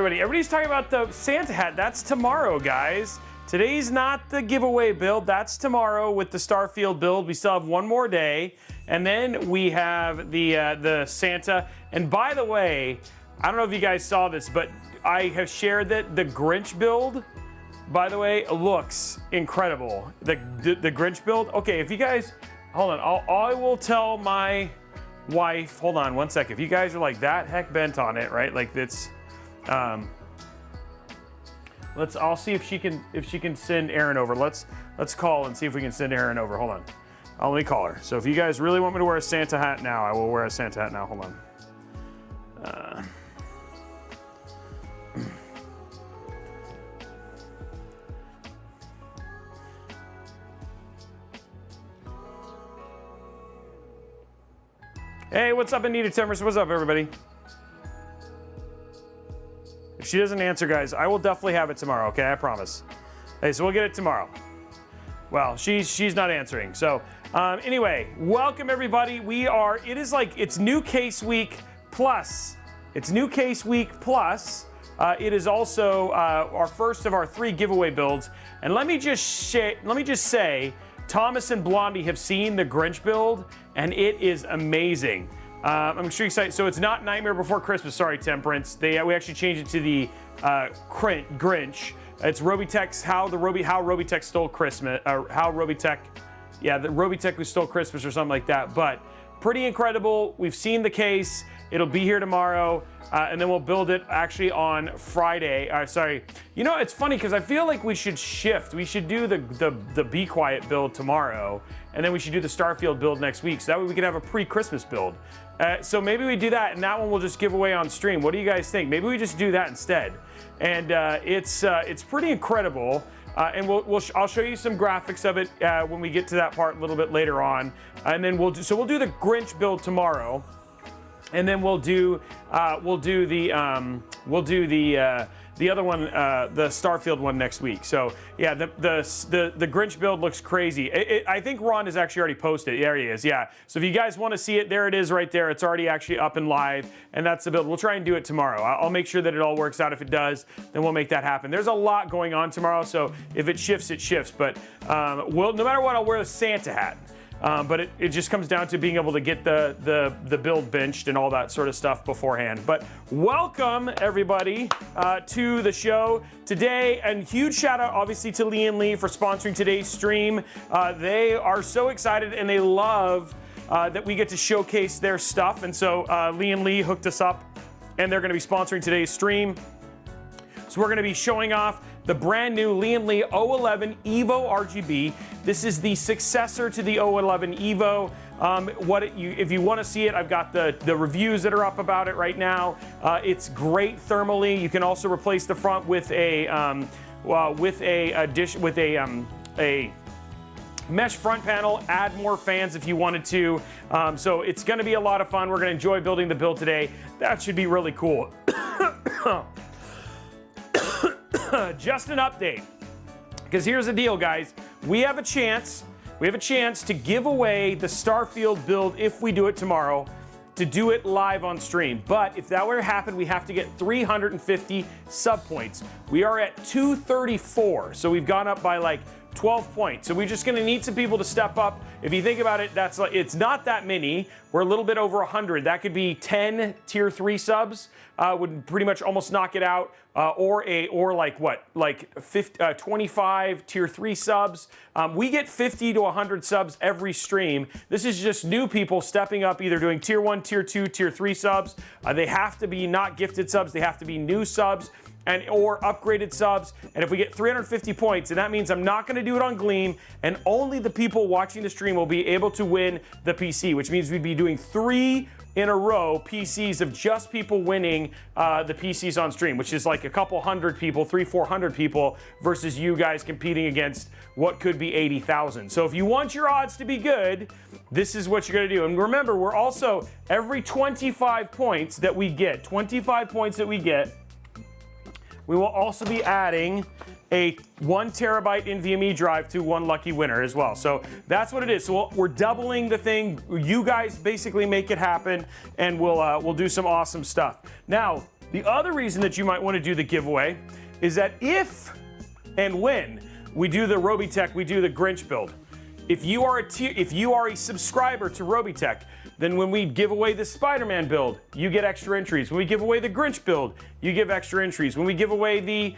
Everybody's talking about the Santa hat. That's tomorrow, guys. Today's not the giveaway build. That's tomorrow with the Starfield build. We still have one more day. And then we have the Santa. And by the way, I don't know if you guys saw this, but I have shared that the Grinch build, by the way, looks incredible. The Grinch build. Okay, if you guys, hold on. I will tell my wife, hold on one second. If you guys are like that heck bent on it, right? Like it's, I'll see if she can send Aaron over. Let's call and see if we can send Aaron over. Hold on. Let me call her. So if you guys really want me to wear a Santa hat now, I will wear a Santa hat now. Hold on. Hey, what's up, Anita Timmers? What's up, everybody? If she doesn't answer, guys, I will definitely have it tomorrow, okay? I promise. Hey, so we'll get it tomorrow. Well, she's not answering. So, anyway, welcome, everybody. It's new case week plus. It's new case week plus. It is also our first of our 3 giveaway builds. And let me just say, Thomas and Blondie have seen the Grinch build, and it is amazing. I'm sure you're excited. So it's not Nightmare Before Christmas. Sorry, Temperance. We actually changed it to the Grinch. It's Robeytech's how Robeytech stole Christmas. The Robeytech who stole Christmas or something like that. But pretty incredible. We've seen the case. It'll be here tomorrow, and then we'll build it actually on Friday. Sorry. You know, it's funny because I feel like we should shift. We should do the Be Quiet build tomorrow, and then we should do the Starfield build next week. So that way we can have a pre-Christmas build. So maybe we do that, and that one we'll just give away on stream. What do you guys think? Maybe we just do that instead. And it's pretty incredible. And I'll show you some graphics of it when we get to that part a little bit later on. And then we'll do the Grinch build tomorrow. And then we'll do the other one, the Starfield one next week. So yeah, the Grinch build looks crazy. I think Ron has actually already posted it. There he is. Yeah. So if you guys want to see it, there it is right there. It's already actually up and live, and that's the build. We'll try and do it tomorrow. I'll make sure that it all works out. If it does, then we'll make that happen. There's a lot going on tomorrow, so if it shifts, it shifts. But no matter what, I'll wear the Santa hat. But it just comes down to being able to get the build benched and all that sort of stuff beforehand. But welcome, everybody, to the show today. And huge shout out, obviously, to Lian Lee for sponsoring today's stream. They are so excited and they love that we get to showcase their stuff. And so Lian Lee hooked us up, and they're going to be sponsoring today's stream. So we're going to be showing off the brand new Lian Lee o11 EVO RGB. This is the successor to the o11 EVO. If you want to see it, I've got the reviews that are up about it right now. It's great thermally. You can also replace the front with a mesh front panel, add more fans if you wanted to. So it's going to be a lot of fun. We're going to enjoy building the build today. That should be really cool. Just an update, because here's the deal, guys. We have a chance to give away the Starfield build if we do it tomorrow, to do it live on stream. But if that were to happen, we have to get 350 sub points. We are at 234, so we've gone up by like 12 points. So we're just going to need some people to step up. If you think about it, it's not that many. We're a little bit over 100. That could be 10 tier 3 subs, would pretty much almost knock it out. Or 25 tier 3 subs. We get 50 to 100 subs every stream. This is just new people stepping up, either doing tier 1, tier 2, tier 3 subs. They have to be not gifted subs. They have to be new subs or upgraded subs. And if we get 350 points, and that means I'm not going to do it on Gleam, and only the people watching the stream will be able to win the PC, which means we'd be doing 3 in a row PCs of just people winning the PCs on stream, which is like a couple hundred people, 300-400 people, versus you guys competing against what could be 80,000. So if you want your odds to be good, this is what you're going to do. And remember, we're also, every 25 points that we get, we will also be adding a 1 terabyte NVMe drive to one lucky winner as well. So that's what it is. So we're doubling the thing. You guys basically make it happen, and we'll do some awesome stuff. Now, The other reason that you might want to do the giveaway is that if and when we do the Robeytech, we do the Grinch build. If you are a subscriber to Robeytech, then when we give away the Spider-Man build, you get extra entries. When we give away the Grinch build, you give extra entries. When we give away the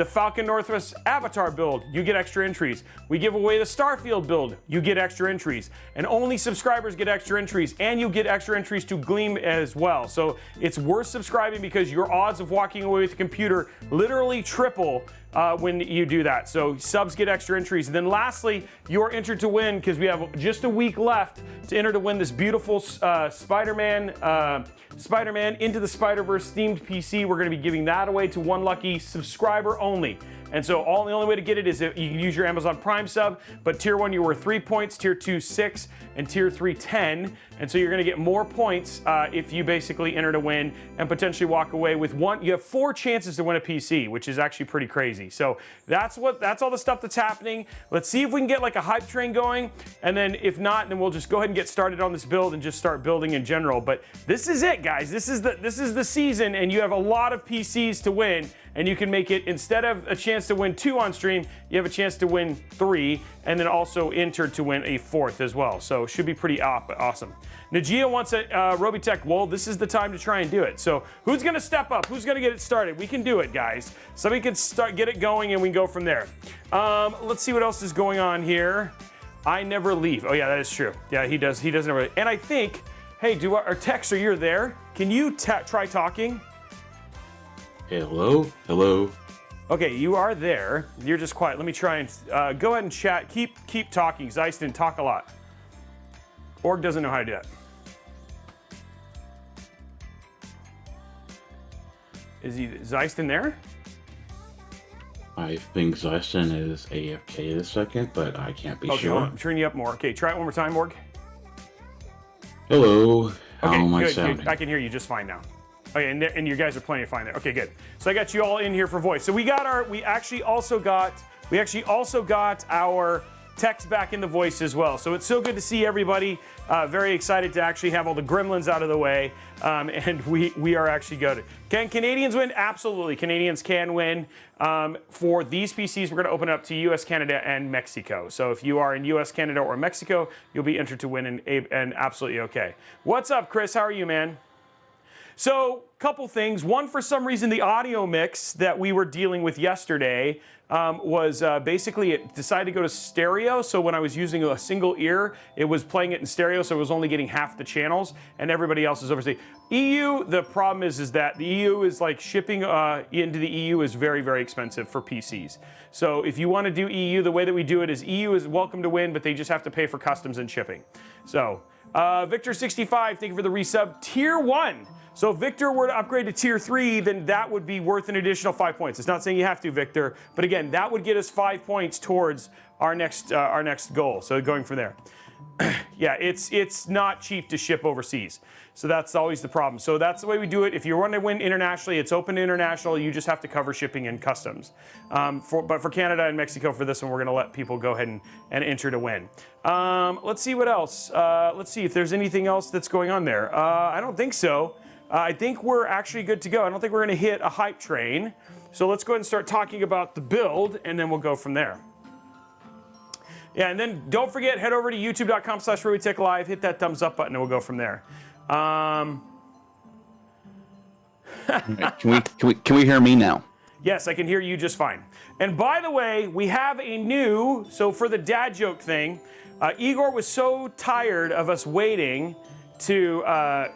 Falcon Northwest Avatar build, you get extra entries. We give away the Starfield build, you get extra entries. And only subscribers get extra entries, and you get extra entries to Gleam as well. So it's worth subscribing because your odds of walking away with a computer literally triple when you do that. So subs get extra entries. And then lastly, you're entered to win, because we have just a week left to enter to win this beautiful Spider-Man Into the Spider-Verse themed PC. We're going to be giving that away to one lucky subscriber only. And so the only way to get it is if you can use your Amazon Prime sub, but tier 1 you were 3 points, tier 2 6, and tier 3 10. And so you're gonna get more points if you basically enter to win and potentially walk away with one. You have 4 chances to win a PC, which is actually pretty crazy. So that's all the stuff that's happening. Let's see if we can get like a hype train going. And then if not, then we'll just go ahead and get started on this build and just start building in general. But this is it, guys. This is the season, and you have a lot of PCs to win. And you can make it, instead of a chance to win 2 on stream, you have a chance to win 3, and then also entered to win a 4th as well. So should be pretty awesome. Najia wants a Robeytech. Well, this is the time to try and do it. So who's gonna step up? Who's gonna get it started? We can do it, guys. Somebody can get it going, and we can go from there. Let's see what else is going on here. I never leave. Oh yeah, that is true. Yeah, he does. He doesn't ever. And I think, hey, our Tex, are you there? Can you try talking? Hello? Hello? Okay, you are there. You're just quiet. Let me try and go ahead and chat. Keep talking. Zeiston, talk a lot. Org doesn't know how to do that. Is Zeiston there? I think Zeiston is AFK this second, but I can't be sure. I'm turning you up more. Okay, try it one more time, Org. Hello. How am I good, sounding? Good. I can hear you just fine now. Okay, and you guys are plenty fine there. Okay, good. So I got you all in here for voice. So we actually also got our text back in the voice as well. So it's so good to see everybody. Very excited to actually have all the gremlins out of the way, and we are actually good. Can Canadians win? Absolutely, Canadians can win. For these PCs, we're going to open up to U.S., Canada, and Mexico. So if you are in U.S., Canada, or Mexico, you'll be entered to win and absolutely okay. What's up, Chris? How are you, man? So, couple things. One, for some reason, the audio mix that we were dealing with yesterday was basically it decided to go to stereo. So when I was using a single ear, it was playing it in stereo, so it was only getting half the channels, and everybody else is overseas. EU, the problem is that the EU is like shipping into the EU is very, very expensive for PCs. So if you want to do EU, the way that we do it is EU is welcome to win, but they just have to pay for customs and shipping. So Victor65, thank you for the resub. Tier 1. So if Victor were to upgrade to tier 3, then that would be worth an additional 5 points. It's not saying you have to, Victor, but again, that would get us 5 points towards our next goal. So going from there. Yeah, it's not cheap to ship overseas. So that's always the problem. So that's the way we do it. If you want to win internationally, it's open to international. You just have to cover shipping and customs. But for Canada and Mexico, for this one, we're going to let people go ahead and enter to win. Let's see what else. Let's see if there's anything else that's going on there. I don't think so. I think we're actually good to go. I don't think we're going to hit a hype train. So let's go ahead and start talking about the build, and then we'll go from there. Yeah, and then don't forget, head over to youtube.com/RobeyTechLive, hit that thumbs up button, and we'll go from there. Can we hear me now? Yes, I can hear you just fine. And by the way, we have a new, so for the dad joke thing, Igor was so tired of us waiting to,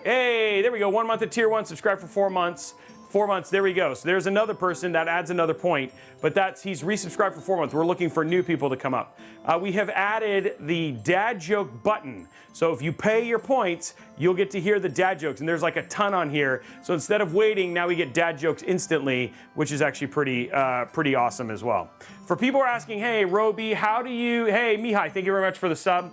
hey, there we go, 1 month at tier 1, subscribe for 4 months. 4 months, there we go. So there's another person that adds another point, but he's resubscribed for 4 months. We're looking for new people to come up. We have added the dad joke button. So if you pay your points, you'll get to hear the dad jokes, and there's like a ton on here. So instead of waiting, now we get dad jokes instantly, which is actually pretty awesome as well. For people who are asking, hey, Robey, hey, Mihai, thank you very much for the sub.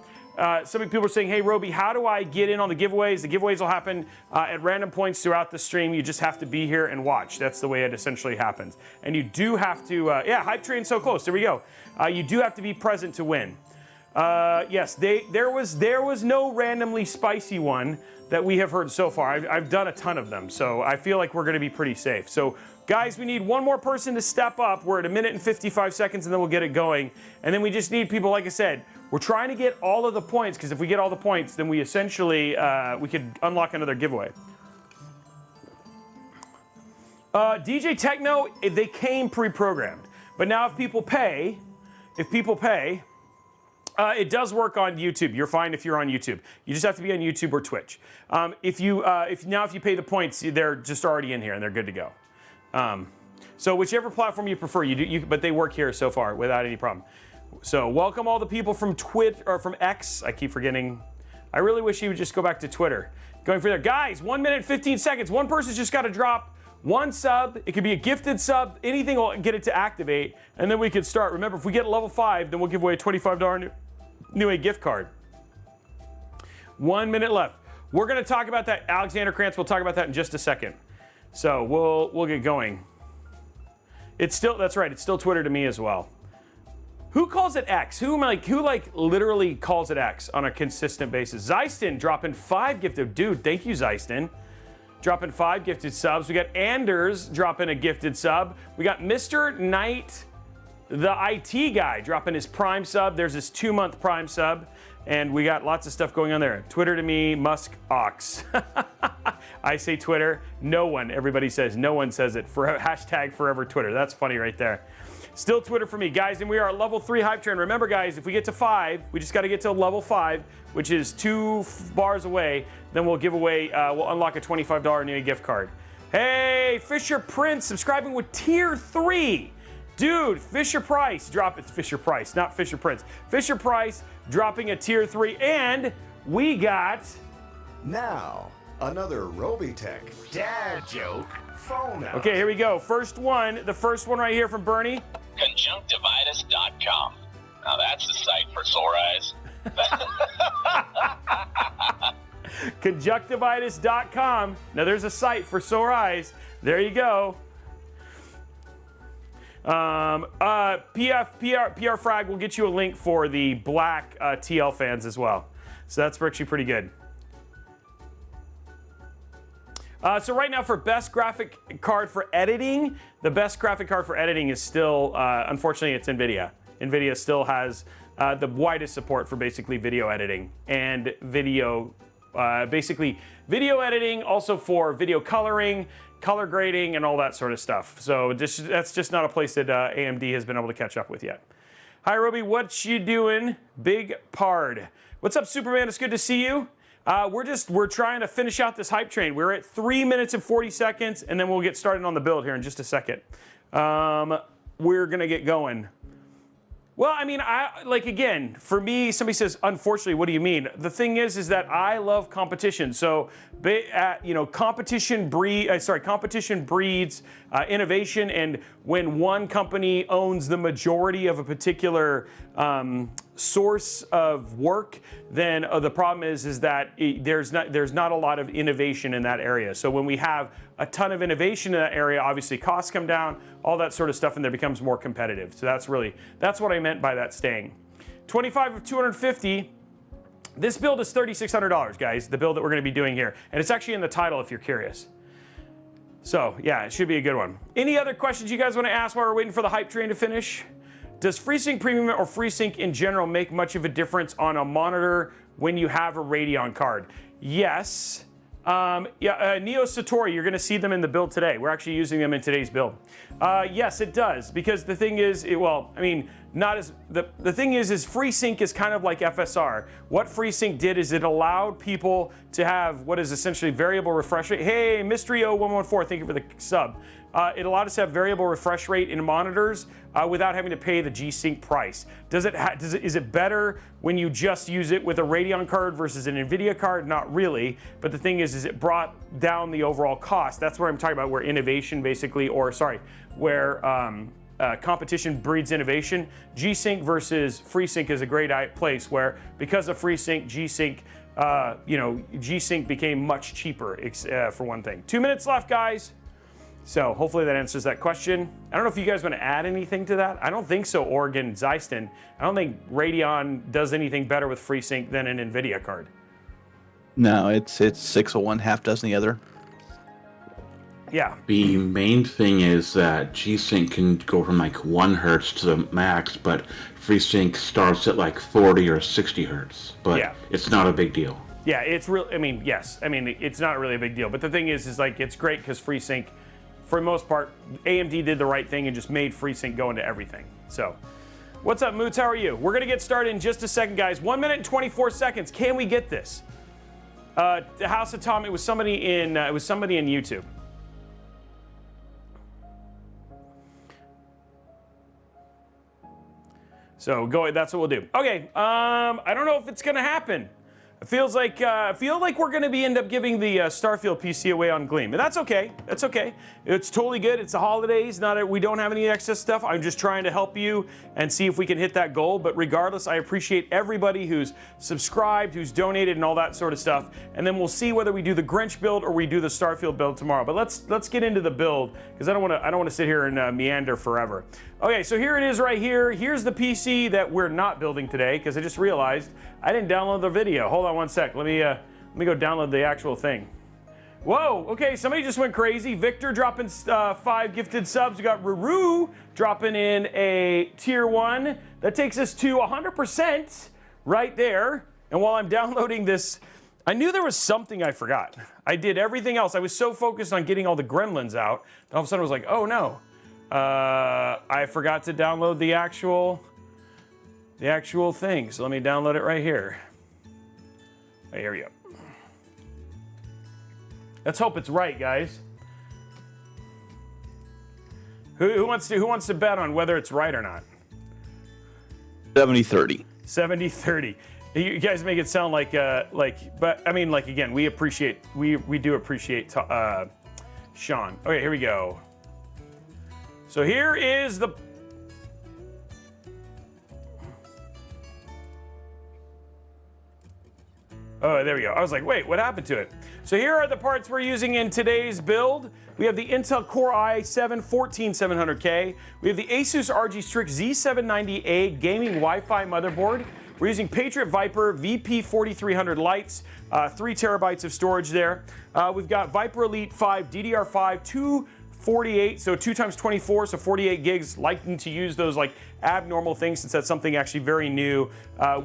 Some people are saying, hey, Robey, how do I get in on the giveaways? The giveaways will happen at random points throughout the stream. You just have to be here and watch. That's the way it essentially happens. And you do have to, yeah, hype train so close. There we go. You do have to be present to win. Yes, there was no randomly spicy one that we have heard so far. I've done a ton of them, so I feel like we're going to be pretty safe. So, guys, we need one more person to step up. We're at 1 minute and 55 seconds, and then we'll get it going. And then we just need people, like I said, we're trying to get all of the points, because if we get all the points, then we essentially, we could unlock another giveaway. DJ Techno, they came pre-programmed. But now if people pay, it does work on YouTube. You're fine if you're on YouTube. You just have to be on YouTube or Twitch. If you pay the points, they're just already in here and they're good to go. So whichever platform you prefer, but they work here so far without any problem. So welcome all the people from from X. I keep forgetting. I really wish you would just go back to Twitter. Going for there, guys. 1 minute 15 seconds. One person's just got to drop one sub. It could be a gifted sub. Anything will get it to activate, and then we could start. Remember, if we get level 5, then we'll give away a $25 Newegg gift card. 1 minute left. We're going to talk about that. Alexander Krantz, we'll talk about that in just a second. So we'll get going. That's right. It's still Twitter to me as well. Who calls it X? Who literally calls it X on a consistent basis? Zeiston dropping 5 gifted. Dude, thank you, Zeiston. Dropping 5 gifted subs. We got Anders dropping a gifted sub. We got Mr. Knight, the IT guy, dropping his Prime sub. There's his 2-month Prime sub. And we got lots of stuff going on there. Twitter to me, Musk Ox. I say Twitter. No one. Everybody says. No one says it. For hashtag forever Twitter. That's funny right there. Still Twitter for me, guys, and we are at level 3 hype train. Remember, guys, if we get to 5, we just got to get to level 5, which is 2 bars away. Then we'll give away, we'll unlock a $25 Newegg gift card. Hey, Fisher Prince subscribing with tier 3. Dude, Fisher Price, Fisher Price, not Fisher Prince. Fisher Price dropping a tier 3, and we got... Now, another Robeytech dad joke phone out. Okay, here we go. First one, the first one right here from Bernie. Conjunctivitis.com. Now that's the site for sore eyes. Conjunctivitis.com. Now there's a site for sore eyes. There you go. PR Frag will get you a link for the black TL fans as well. So that's actually pretty good. So right now for best graphic card for editing, the best graphic card for editing is still, unfortunately, it's NVIDIA. NVIDIA still has the widest support for basically video editing and basically video editing, also for video coloring, color grading, and all that sort of stuff. So that's just not a place that AMD has been able to catch up with yet. Hi, Robey, what you doing? Big Pard. What's up, Superman? It's good to see you. We're trying to finish out this hype train. We're at 3 minutes and 40 seconds, and then we'll get started on the build here in just a second. We're gonna get going. Well, I mean, again, for me, somebody says, unfortunately, what do you mean? The thing is that I love competition. So, competition breeds innovation, and when one company owns the majority of a particular source of work, then the problem is that there's not a lot of innovation in that area. So when we have a ton of innovation in that area, obviously costs come down, all that sort of stuff, and there becomes more competitive. So that's what I meant by that staying. 25 of 250. This build is $3,600, guys, the build that we're going to be doing here. And it's actually in the title if you're curious. So, yeah, it should be a good one. Any other questions you guys want to ask while we're waiting for the hype train to finish? Does FreeSync Premium or FreeSync in general make much of a difference on a monitor when you have a Radeon card? Yes. Neo Satori, you're going to see them in the build today. We're actually using them in today's build. Yes, it does, because the thing is, the thing is FreeSync is kind of like FSR. What FreeSync did is it allowed people to have what is essentially variable refresh rate. Hey, Mystery o11 thank you for the sub. It allowed us to have variable refresh rate in monitors without having to pay the G-Sync price. Is it better when you just use it with a Radeon card versus an NVIDIA card? Not really, but the thing is it brought down the overall cost. That's what I'm talking about, where innovation basically, where competition breeds innovation. G-Sync versus FreeSync is a great place where, because of FreeSync, G-Sync, G-Sync became much cheaper, for one thing. 2 minutes left, guys. So hopefully that answers that question. I don't know if you guys want to add anything to that. I don't think so, Oregon Zeiston. I don't think Radeon does anything better with FreeSync than an NVIDIA card. No, it's 601, half dozen the other. Yeah. The main thing is that G-Sync can go from like 1 hertz to the max, but FreeSync starts at like 40 or 60 hertz. But Yeah. it's not a big deal. Yeah, it's real. I mean, yes. I mean, it's not really a big deal. But the thing is like, it's great because FreeSync, for the most part, AMD did the right thing and just made FreeSync go into everything. So, what's up, Moots? How are you? We're gonna get started in just a second, guys. 1 minute and 24 seconds. Can we get this? The House of Tom. It was somebody in YouTube. So go. That's what we'll do. Okay. I don't know if it's gonna happen. It feels like I feel like we're going to end up giving the Starfield PC away on Gleam, and that's okay. That's okay. It's totally good. It's the holidays. We don't have any excess stuff. I'm just trying to help you and see if we can hit that goal. But regardless, I appreciate everybody who's subscribed, who's donated, and all that sort of stuff. And then we'll see whether we do the Grinch build or we do the Starfield build tomorrow. But let's get into the build because I don't want to sit here and meander forever. Okay, so here it is right here. Here's the PC that we're not building today because I just realized I didn't download the video. Hold on one sec. Let me go download the actual thing. Whoa, okay, somebody just went crazy. Victor dropping 5 gifted subs. We got Ruru dropping in a tier 1. That takes us to 100% right there. And while I'm downloading this, I knew there was something I forgot. I did everything else. I was so focused on getting all the gremlins out. And all of a sudden I was like, oh no. I forgot to download the actual thing. So let me download it right here. Oh, here we go. Let's hope it's right, guys. Who wants to bet on whether it's right or not? 70-30. 70-30. You guys make it sound like, but I mean, like, again, we do appreciate Sean. Okay, here we go. So here is the. Oh, there we go. I was like, wait, what happened to it? So here are the parts we're using in today's build. We have the Intel Core i7-14700K. We have the ASUS ROG Strix Z790A gaming Wi-Fi motherboard. We're using Patriot Viper VP4300 lights, 3 terabytes of storage there. We've got Viper Elite 5 DDR5 248, so 2 times 24, so 48 gigs. Liking to use those like abnormal things since that's something actually very new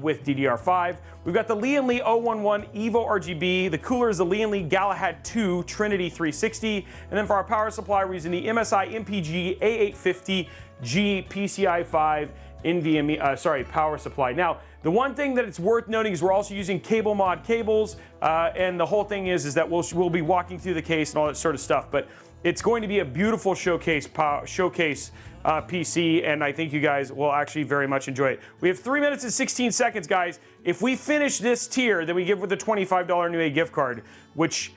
with DDR5. We've got the Lian o11 EVO RGB. The cooler is the Lian Galahad 2 Trinity 360. And then for our power supply, we're using the MSI MPG A850G PCI 5 NVMe, power supply. Now, the one thing that it's worth noting is we're also using cable mod cables, and the whole thing is that we'll be walking through the case and all that sort of stuff. But it's going to be a beautiful showcase PC, and I think you guys will actually very much enjoy it. We have 3 minutes and 16 seconds, guys. If we finish this tier, then we give with the $25 Newegg gift card, which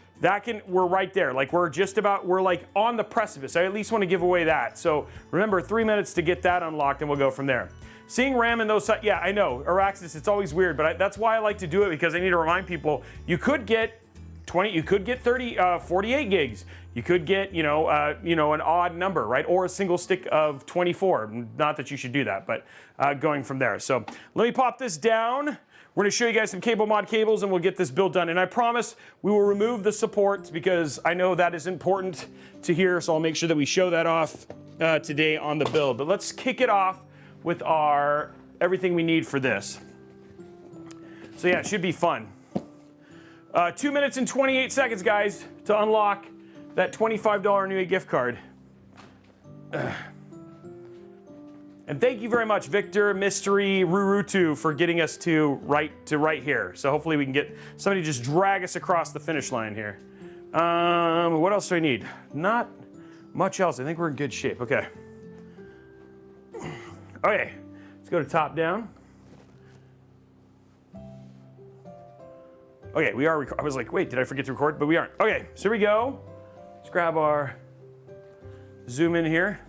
we're right there. Like we're like on the precipice. I at least want to give away that. So remember, 3 minutes to get that unlocked, and we'll go from there. Seeing RAM in those, yeah, I know, Araxis, it's always weird, but that's why I like to do it, because I need to remind people, you could get 20, you could get 48 gigs. You could get, an odd number, right? Or a single stick of 24. Not that you should do that, but going from there. So let me pop this down. We're gonna show you guys some cable mod cables and we'll get this build done. And I promise we will remove the support because I know that is important to hear. So I'll make sure that we show that off today on the build. But let's kick it off with our everything we need for this. So yeah, it should be fun. 2 minutes and 28 seconds, guys, to unlock that $25 Newegg gift card. And thank you very much, Victor, Mystery, Rurutu, for getting us to right here. So hopefully we can get somebody to just drag us across the finish line here. What else do I need? Not much else. I think we're in good shape. Okay. Okay, let's go to top down. Okay, we are. I was like, wait, did I forget to record? But we aren't. Okay, so here we go. Let's grab our zoom in here.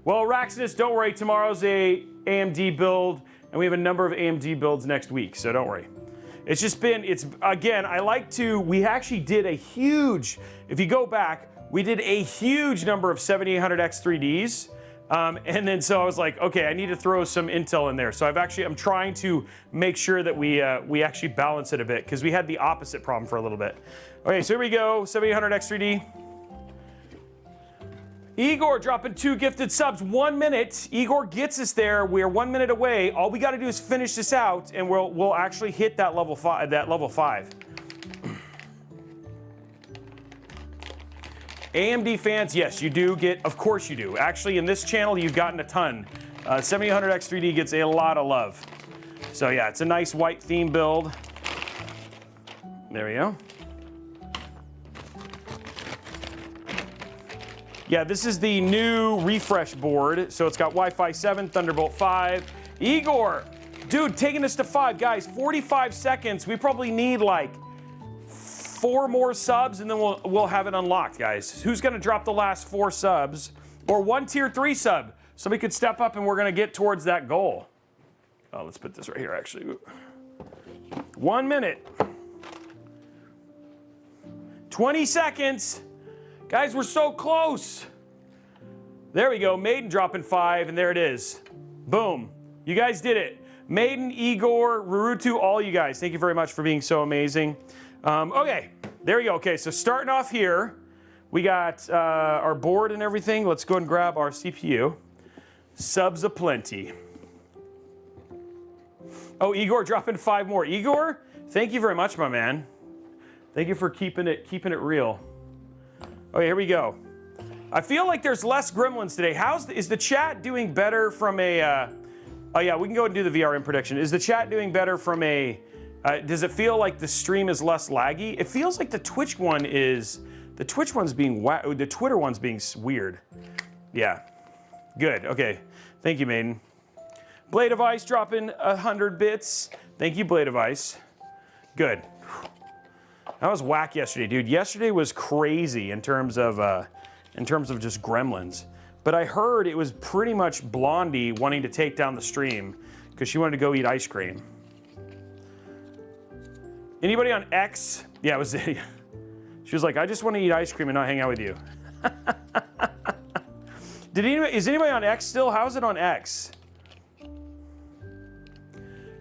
Well, Raxidus, don't worry. Tomorrow's a AMD build, and we have a number of AMD builds next week, so don't worry. It's just been, again, we actually did a huge, if you go back, we did a huge number of 7800X 3Ds. And then so I was like, okay, I need to throw some Intel in there. So I'm trying to make sure that we actually balance it a bit, because we had the opposite problem for a little bit. Okay, so here we go, 7800X 3D. Igor dropping 2 gifted subs, 1 minute. Igor gets us there. We're 1 minute away. All we got to do is finish this out, and we'll actually hit that level 5. AMD fans, yes, you do get, of course you do. Actually, in this channel, you've gotten a ton. 7800X 3D gets a lot of love. So yeah, it's a nice white theme build. There we go. Yeah, this is the new refresh board. So it's got Wi-Fi 7, Thunderbolt 5. Igor, dude, taking us to 5. Guys, 45 seconds. We probably need like 4 more subs, and then we'll have it unlocked, guys. Who's gonna drop the last 4 subs? Or 1 tier 3 sub. Somebody could step up and we're gonna get towards that goal. Oh, let's put this right here, actually. 1 minute. 20 seconds. Guys, we're so close. There we go, Maiden dropping 5, and there it is. Boom, you guys did it. Maiden, Igor, Rurutu, all you guys, thank you very much for being so amazing. Okay, there we go. Okay, so starting off here, we got our board and everything. Let's go and grab our CPU. Subs aplenty. Oh, Igor dropping 5 more. Igor, thank you very much, my man. Thank you for keeping it real. Okay, here we go. I feel like there's less gremlins today. Is the chat doing better from a? Oh yeah, we can go and do the VRM prediction. Is the chat doing better from a? Does it feel like the stream is less laggy? It feels like the Twitch one is. The Twitch one's being the Twitter one's being weird. Yeah. Good. Okay. Thank you, Maiden. Blade of Ice dropping 100 bits. Thank you, Blade of Ice. Good. That was whack yesterday, dude. Yesterday was crazy in terms of just gremlins. But I heard it was pretty much Blondie wanting to take down the stream because she wanted to go eat ice cream. Anybody on X? Yeah, it was. She was like, I just want to eat ice cream and not hang out with you. Is anybody on X still? How's it on X?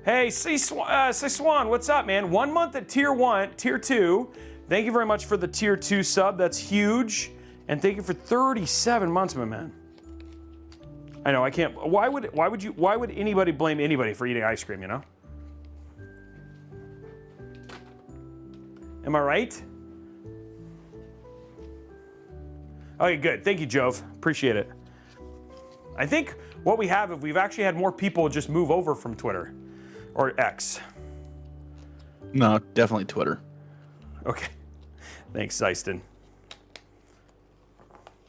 Hey, Swan, what's up, man? 1 month at tier 2. Thank you very much for the tier 2 sub. That's huge. And thank you for 37 months, my man. I know I can't. Why would anybody blame anybody for eating ice cream? You know? Am I right? Okay, good. Thank you, Jove. Appreciate it. I think what we have is we've actually had more people just move over from Twitter or X. No, definitely Twitter. Okay. Thanks, Zeiston.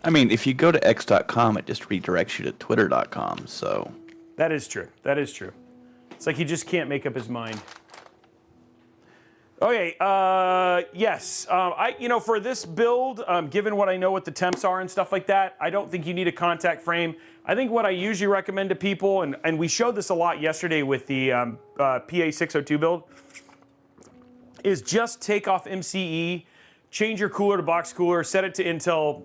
I mean, if you go to x.com, it just redirects you to twitter.com, so. That is true. That is true. It's like he just can't make up his mind. Okay, yes. For this build, given what I know what the temps are and stuff like that, I don't think you need a contact frame. I think what I usually recommend to people, and we showed this a lot yesterday with the PA602 build, is just take off MCE, change your cooler to box cooler, set it to Intel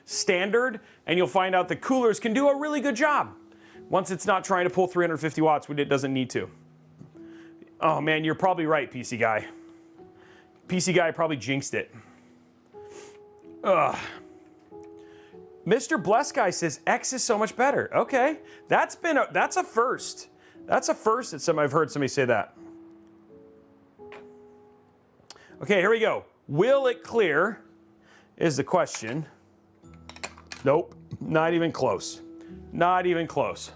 standard, and you'll find out the coolers can do a really good job. Once it's not trying to pull 350 watts when it doesn't need to. Oh man, you're probably right, PC Guy. PC Guy probably jinxed it. Ugh. Mr. Bless Guy says X is so much better. Okay, that's a first. That's a first that I've heard somebody say that. Okay, here we go. Will it clear? Is the question. Nope, not even close. Not even close.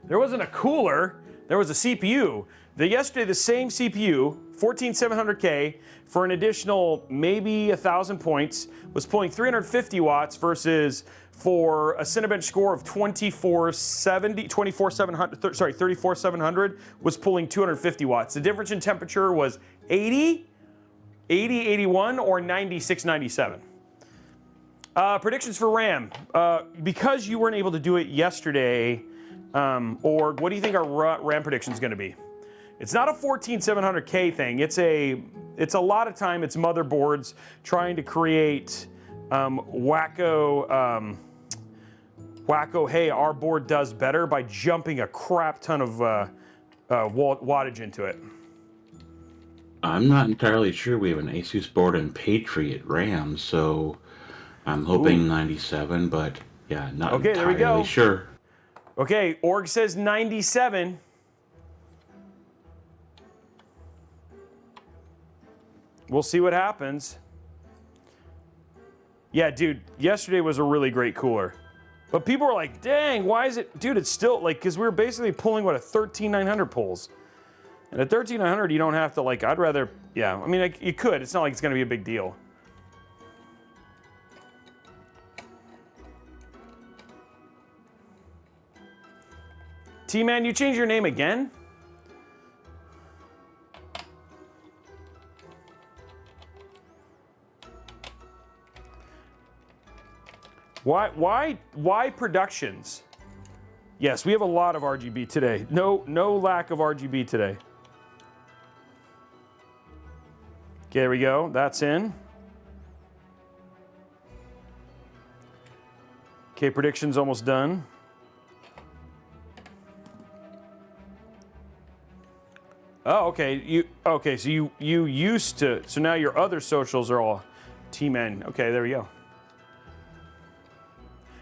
There wasn't a cooler. There was a CPU. Yesterday, the same CPU, 14700K, for an additional maybe 1,000 points, was pulling 350 watts versus for a Cinebench score of 34700 was pulling 250 watts. The difference in temperature was 80, 81, or 96, 97. Predictions for RAM. Because you weren't able to do it yesterday, or what do you think our RAM prediction is going to be? It's not a 14700K thing. It's a It's a lot of time. It's motherboards trying to create wacko, hey, our board does better by jumping a crap ton of wattage into it. I'm not entirely sure. We have an Asus board and Patriot RAM, so I'm hoping 97, but yeah, not Okay, there we entirely go. sure. Okay, Org says 97. We'll see what happens. Yeah, dude, yesterday was a really great cooler. But people were like, dang, why is it? Dude, it's still like, because we were basically pulling what a 13900 pulls. And at 13900, you don't have to like, I'd rather, yeah, I mean, like, you could. It's not like it's going to be a big deal. T-Man, you changed your name again? Why Productions? Yes, we have a lot of RGB today. No lack of RGB today. Okay, there we go. That's in. Okay, predictions almost done. Oh, okay. So you used to. So now your other socials are all T-Men. Okay, there we go.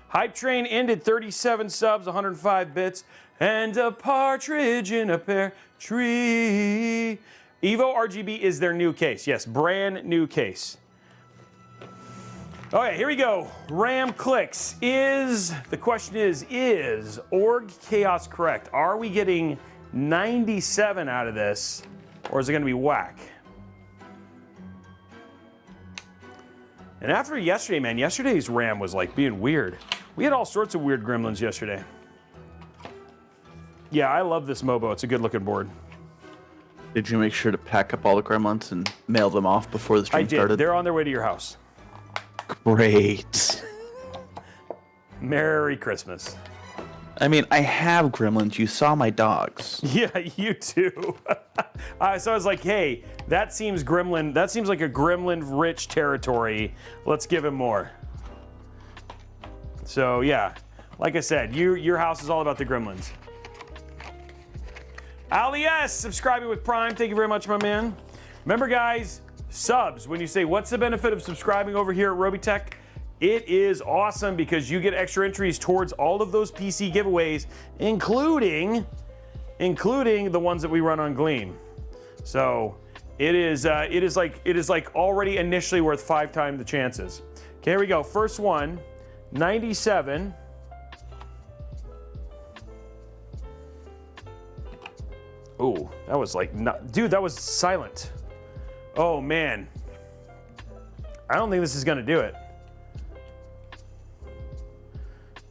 Hype Train ended 37 subs, 105 bits, and a partridge in a pear tree. EVO RGB is their new case. Yes, brand new case. Okay, here we go. RAM clicks. The question is Org Chaos correct? Are we getting 97 out of this, or is it going to be whack? And after yesterday, man, yesterday's RAM was like being weird. We had all sorts of weird gremlins yesterday. Yeah, I love this Mobo. It's a good looking board. Did you make sure to pack up all the gremlins and mail them off before the stream started? They're on their way to your house. Great. Merry Christmas. I mean, I have gremlins. You saw my dogs. Yeah, you too. So I was like, hey, that seems like a gremlin-rich territory. Let's give him more. So yeah, like I said, your house is all about the gremlins. Alias, subscribing with Prime. Thank you very much, my man. Remember, guys, subs. When you say, what's the benefit of subscribing over here at Robeytech? It is awesome because you get extra entries towards all of those PC giveaways, including the ones that we run on Gleam. So it is like already initially worth 5 times the chances. Okay, here we go. First one, 97. Oh, that was like, dude, that was silent. Oh man, I don't think this is gonna do it.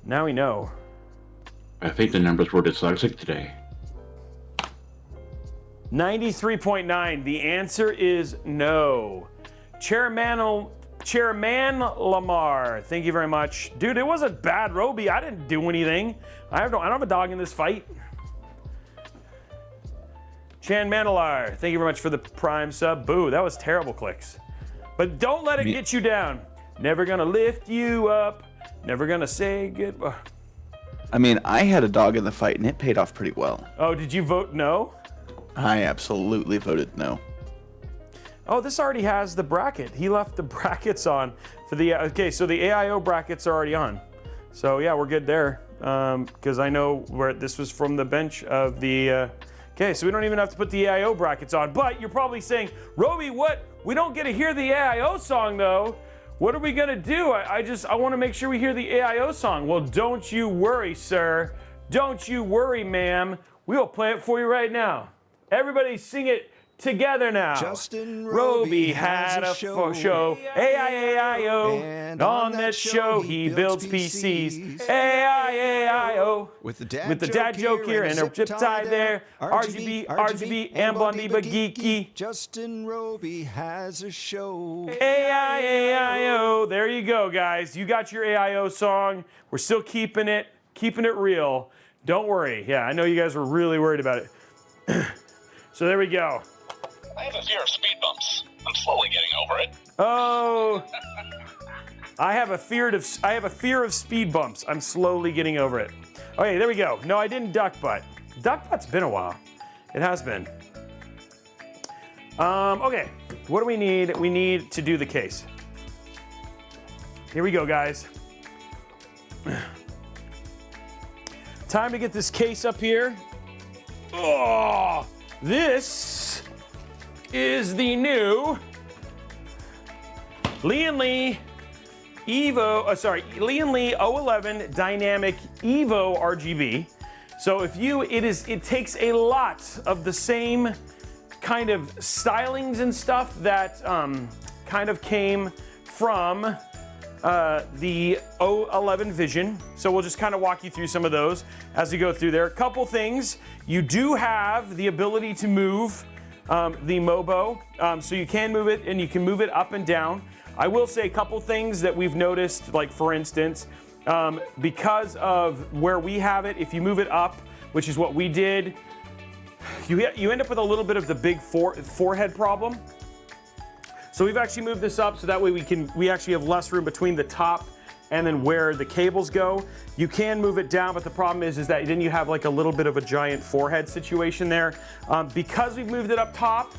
Now we know. I think the numbers were dyslexic today. 93.9. The answer is no. Chairman Lamar, thank you very much. Dude, it wasn't bad, Robey. I didn't do anything. I don't have a dog in this fight. Chan Manalar, thank you very much for the Prime sub. Boo, that was terrible clicks. But don't let it get you down. Never gonna lift you up. Never gonna say goodbye. I mean, I had a dog in the fight and it paid off pretty well. Oh, did you vote no? I absolutely voted no. Oh, this already has the bracket. He left the brackets on for the, okay, so the AIO brackets are already on. So yeah, we're good there. Because I know where this was from the bench of the, okay, so we don't even have to put the AIO brackets on. But you're probably saying, Robey, what? We don't get to hear the AIO song though. What are we gonna do? I wanna make sure we hear the AIO song. Well, don't you worry, sir. Don't you worry, ma'am. We'll play it for you right now. Everybody sing it together now. Justin Robey had a show. AIAIO. And on that show, he builds PCs. AIAIO. With the dad joke here and a zip tie there. RGB, and Blondie but geeky. Justin Robey has a show. AIAIO. There you go, guys. You got your AIO song. We're still keeping it real. Don't worry. Yeah, I know you guys were really worried about it. So there we go. I have a fear of speed bumps. I'm slowly getting over it. Oh, I have a fear of speed bumps. I'm slowly getting over it. Okay, there we go. No, I didn't duck butt. Duck butt's been a while. It has been. Okay, what do we need? We need to do the case. Here we go, guys. Time to get this case up here. Oh, this is the new Lian Li o11 Dynamic EVO RGB. So it takes a lot of the same kind of stylings and stuff that kind of came from the o11 Vision. So we'll just kind of walk you through some of those as we go through there. A couple things. You do have the ability to move the Mobo. So you can move it, and you can move it up and down. I will say a couple things that we've noticed, like for instance, because of where we have it, if you move it up, which is what we did, you end up with a little bit of the big forehead problem. So we've actually moved this up so that way we actually have less room between the top and then where the cables go. You can move it down, but the problem is that then you have like a little bit of a giant forehead situation there. Because we've moved it up top,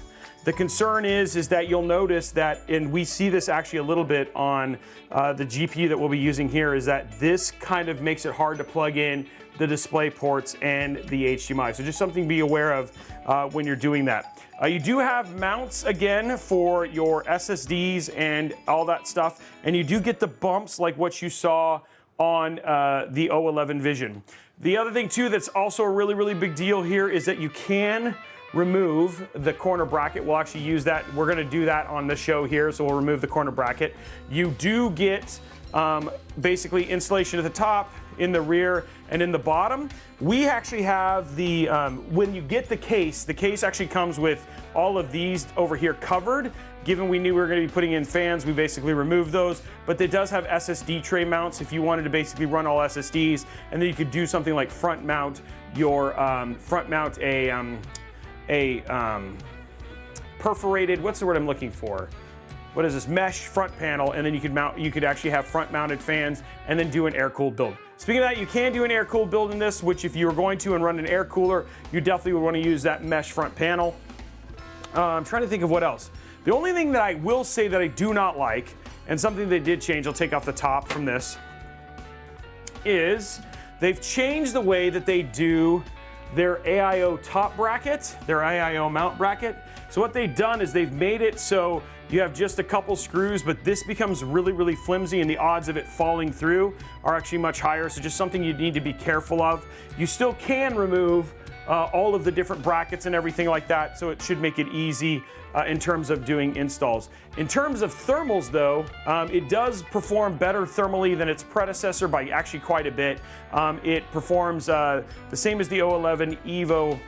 the concern is that you'll notice that, and we see this actually a little bit on the GPU that we'll be using here, is that this kind of makes it hard to plug in the display ports and the HDMI. So just something to be aware of when you're doing that. You do have mounts again for your SSDs and all that stuff, and you do get the bumps like what you saw on the o11 Vision. The other thing too that's also a really, really big deal here is that you can remove the corner bracket. We'll actually use that. We're gonna do that on the show here, so we'll remove the corner bracket. You do get basically installation at the top, in the rear, and in the bottom. We actually have the, when you get the case actually comes with all of these over here covered. Given we knew we were gonna be putting in fans, we basically removed those, but it does have SSD tray mounts if you wanted to basically run all SSDs, and then you could do something like front mount your, perforated, what's the word I'm looking for? What is this? Mesh front panel, and then you could actually have front mounted fans and then do an air-cooled build. Speaking of that, you can do an air-cooled build in this, which if you were going to and run an air cooler, you definitely would want to use that mesh front panel. I'm trying to think of what else. The only thing that I will say that I do not like, and something they did change, I'll take off the top from this, is they've changed the way that they do their AIO top bracket, their AIO mount bracket. So what they've done is they've made it so you have just a couple screws, but this becomes really, really flimsy, and the odds of it falling through are actually much higher. So just something you need to be careful of. You still can remove all of the different brackets and everything like that, so it should make it easy in terms of doing installs. In terms of thermals though, it does perform better thermally than its predecessor by actually quite a bit. It performs the same as the o11 EVO,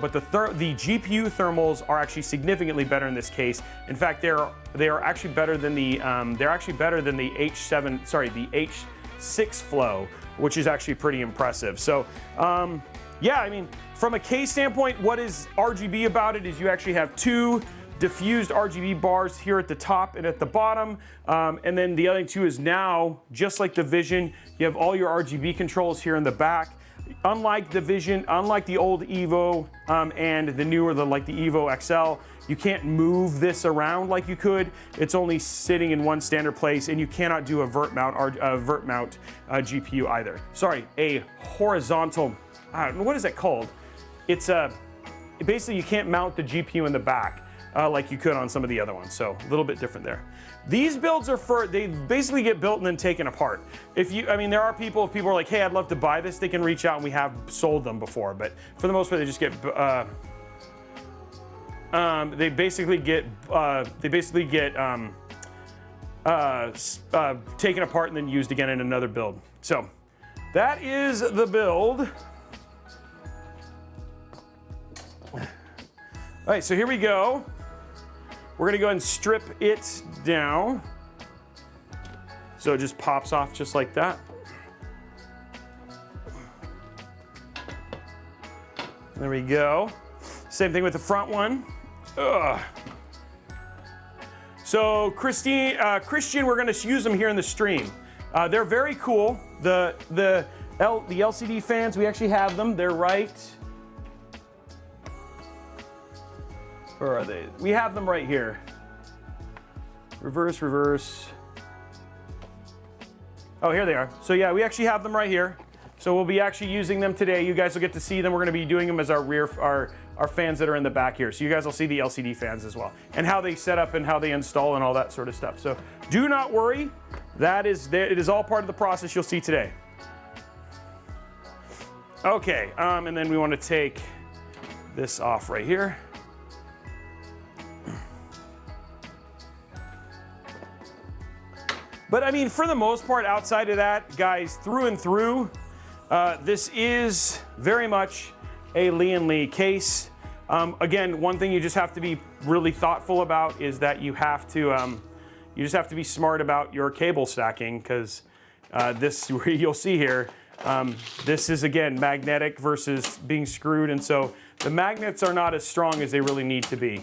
but the GPU thermals are actually significantly better in this case. In fact, they are actually better than the H6 flow, which is actually pretty impressive. So, yeah, I mean, from a case standpoint, what is RGB about it is you actually have two diffused RGB bars here at the top and at the bottom. And then the other thing too is now, just like the Vision, you have all your RGB controls here in the back. Unlike the Vision, unlike the old EVO and the newer, like the EVO XL, you can't move this around like you could. It's only sitting in one standard place, and you cannot do a vert mount GPU either. Sorry, a horizontal, what is that called? It's basically you can't mount the GPU in the back like you could on some of the other ones, so a little bit different there. These builds are they basically get built and then taken apart. There are people, if people are like, hey, I'd love to buy this, they can reach out, and we have sold them before, but for the most part, they just get, they basically get taken apart and then used again in another build. So that is the build. All right, so here we go. We're gonna go ahead and strip it down. So it just pops off just like that. There we go. Same thing with the front one. Ugh. So Christian, we're going to use them here in the stream. They're very cool. The LCD fans, we actually have them. They're right. Where are they? We have them right here. Reverse, reverse. Oh, here they are. So yeah, we actually have them right here. So we'll be actually using them today. You guys will get to see them. We're going to be doing them as our fans that are in the back here. So you guys will see the LCD fans as well, and how they set up and how they install and all that sort of stuff. So do not worry. It is all part of the process you'll see today. Okay, and then we want to take this off right here. But I mean, for the most part, outside of that, guys, through and through, this is very much a Lian Li case. Again, one thing you just have to be really thoughtful about is that you just have to be smart about your cable stacking, because this, you'll see here, this is again magnetic versus being screwed, and so the magnets are not as strong as they really need to be,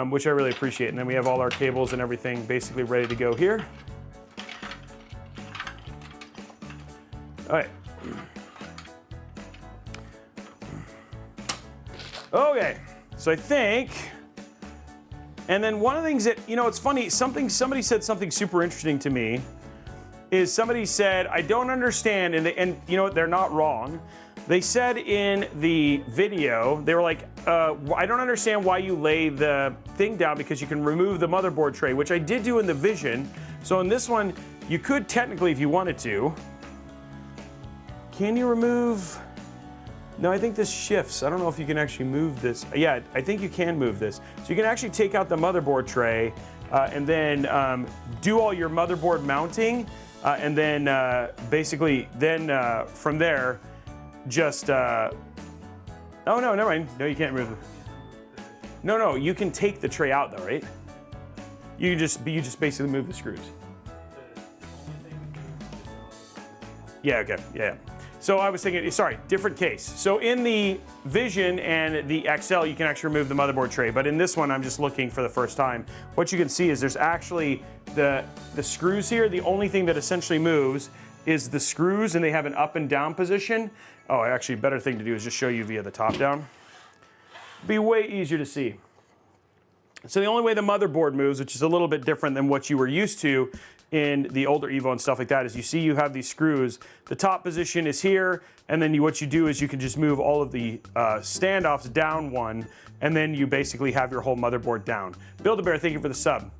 which I really appreciate. And then we have all our cables and everything basically ready to go here. All right. Okay, so I think, and then one of the things that, you know, it's funny, somebody said something super interesting to me, is somebody said, I don't understand, and you know what, they're not wrong. They said in the video, they were like, I don't understand why you lay the thing down, because you can remove the motherboard tray, which I did do in the Vision. So in this one, you could technically, if you wanted to. Can you remove? No, I think this shifts. I don't know if you can actually move this. Yeah, I think you can move this. So you can actually take out the motherboard tray and then do all your motherboard mounting, and then basically then from there, just, oh no, never mind. No, you can't move it. No, you can take the tray out though, right? You just basically move the screws. Yeah, okay, yeah. So I was thinking, sorry, different case. So in the Vision and the XL, you can actually remove the motherboard tray, but in this one, I'm just looking for the first time. What you can see is there's actually the screws here. The only thing that essentially moves is the screws, and they have an up and down position. Oh, actually, better thing to do is just show you via the top down. Be way easier to see. So the only way the motherboard moves, which is a little bit different than what you were used to in the older EVO and stuff like that, is you have these screws. The top position is here, and then what you do is you can just move all of the standoffs down one, and then you basically have your whole motherboard down. Build-A-Bear, thank you for the sub.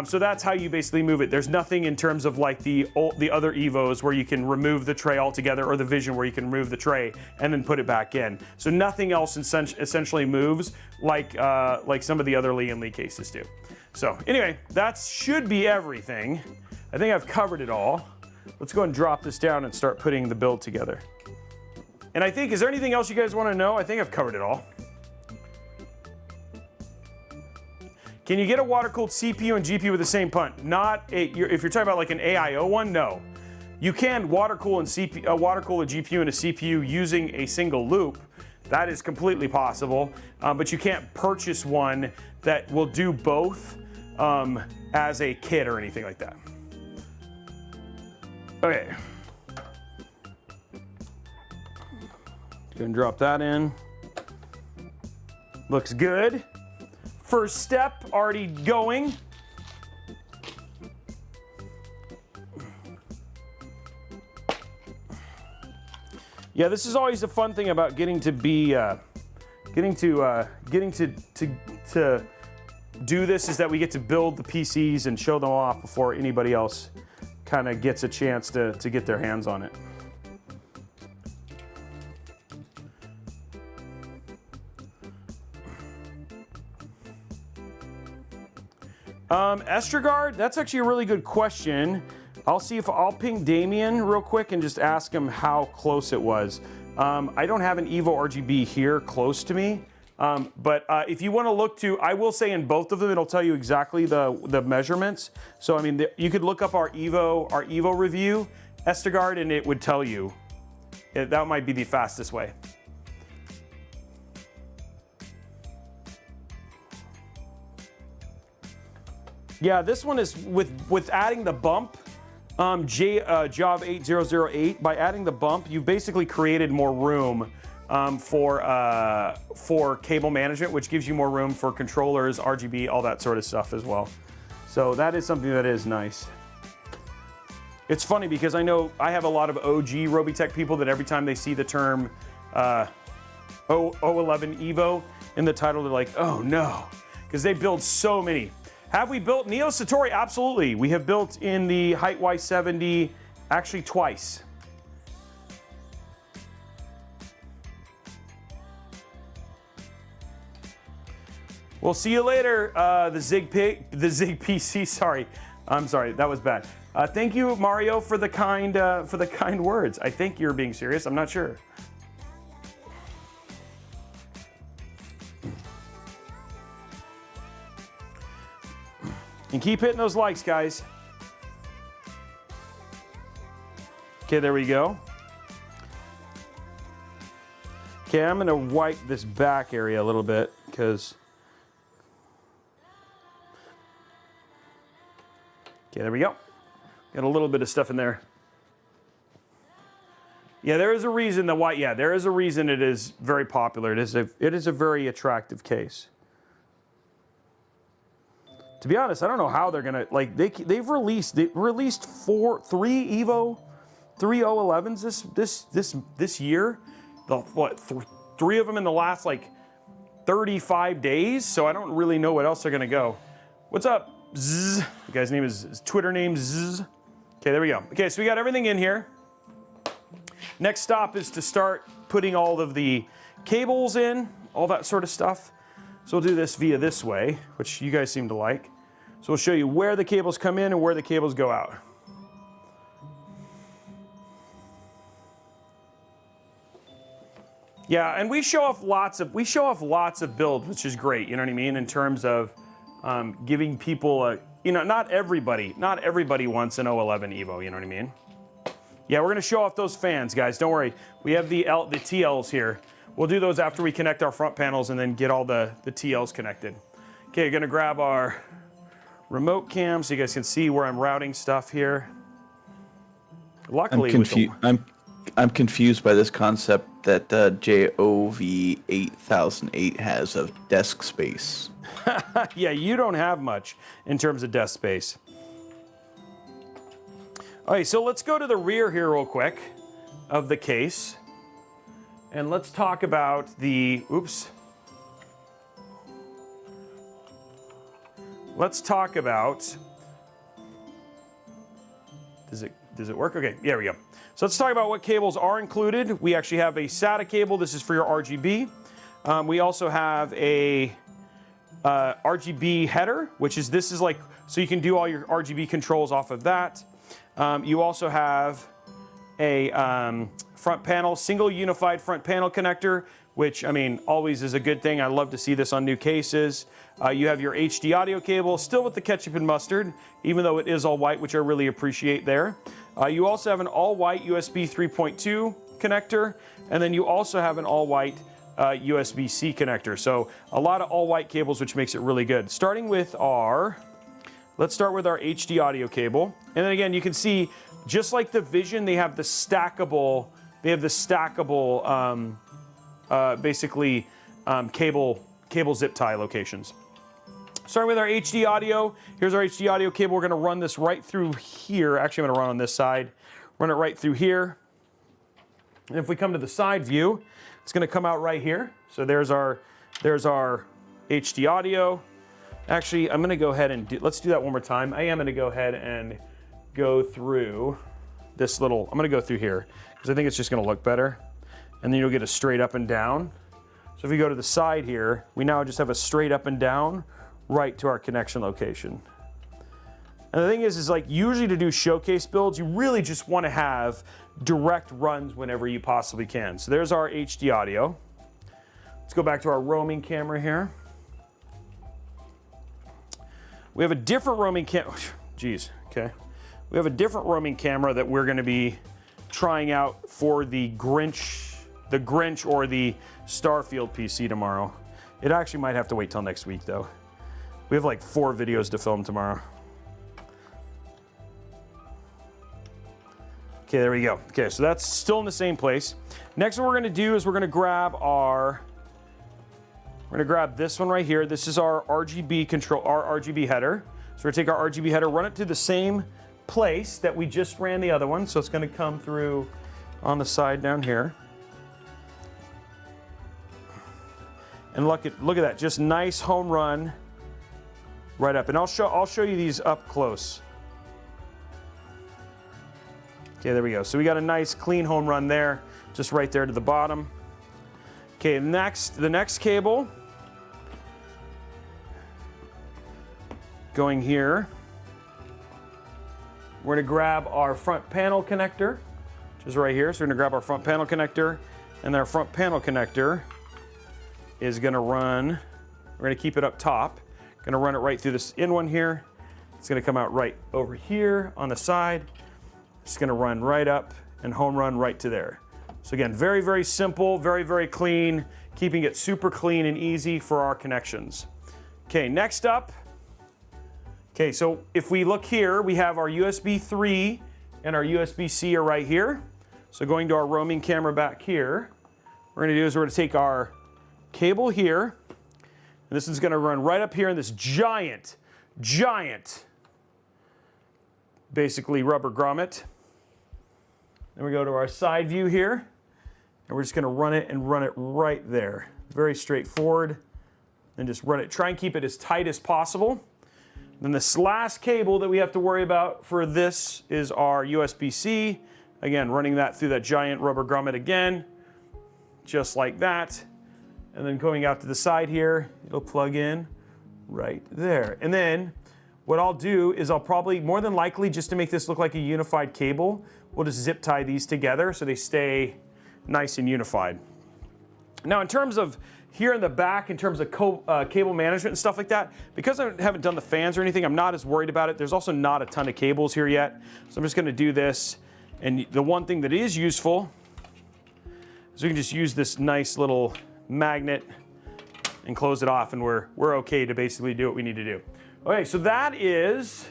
So that's how you basically move it. There's nothing in terms of like the other EVOs where you can remove the tray altogether, or the Vision where you can remove the tray and then put it back in. So nothing else essentially moves like some of the other Lian Li cases do. So anyway, that should be everything. I think I've covered it all. Let's go and drop this down and start putting the build together. And I think, is there anything else you guys want to know? I think I've covered it all. Can you get a water-cooled CPU and GPU with the same punt? If you're talking about like an AIO one, no. You can water-cool a GPU and a CPU using a single loop. That is completely possible, but you can't purchase one that will do both as a kit or anything like that. Okay. Go and drop that in. Looks good. First step already going. Yeah, this is always the fun thing about getting to do this, is that we get to build the PCs and show them off before anybody else kind of gets a chance to get their hands on it. Estrogard, that's actually a really good question. I'll see if I'll ping Damien real quick and just ask him how close it was. I don't have an EVO RGB here close to me, but if you want to look to, I will say in both of them, it'll tell you exactly the measurements. So I mean, you could look up our EVO review, Estrogard, and it would tell you. That might be the fastest way. Yeah, this one is with adding the bump, Job 8008. By adding the bump, you've basically created more room for cable management, which gives you more room for controllers, RGB, all that sort of stuff as well. So that is something that is nice. It's funny because I know I have a lot of OG Robeytech people that every time they see the term o11 EVO in the title, they're like, oh no, because they build so many. Have we built Neo Satori? Absolutely. We have built in the Height Y70 actually twice. We'll see you later, the Zig PC. Sorry, I'm sorry, that was bad. Thank you, Mario, for the kind words. I think you're being serious. I'm not sure. And keep hitting those likes, guys. Okay, there we go. Okay, I'm gonna wipe this back area a little bit because. Okay, there we go. Got a little bit of stuff in there. Yeah, there is a reason the white. Yeah, there is a reason it is very popular. It is a very attractive case. To be honest, I don't know how they're gonna like. They've released three o11s this year. Three of them in the last like 35 days. So I don't really know what else they're gonna go. What's up? Zzz. The guy's name is Twitter name Zzz. Okay, there we go. Okay, so we got everything in here. Next stop is to start putting all of the cables in, all that sort of stuff. So we'll do this via this way, which you guys seem to like. So we'll show you where the cables come in and where the cables go out. Yeah, and we show off lots of builds, which is great. You know what I mean? In terms of giving people a, not everybody wants an o11 EVO. You know what I mean? Yeah, we're gonna show off those fans, guys. Don't worry. We have the TLs here. We'll do those after we connect our front panels and then get all the TLs connected. Okay, gonna grab our remote cam so you guys can see where I'm routing stuff here. Luckily, I'm confused by this concept that JOV 8008 has of desk space. Yeah, you don't have much in terms of desk space. All right, so let's go to the rear here real quick of the case. And let's talk about the, oops. Let's talk about, does it work? Okay, there we go. So let's talk about what cables are included. We actually have a SATA cable. This is for your RGB. We also have a RGB header, this is like, so you can do all your RGB controls off of that. You also have a front panel, single unified front panel connector, which, I mean, always is a good thing. I love to see this on new cases. You have your HD audio cable, still with the ketchup and mustard, even though it is all white, which I really appreciate there. You also have an all-white USB 3.2 connector, and then you also have an all-white USB-C connector. So a lot of all-white cables, which makes it really good. Starting with let's start with our HD audio cable. And then again, you can see, just like the Vision, they have the stackable, cable zip tie locations. Starting with our HD audio, here's our HD audio cable. We're gonna run this right through here. Actually, I'm gonna run on this side. Run it right through here. And if we come to the side view, it's gonna come out right here. So there's our HD audio. Actually, I'm gonna go ahead and let's do that one more time. I am gonna go ahead and go through this little, I'm gonna go through here because I think it's just gonna look better. And then you'll get a straight up and down. So if you go to the side here, we now just have a straight up and down right to our connection location. And the thing is like usually to do showcase builds, you really just want to have direct runs whenever you possibly can. So there's our HD audio. Let's go back to our roaming camera here. We have a different roaming camera. Geez, okay. We have a different roaming camera that we're going to be trying out for the Grinch or the Starfield PC tomorrow. It actually might have to wait till next week though. We have like 4 videos to film tomorrow. Okay, there we go. Okay, so that's still in the same place. Next, what we're gonna do is we're gonna grab this one right here. This is our RGB control, our RGB header. So we're gonna take our RGB header, run it to the same place that we just ran the other one. So it's gonna come through on the side down here. And look at that, just nice home run right up. And I'll show you these up close. Okay, there we go. So we got a nice clean home run there, just right there to the bottom. Okay, the next cable going here. We're gonna grab our front panel connector, which is right here. So we're gonna grab our front panel connector, and our front panel connector is gonna run, we're gonna keep it up top. Gonna run it right through this in one here. It's gonna come out right over here on the side. It's gonna run right up and home run right to there. So again, very, very simple, very, very clean, keeping it super clean and easy for our connections. Okay, next up. Okay, so if we look here, we have our USB 3 and our USB-C are right here. So going to our roaming camera back here, what we're gonna do is we're gonna take our cable here, and this is gonna run right up here in this giant, basically rubber grommet. Then we go to our side view here, and we're just gonna run it right there. Very straightforward, and just run it. Try and keep it as tight as possible. Then this last cable that we have to worry about for this is our USB-C. Again, running that through that giant rubber grommet again, just like that. And then going out to the side here, it'll plug in right there. And then what I'll do is I'll probably, more than likely, just to make this look like a unified cable, we'll just zip tie these together so they stay nice and unified. Now, in terms of here in the back, in terms of cable management and stuff like that, because I haven't done the fans or anything, I'm not as worried about it. There's also not a ton of cables here yet. So I'm just gonna do this. And the one thing that is useful is we can just use this nice little magnet and close it off, and we're okay to basically do what we need to do. Okay, so that is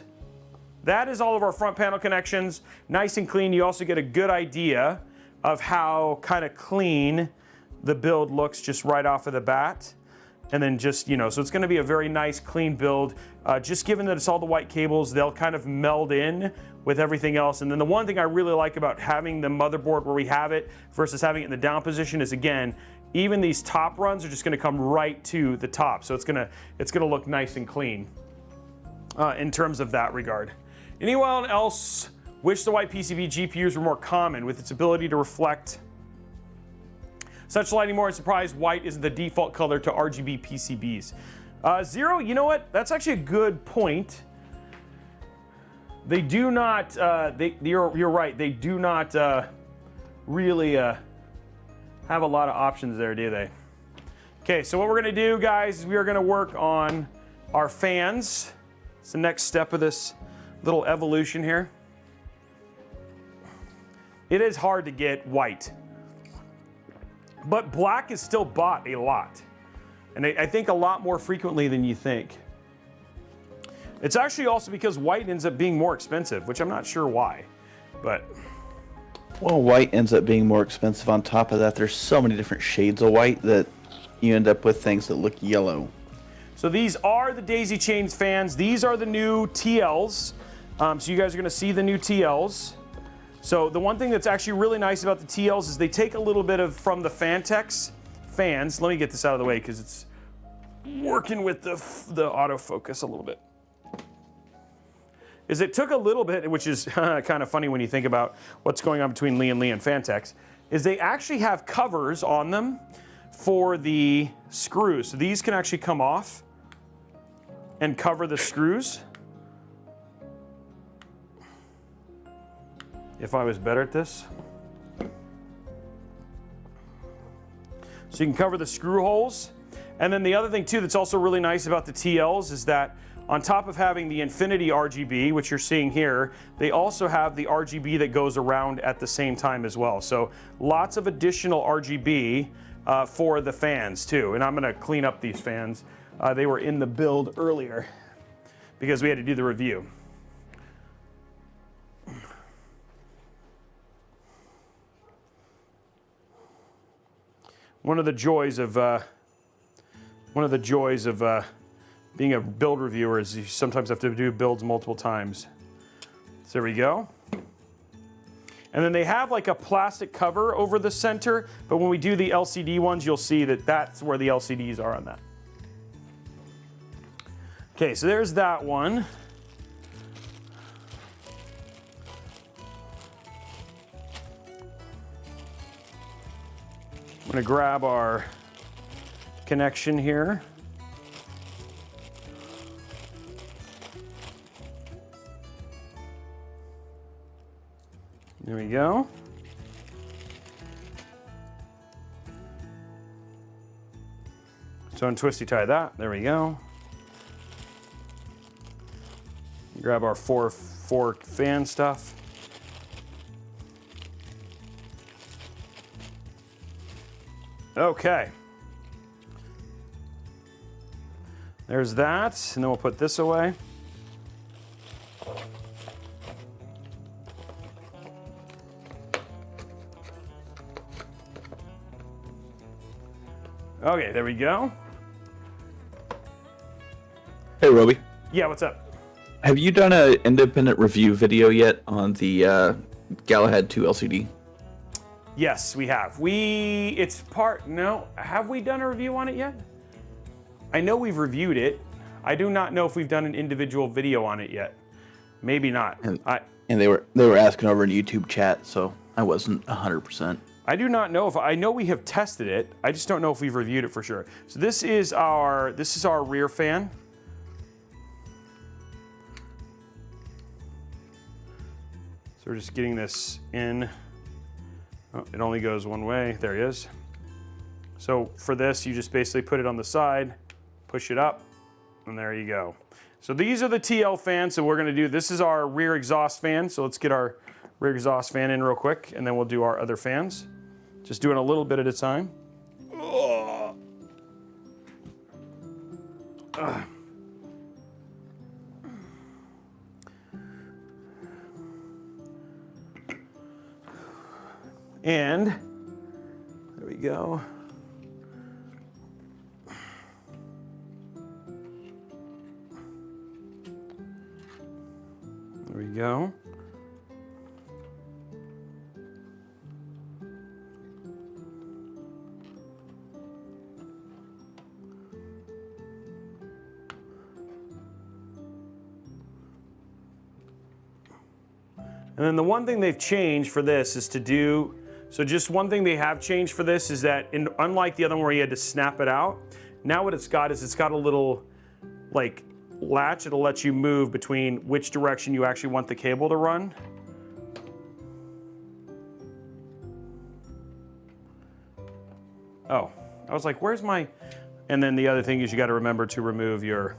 all of our front panel connections, nice and clean. You also get a good idea of how kind of clean the build looks just right off of the bat. And then just, so it's gonna be a very nice, clean build. Just given that it's all the white cables, they'll kind of meld in with everything else. And then the one thing I really like about having the motherboard where we have it versus having it in the down position is, again, even these top runs are just gonna come right to the top. So it's gonna look nice and clean in terms of that regard. Anyone else wish the white PCB GPUs were more common with its ability to reflect such lighting more, and surprised white isn't the default color to RGB PCBs? Zero, you know what? That's actually a good point. They do not, you're right, they do not really have a lot of options there, do they? Okay, so what we're gonna do, guys, is we are gonna work on our fans. It's the next step of this little evolution here. It is hard to get white, but black is still bought a lot. And I think a lot more frequently than you think. It's actually also because white ends up being more expensive, which I'm not sure why, but. Well, white ends up being more expensive. On top of that, there's so many different shades of white that you end up with things that look yellow. So these are the daisy chains fans. These are the new TLs. So you guys are gonna see the new TLs. So the one thing that's actually really nice about the TLs is they take a little bit from the Fantex fans. Let me get this out of the way because it's working with the autofocus a little bit. Is it took a little bit, which is kind of funny when you think about what's going on between Lian and Fantex, is they actually have covers on them for the screws. So these can actually come off and cover the screws. If I was better at this. So you can cover the screw holes. And then the other thing too that's also really nice about the TLs is that on top of having the Infinity RGB, which you're seeing here, they also have the RGB that goes around at the same time as well. So lots of additional RGB for the fans too. And I'm gonna clean up these fans They were in the build earlier because we had to do the review. One of the joys of being a build reviewer is you sometimes have to do builds multiple times. So there we go. And then they have like a plastic cover over the center, but when we do the LCD ones, you'll see that that's where the LCDs are on that. Okay, so there's that one. I'm gonna grab our connection here. There we go. So untwisty tie that, there we go. Grab our four fan stuff. Okay. There's that, and then we'll put this away. Okay, there we go. Hey, Robey. Yeah, what's up? Have you done an independent review video yet on the Galahad 2 LCD? Yes, we have. No, have we done a review on it yet? I know we've reviewed it. I do not know if we've done an individual video on it yet. Maybe not. And they were asking over in YouTube chat, so I wasn't 100%. I do not know if I know we have tested it. I just don't know if we've reviewed it for sure. So this is our rear fan. So we're just getting this in. Oh, it only goes one way. There he is. So for this, you just basically put it on the side, push it up, and there you go. So these are the TL fans. So we're gonna do, this is our rear exhaust fan. So let's get our rear exhaust fan in real quick, and then we'll do our other fans. Just doing a little bit at a time. And there we go. There we go. And then the one thing they've changed for this is to do, so just one thing they have changed for this is that unlike the other one where you had to snap it out, now what it's got is it's got a little like latch. It'll let you move between which direction you actually want the cable to run. Oh, I was like, where's my, and then the other thing is you got to remember to remove your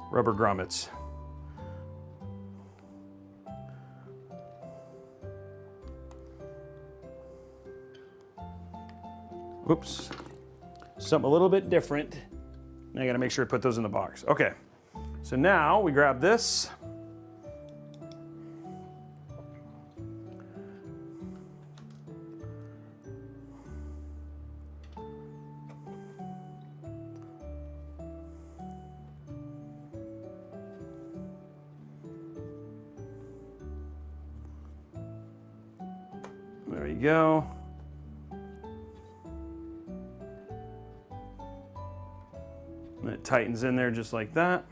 rubber grommets. Whoops, something a little bit different. Now I gotta make sure to put those in the box. Okay, so now we grab this. There you go. And it tightens in there just like that.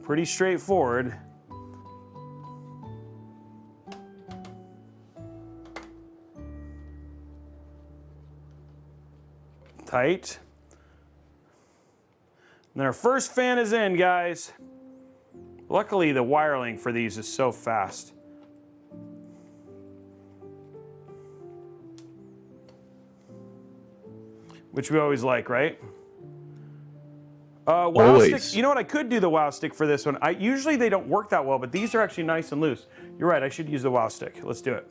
Pretty straightforward. Tight. And our first fan is in, guys. Luckily, the wire link for these is so fast. Which we always like, right? Wow Always. stick. You know what? I could do the wow stick for this one. Usually they don't work that well, but these are actually nice and loose. You're right. I should use the wow stick. Let's do it.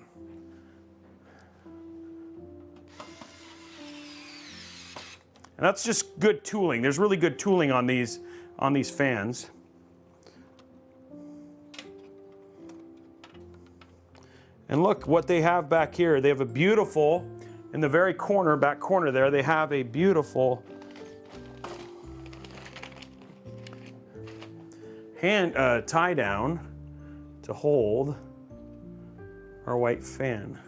And that's just good tooling. There's really good tooling on these fans. And look what they have back here. They have a beautiful, in the very corner, back corner there, they have a beautiful hand tie down to hold our white fan.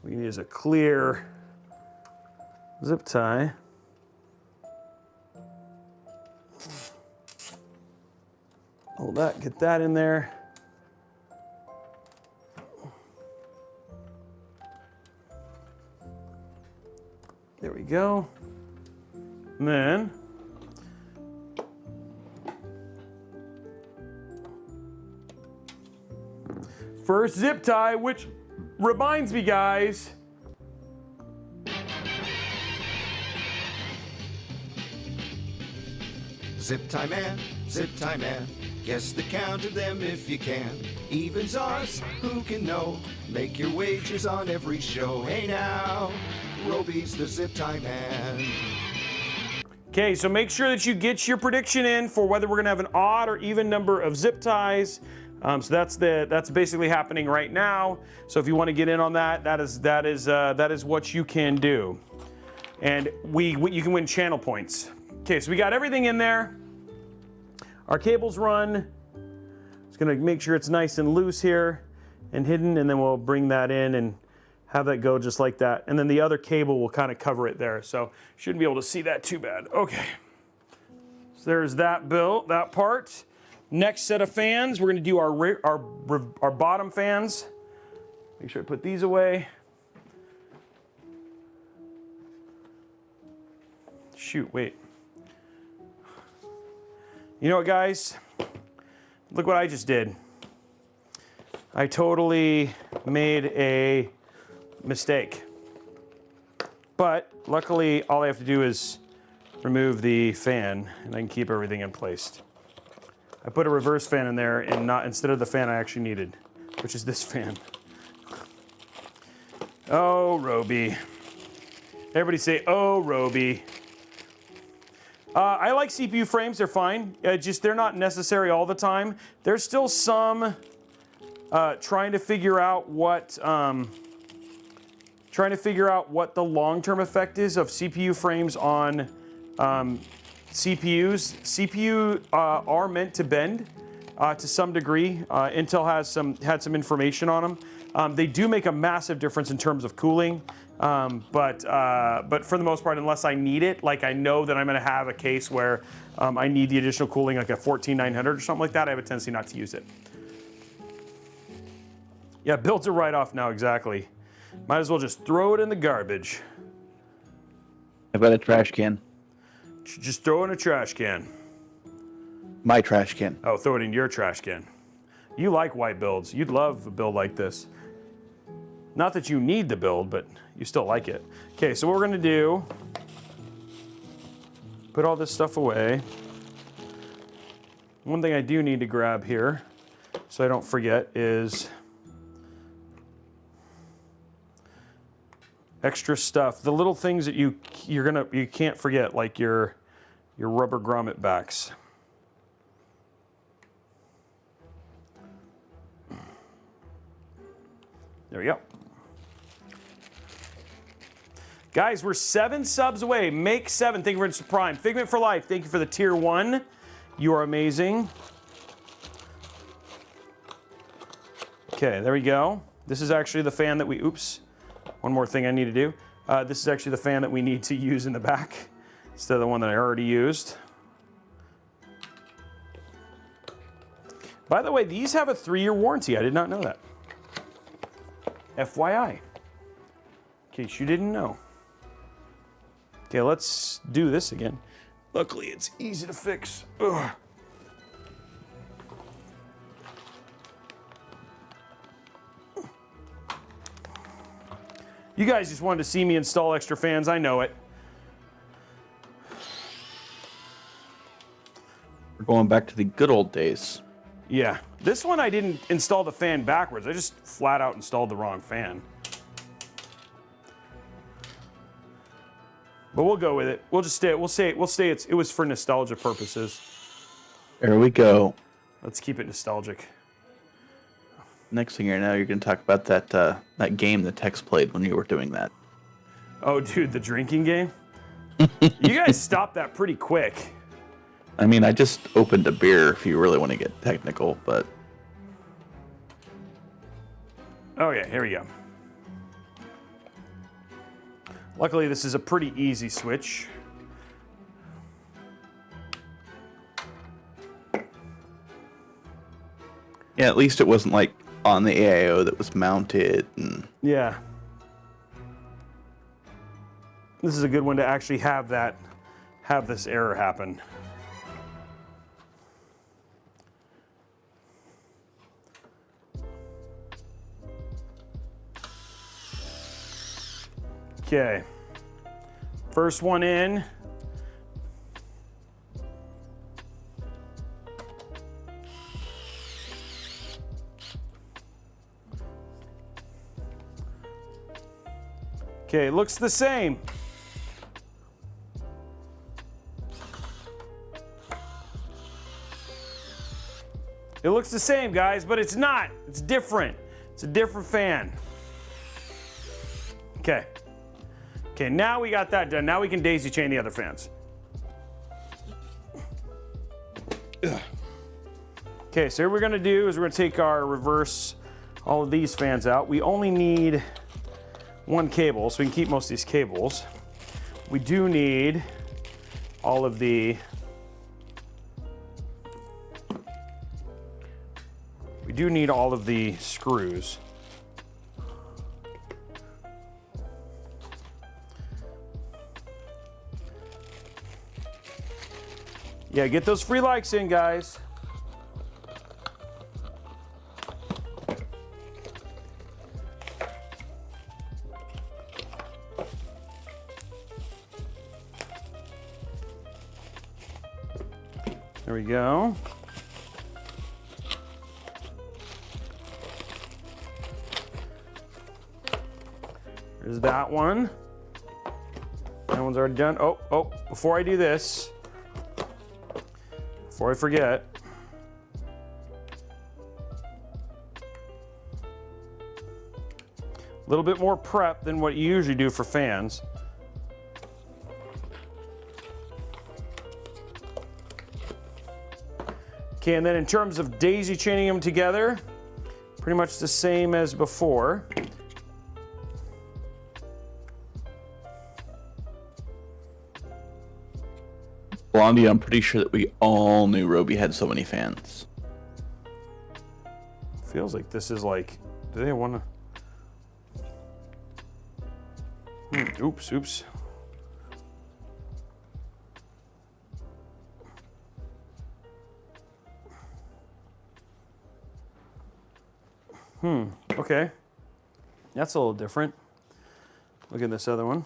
We can use a clear zip tie. Hold that, get that in there. There we go. And then first zip tie, which reminds me, guys, Zip tie man, guess the count of them if you can. Evens ours, who can know? Make your wagers on every show. Hey now, Robey's the zip tie man. Okay, so make sure that you get your prediction in for whether we're gonna have an odd or even number of zip ties. So that's basically happening right now. So if you want to get in on that, that is what you can do, and you can win channel points. Okay, so we got everything in there. Our cables run. Just gonna make sure it's nice and loose here and hidden, and then we'll bring that in and have that go just like that. And then the other cable will kind of cover it there, so shouldn't be able to see that too bad. Okay, so there's that that part. Next set of fans, we're gonna do our bottom fans. Make sure I put these away. Shoot, wait. You know what, guys? Look what I just did. I totally made a mistake. But luckily, all I have to do is remove the fan, and I can keep everything in place. I put a reverse fan in there and instead of the fan I actually needed, which is this fan. Oh, Robey. Everybody say, oh, Robey. I like CPU frames, they're fine. They're not necessary all the time. There's still some trying to figure out what the long-term effect is of CPU frames on CPUs. CPU are meant to bend to some degree. Intel had some information on them. They do make a massive difference in terms of cooling, but for the most part, unless I need it, like I know that I'm going to have a case where I need the additional cooling, like a 14900 or something like that, I have a tendency not to use it. Yeah, builds are right off now, exactly. Might as well just throw it in the garbage. I've got a trash can. Just throw it in a trash can. My trash can. Oh, throw it in your trash can. You like white builds. You'd love a build like this. Not that you need the build, but you still like it. Okay, so what we're gonna do, put all this stuff away. One thing I do need to grab here, so I don't forget, is extra stuff. The little things that you can't forget, like your rubber grommet backs. There we go. Guys, we're 7 subs away. Make 7. Thank you for Prime. Figment for Life, thank you for the tier 1. You are amazing. Okay, there we go. This is actually the fan that we, oops. One more thing I need to do. This is actually the fan that we need to use in the back instead of the one that I already used. By the way, these have a 3-year warranty. I did not know that. FYI, in case you didn't know. Okay, let's do this again. Luckily, it's easy to fix. Ugh. You guys just wanted to see me install extra fans, I know it. We're going back to the good old days. Yeah, this one I didn't install the fan backwards. I just flat out installed the wrong fan. But we'll go with it. We'll just stay. We'll say it was for nostalgia purposes. There we go. Let's keep it nostalgic. Next thing you know, you're going to talk about that game that Tex played when you were doing that. Oh, dude, the drinking game? You guys stopped that pretty quick. I mean, I just opened a beer if you really want to get technical, but... Okay, here we go. Luckily, this is a pretty easy switch. Yeah, at least it wasn't like on the AIO that was mounted. And... Yeah. This is a good one to actually have this error happen. Okay. First one in. Okay, it looks the same. It looks the same, guys, but it's not. It's different. It's a different fan. Okay. Okay, now we got that done. Now we can daisy chain the other fans. Okay, so what we're gonna do is we're gonna take our reverse all of these fans out. We only need one cable, so we can keep most of these cables. We do need all of the screws. Yeah, get those free likes in, guys. There we go. There's that one. That one's already done. Oh, before I do this, before I forget, a little bit more prep than what you usually do for fans. Okay, and then in terms of daisy chaining them together, pretty much the same as before. Blondie, I'm pretty sure that we all knew Robey had so many fans. Feels like this is like, do they want to? Oops. Okay. That's a little different. Look at this other one.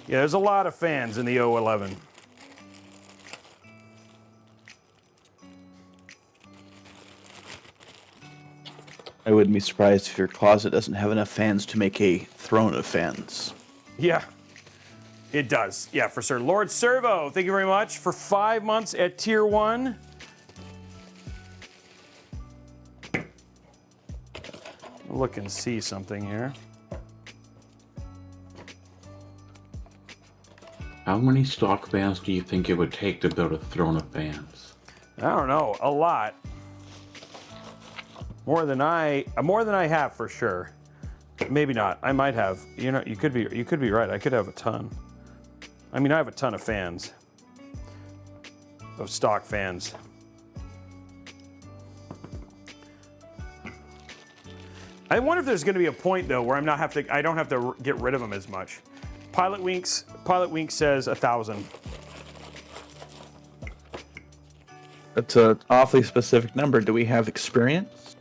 Yeah, there's a lot of fans in the o11. I wouldn't be surprised if your closet doesn't have enough fans to make a throne of fans. Yeah, it does. Yeah, for sure. Lord Servo, thank you very much for 5 months at Tier 1. Look and see something here. How many stock fans do you think it would take to build a throne of fans? I don't know, a lot. More than I have for sure. Maybe not. I might have. You know, you could be right. I could have a ton. I mean, I have a ton of fans. Of stock fans. I wonder if there's going to be a point though where I don't have to get rid of them as much. Pilot Wink says 1,000. That's an awfully specific number. Do we have experience?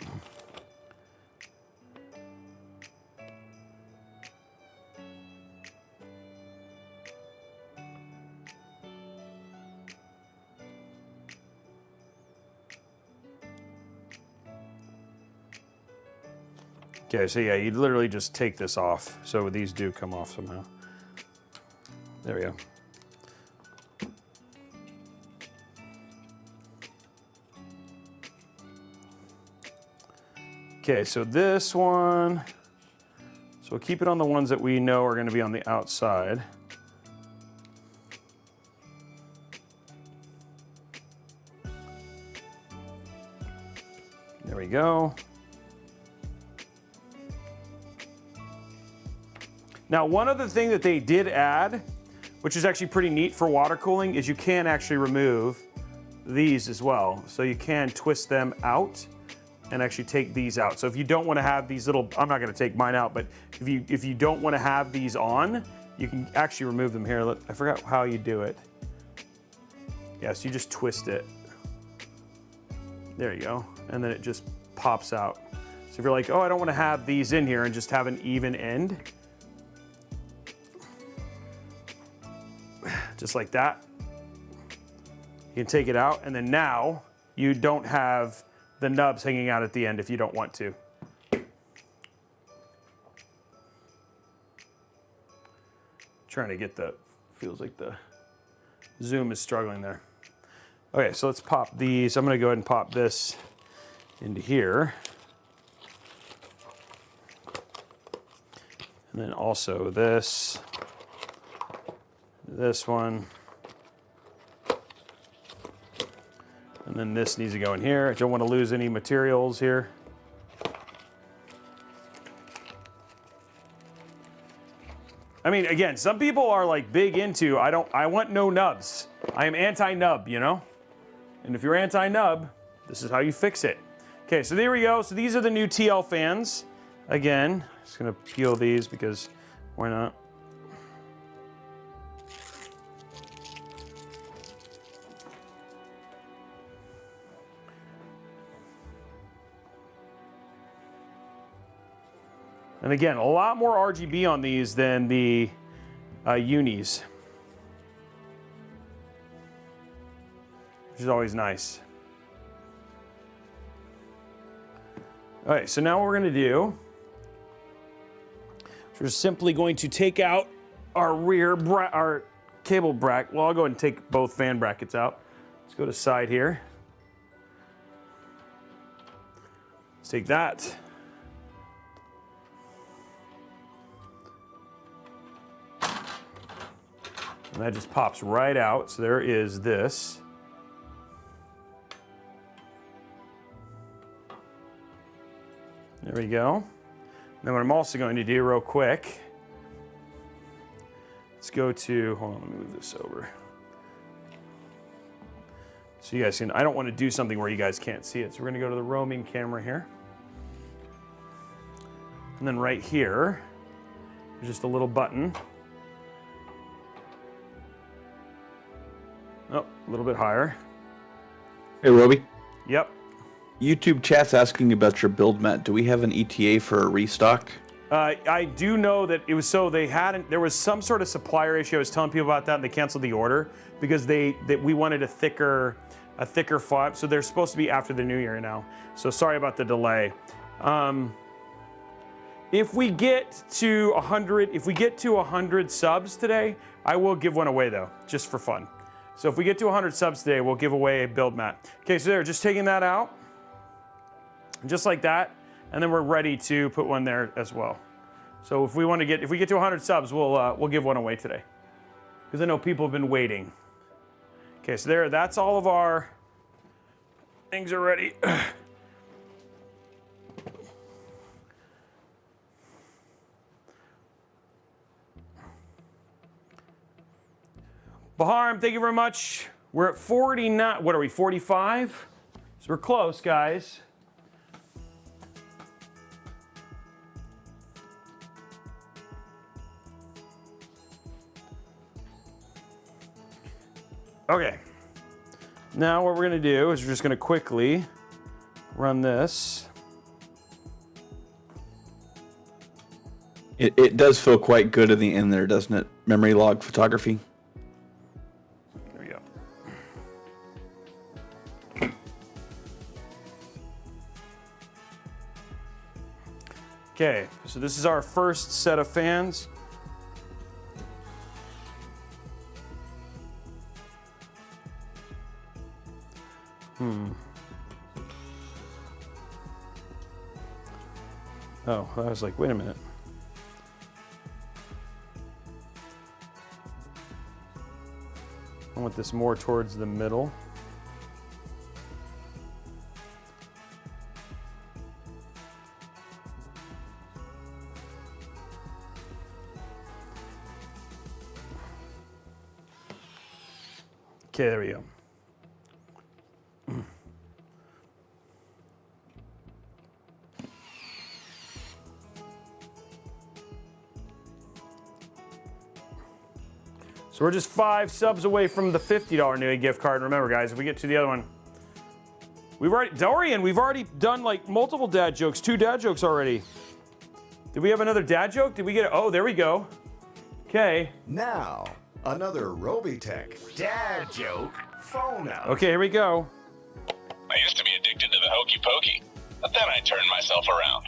Okay, so yeah, you literally just take this off. So these do come off somehow. There we go. Okay, so this one, so we'll keep it on the ones that we know are going to be on the outside. There we go. Now, one other thing that they did add, which is actually pretty neat for water cooling, is you can actually remove these as well. So you can twist them out and actually take these out. So if you don't want to have these little, I'm not going to take mine out, but if you don't want to have these on, you can actually remove them here. I forgot how you do it. Yeah, so you just twist it. There you go. And then it just pops out. So if you're like, oh, I don't want to have these in here and just have an even end, just like that, you can take it out, and then now you don't have the nubs hanging out at the end if you don't want to. Trying to get the, feels like the zoom is struggling there. Okay, so let's pop these. I'm gonna go ahead and pop this into here. And then also this one. And then this needs to go in here. I don't want to lose any materials here. I mean, again, some people are like big into, I want no nubs. I am anti-nub, you know? And if you're anti-nub, this is how you fix it. Okay, so there we go. So these are the new TL fans. Again, just gonna peel these because why not? And again, a lot more RGB on these than the unis, which is always nice. All right, so now what we're gonna do, we're simply going to take out our our cable bracket. Well, I'll go ahead and take both fan brackets out. Let's go to side here. Let's take that. And that just pops right out. So there is this. There we go. Then what I'm also going to do real quick, let's go to, hold on, let me move this over. So you guys can, I don't want to do something where you guys can't see it. So we're going to go to the roaming camera here. And then right here, there's just a little button. Oh, a little bit higher. Hey, Robey. Yep. YouTube chat's asking about your build mat. Do we have an ETA for a restock? I do know that it was so they hadn't. There was some sort of supplier issue. I was telling people about that, and they canceled the order because we wanted a thicker font. So they're supposed to be after the new year now. So sorry about the delay. If we get to 100 subs today, I will give one away though, just for fun. So if we get to 100 subs today, we'll give away a build mat. Okay, so there, just taking that out, just like that, and then we're ready to put one there as well. So if we get to 100 subs, we'll give one away today, because I know people have been waiting. Okay, so there, that's all of our things are ready. Baharm, thank you very much. We're at 49, what are we, 45? So we're close, guys. Okay. Now what we're gonna do is we're just gonna quickly run this. It does feel quite good in the end there, doesn't it? Memory log photography. There we go. Okay, so this is our first set of fans. Oh, I was like, wait a minute. I want this more towards the middle. Okay, there we go. So we're just 5 subs away from the $50 Newegg gift card. Remember, guys, if we get to the other one, we've already done like multiple dad jokes, 2 dad jokes already. Did we have another dad joke? Did we get it? Oh, there we go. Okay. Now, another Robeytech dad joke phone out. Okay, here we go. I used to be addicted to the hokey pokey, but then I turned myself around.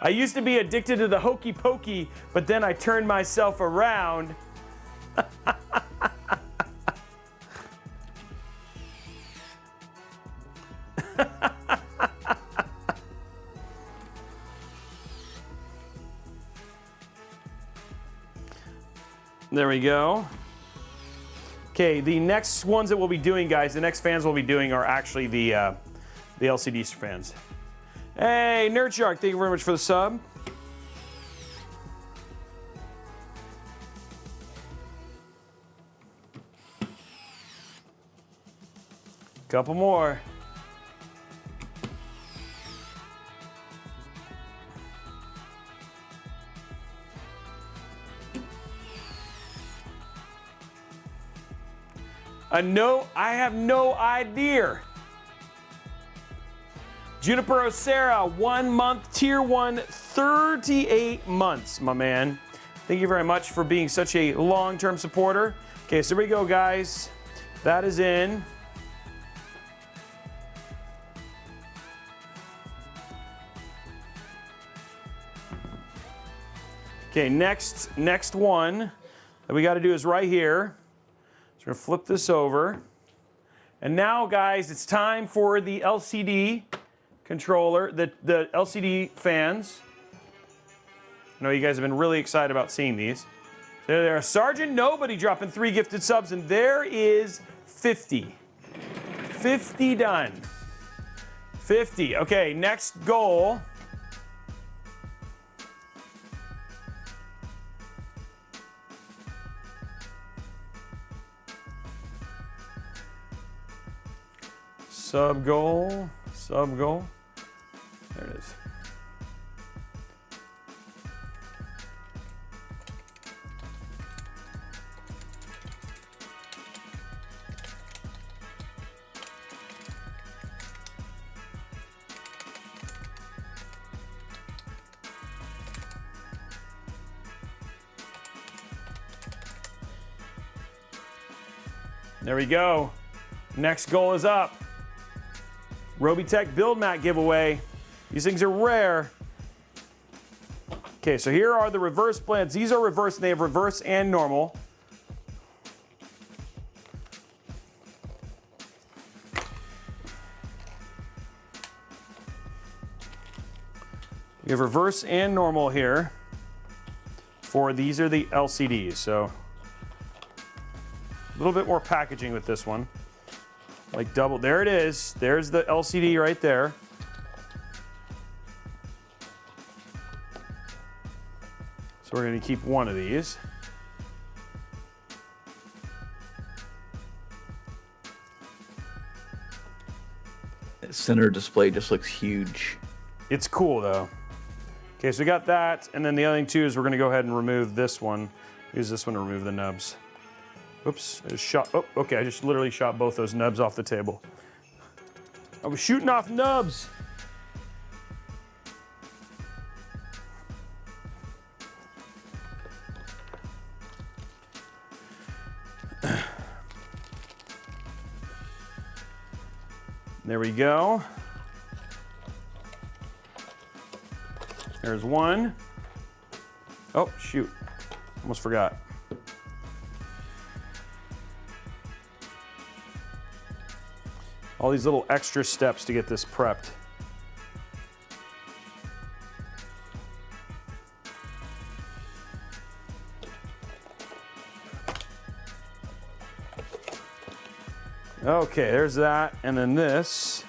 I used to be addicted to the hokey pokey, but then I turned myself around. There we go. Okay, the next ones that we'll be doing, guys, the next fans we'll be doing are actually the LCD fans. Hey, Nerd Shark, thank you very much for the sub. Couple more. I have no idea. Juniper Osera, 1 month, tier 1, 38 months, my man. Thank you very much for being such a long-term supporter. Okay, so here we go, guys. That is in. Okay, next one that we got to do is right here. So we're gonna flip this over. And now, guys, it's time for the LCD controller, the LCD fans. I know you guys have been really excited about seeing these. There they are. Sergeant Nobody dropping 3 gifted subs, and there is 50. 50 done. 50. Okay, next goal. Sub goal. There it is. There we go. Next goal is up. Robeytech Build Mat giveaway. These things are rare. Okay, so here are the reverse blends. These are reverse, and they have reverse and normal. We have reverse and normal here. These are the LCDs, so a little bit more packaging with this one. Like double, there it is. There's the LCD right there. So we're gonna keep one of these. That center display just looks huge. It's cool though. Okay, so we got that, and then the other thing too is we're gonna go ahead and remove this one. Use this one to remove the nubs. Oops, I just shot, oh, okay, I just literally shot both those nubs off the table. I was shooting off nubs. There we go. There's one. Oh, shoot. Almost forgot. All these little extra steps to get this prepped. Okay, there's that, and then this.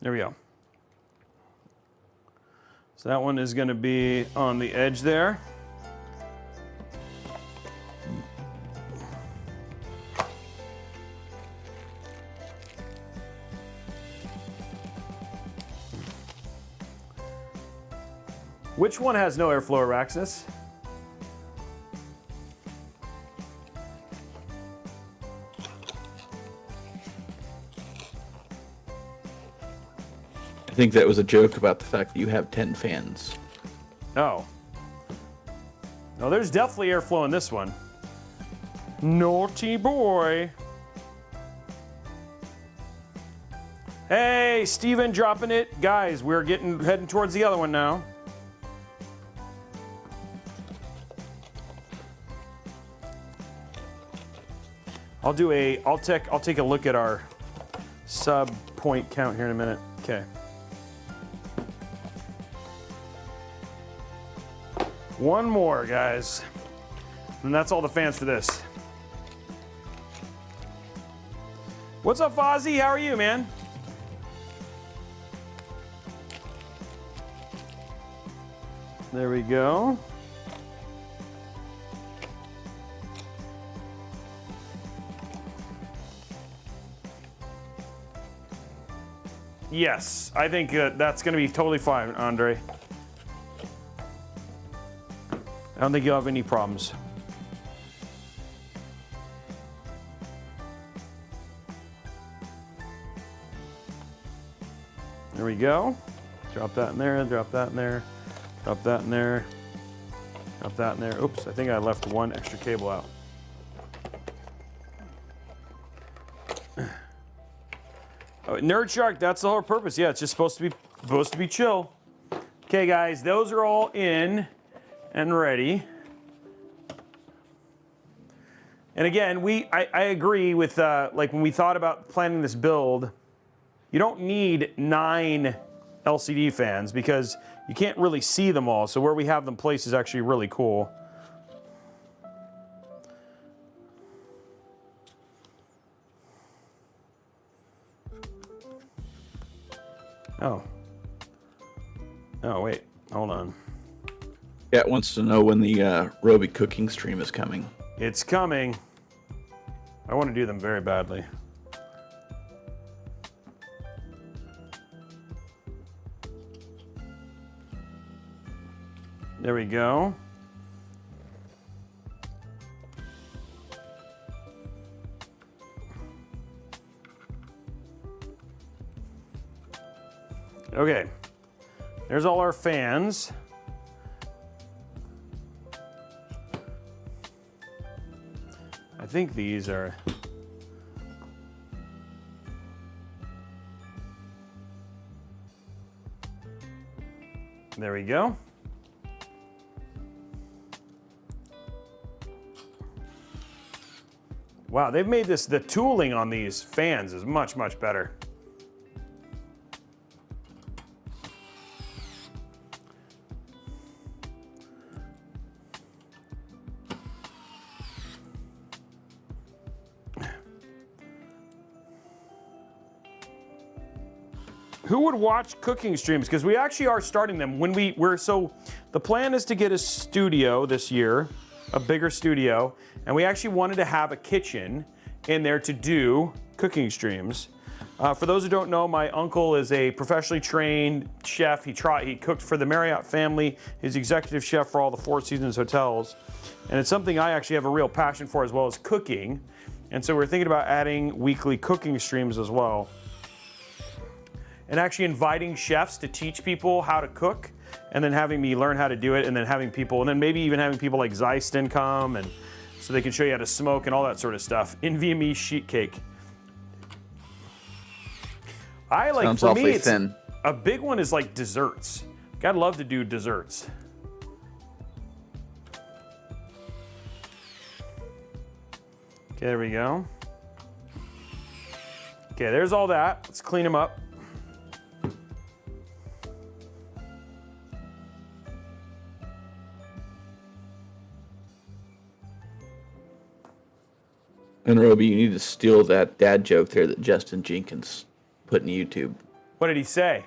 There we go. So that one is going to be on the edge there. Which one has no airflow, Araxis? I think that was a joke about the fact that you have 10 fans. Oh. No, there's definitely airflow in this one. Naughty boy. Hey, Steven dropping it. Guys, we're heading towards the other one now. I'll take a look at our sub point count here in a minute. Okay. One more, guys. And that's all the fans for this. What's up, Fozzie? How are you, man? There we go. Yes, I think that's going to be totally fine, Andre. I don't think you'll have any problems. There we go. Drop that in there, drop that in there, drop that in there, drop that in there. Oops, I think I left one extra cable out. Oh, Nerd Shark, that's the whole purpose. Yeah, it's just supposed to be chill. Okay, guys, those are all in and ready. And again, I agree with like when we thought about planning this build, you don't need 9 LCD fans because you can't really see them all. So where we have them placed is actually really cool. Oh, wait, hold on. Cat wants to know when the Robey cooking stream is coming. It's coming. I want to do them very badly. There we go. Okay, there's all our fans. I think these are... There we go. Wow, they've made this, the tooling on these fans is much, much better. Who would watch cooking streams? Because we actually are starting them when so the plan is to get a studio this year, a bigger studio, and we actually wanted to have a kitchen in there to do cooking streams. For those who don't know, my uncle is a professionally trained chef. He cooked for the Marriott family. He's executive chef for all the Four Seasons hotels. And it's something I actually have a real passion for as well as cooking. And so we're thinking about adding weekly cooking streams as well. And actually inviting chefs to teach people how to cook and then having me learn how to do it and then having people, and then maybe even having people like Zeiston come and so they can show you how to smoke and all that sort of stuff. NVMe sheet cake. I like, Sounds for me, awfully it's thin. a big one is like desserts. I'd love to do desserts. Okay, there we go. Okay, there's all that. Let's clean them up. And Robey, you need to steal that dad joke there that Justin Jenkins put in YouTube. What did he say?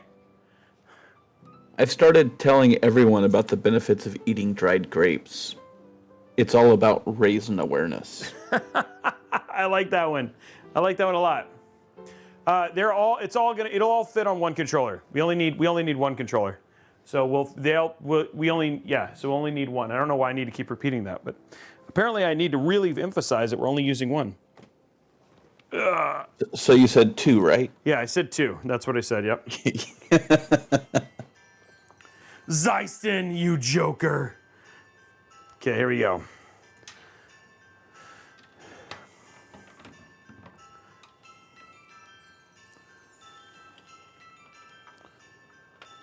I've started telling everyone about the benefits of eating dried grapes. It's all about raisin awareness. I like that one. I like that one a lot. It'll all fit on one controller. We only need one controller. So we only need one. I don't know why I need to keep repeating that, but apparently I need to really emphasize that we're only using one. So you said 2, right? Yeah, I said 2. That's what I said, yep. Zeiston, you joker. Okay, here we go.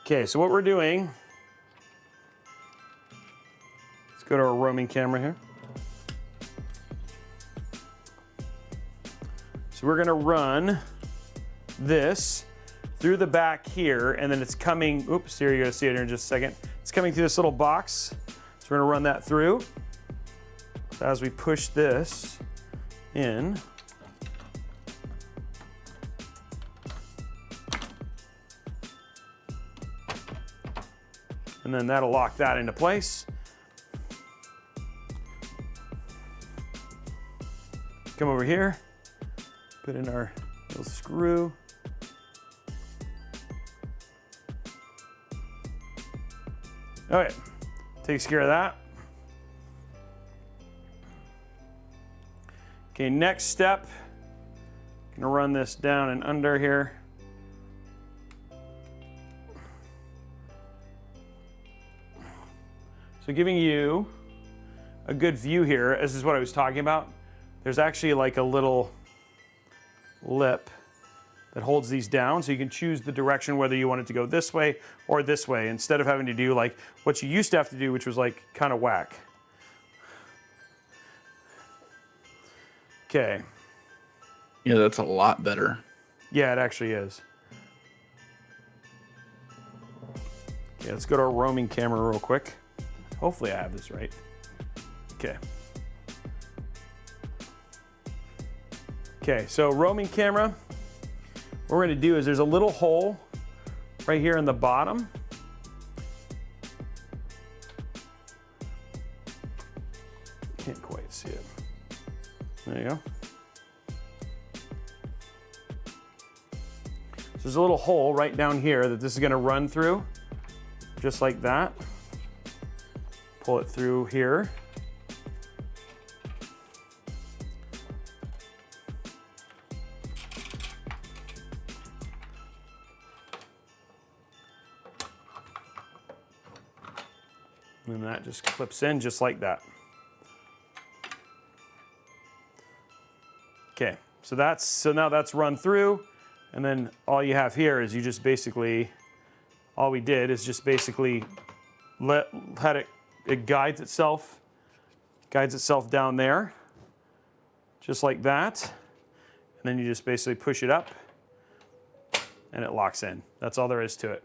Okay, so what we're doing, let's go to our roaming camera here. So we're gonna run this through the back here, and then it's coming, oops, here you're gonna see it here in just a second. It's coming through this little box. So we're gonna run that through. So as we push this in, and then that'll lock that into place. Come over here, put in our little screw. All right, takes care of that. Okay, next step, gonna run this down and under here. So giving you a good view here, this is what I was talking about. There's actually like a little lip that holds these down, so you can choose the direction whether you want it to go this way or this way, instead of having to do like what you used to have to do, which was like kind of whack. Okay. Yeah, that's a lot better. Yeah, it actually is. Okay, let's go to our roaming camera real quick. Hopefully I have this right. Okay. Okay, so roaming camera, what we're gonna do is there's a little hole right here in the bottom. Can't quite see it. There you go. So there's a little hole right down here that this is gonna run through, just like that. Pull it through here. And that just clips in just like that. Okay, so now that's run through, and then all you have here is you just basically, all we did is just basically it guides itself down there, just like that, and then you just basically push it up, and it locks in. That's all there is to it.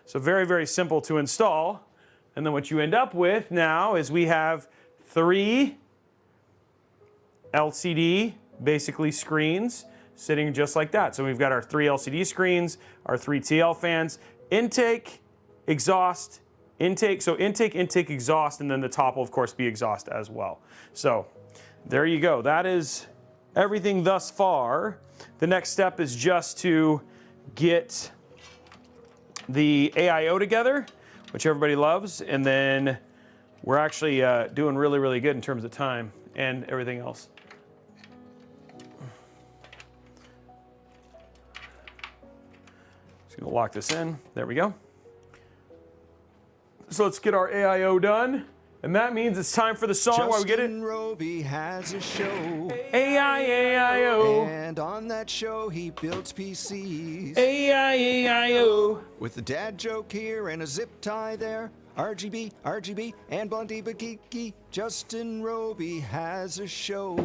So very, very simple to install. And then what you end up with now is we have 3 LCD, basically screens, sitting just like that. So we've got our 3 LCD screens, our 3 TL fans, intake, exhaust, intake. So intake, exhaust, and then the top will of course be exhaust as well. So there you go. That is everything thus far. The next step is just to get the AIO together, which everybody loves, and then we're actually doing really, really good in terms of time and everything else. Just gonna lock this in. There we go. So let's get our AIO done, And that means it's time for the song while we get it. Justin Robey has a show. AIO. And on that show, he builds PCs. AIO. With a dad joke here and a zip tie there. RGB, RGB, and Blondie but geeky. Justin Robey has a show.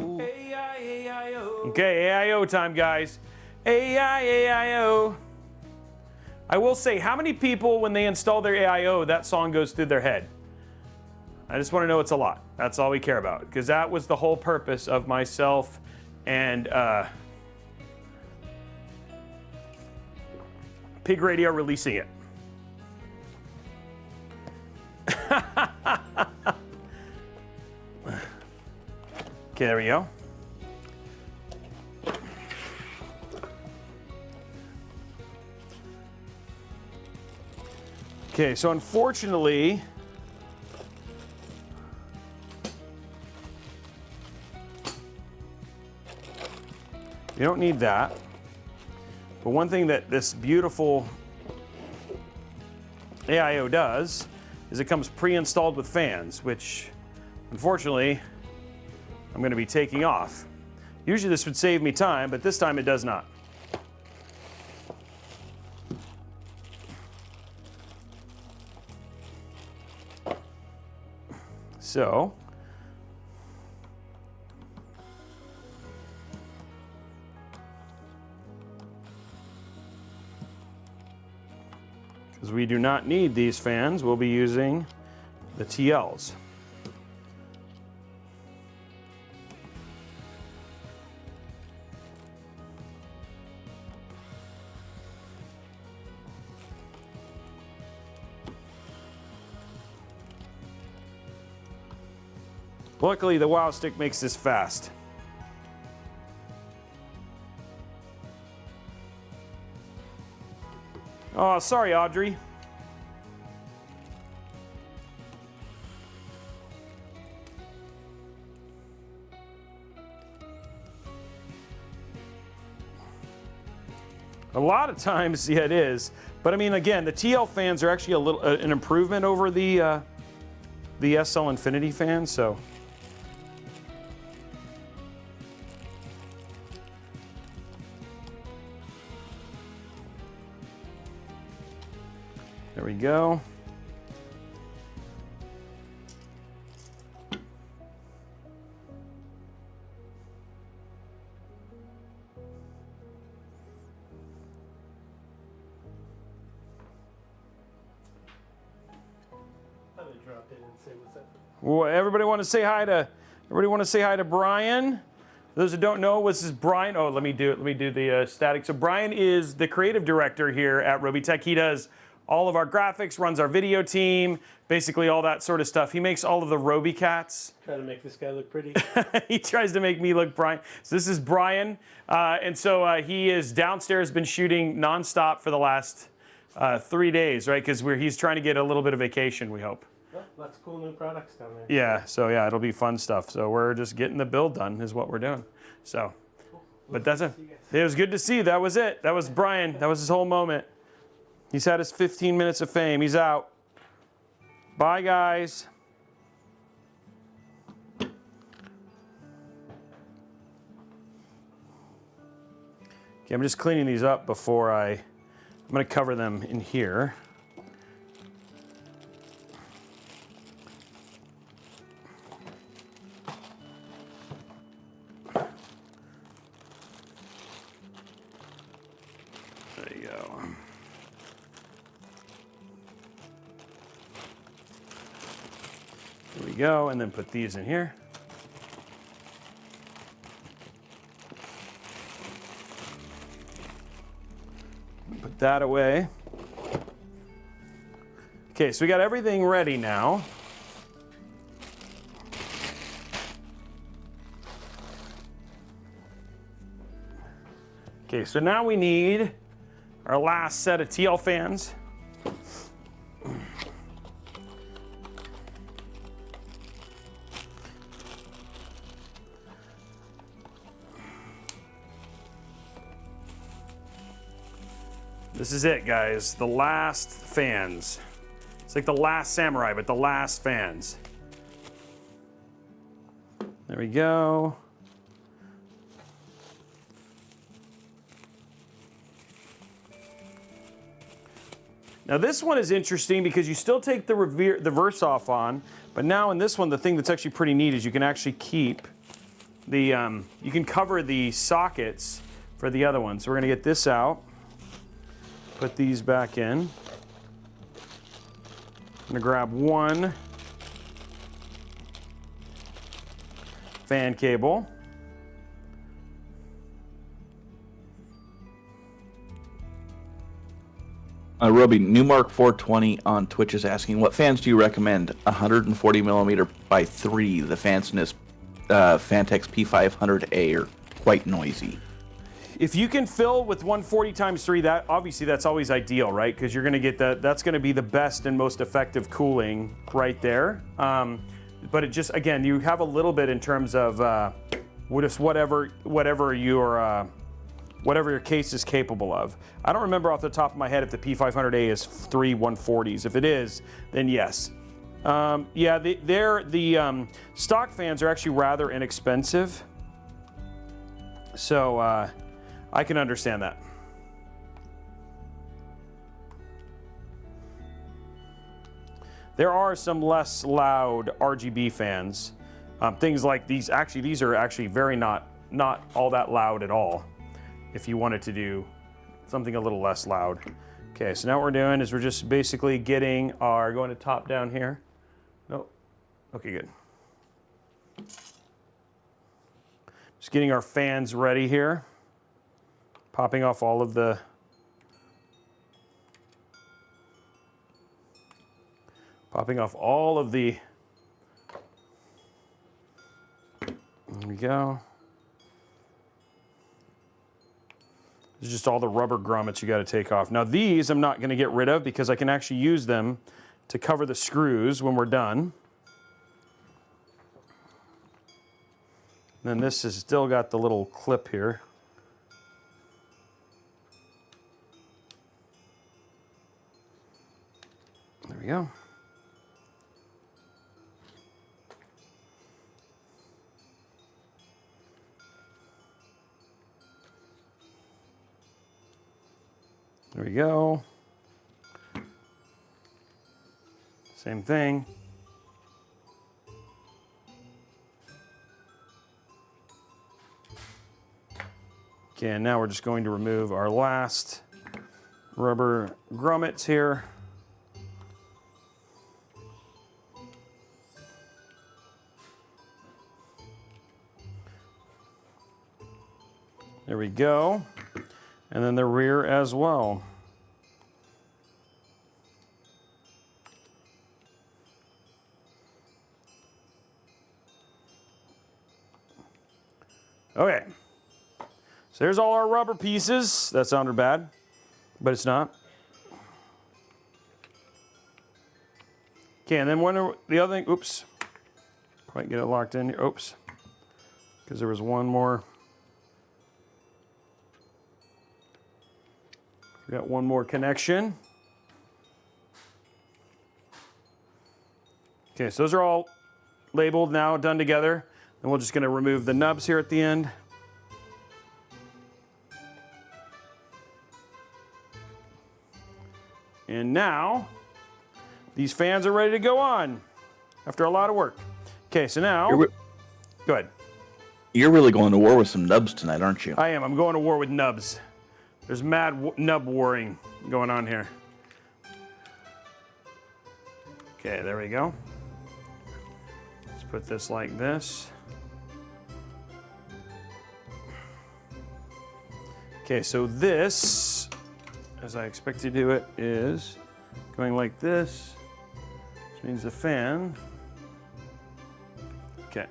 Okay, AIO time, guys. AIO. I will say, how many people, when they install their AIO, that song goes through their head? I just want to know it's a lot. That's all we care about, because that was the whole purpose of myself and Pig Radio releasing it. Okay, there we go. Okay, so unfortunately, you don't need that. But one thing that this beautiful AIO does is it comes pre-installed with fans, which unfortunately I'm going to be taking off. Usually this would save me time, but this time it does not. So, because we do not need these fans, we'll be using the TLs. Luckily, the WoW stick makes this fast. Oh, sorry, Audrey. A lot of times, yeah, it is. But I mean, again, the TL fans are actually a little an improvement over the SL Infinity fans, so. There we go. Well, everybody want to say hi to Brian. Those who don't know, this is Brian. Oh, let me do the static. So Brian is the creative director here at Robeytech. He does all of our graphics, runs our video team, basically all that sort of stuff. He makes all of the Robey cats. Trying to make this guy look pretty. He tries to make me look Brian. So this is Brian, and so he is downstairs, been shooting nonstop for the last 3 days, right? Because he's trying to get a little bit of vacation, we hope. Well, lots of cool new products down there. Yeah, so yeah, it'll be fun stuff. So we're just getting the build done is what we're doing. So, but that's it. It was good to see you. That was it. That was Brian. That was his whole moment. He's had his 15 minutes of fame. He's out. Bye, guys. Okay, I'm just cleaning these up before I'm going to cover them in here. There you go. There we go, and then put these in here. Put that away. Okay, so we got everything ready now. Okay, so now we need our last set of TL fans. This is it, guys. The last fans. It's like the last samurai, but the last fans. There we go. Now this one is interesting because you still take the reverse off on, but now in this one, the thing that's actually pretty neat is you can actually keep the, you can cover the sockets for the other one. So we're gonna get this out, put these back in. I'm gonna grab one fan cable. Robey, Newmark 420 on Twitch is asking, what fans do you recommend? 140 millimeter by 3. The fans in this Fantex P500A are quite noisy. If you can fill with 140 times 3, that obviously that's always ideal, right? Because you're going to get that's going to be the best and most effective cooling right there. But it just, again, you have a little bit in terms of whatever your case is capable of. I don't remember off the top of my head if the P500A is 3 140s. If it is, then yes. Yeah, the stock fans are actually rather inexpensive. So I can understand that. There are some less loud RGB fans. Things like these, actually, these are actually very not all that loud at all. If you wanted to do something a little less loud. Okay, so now what we're doing is we're just basically getting our, going to top down here. Nope. Okay, good. Just getting our fans ready here. Popping off all of the there we go. It's just all the rubber grommets you got to take off. Now these I'm not going to get rid of because I can actually use them to cover the screws when we're done. And then this has still got the little clip here. There we go. There we go. Same thing. Okay, and now we're just going to remove our last rubber grommets here. There we go. And then the rear as well. Okay. So there's all our rubber pieces. That sounded bad, but it's not. Okay, and then the other thing, oops. Quite get it locked in here. Oops. Because there was one more. We got one more connection. Okay, so those are all labeled now, done together. And we're just going to remove the nubs here at the end. And now, these fans are ready to go on after a lot of work. Okay, so now, go ahead. You're really going to war with some nubs tonight, aren't you? I am. I'm going to war with nubs. There's mad nub warring going on here. Okay, there we go. Let's put this like this. Okay, so this, as I expect to do it, is going like this, which means the fan. Okay.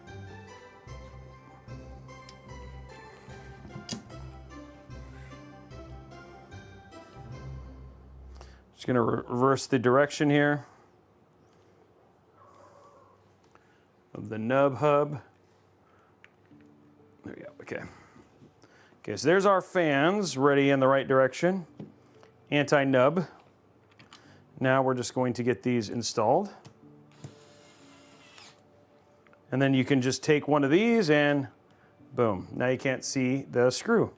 Just gonna reverse the direction here of the nub hub. There we go, okay. Okay, so there's our fans ready in the right direction. Anti-nub. Now we're just going to get these installed. And then you can just take one of these and boom. Now you can't see the screw.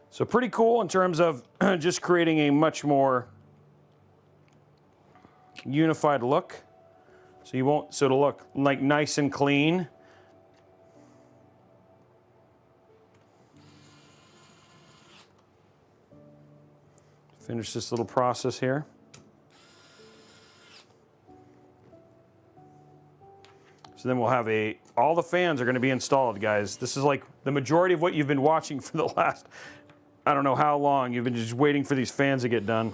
So pretty cool in terms of just creating a much more unified look. So it'll look like nice and clean. Finish this little process here. So then we'll have all the fans are going to be installed, guys. This is like the majority of what you've been watching for the last, I don't know how long. You've been just waiting for these fans to get done.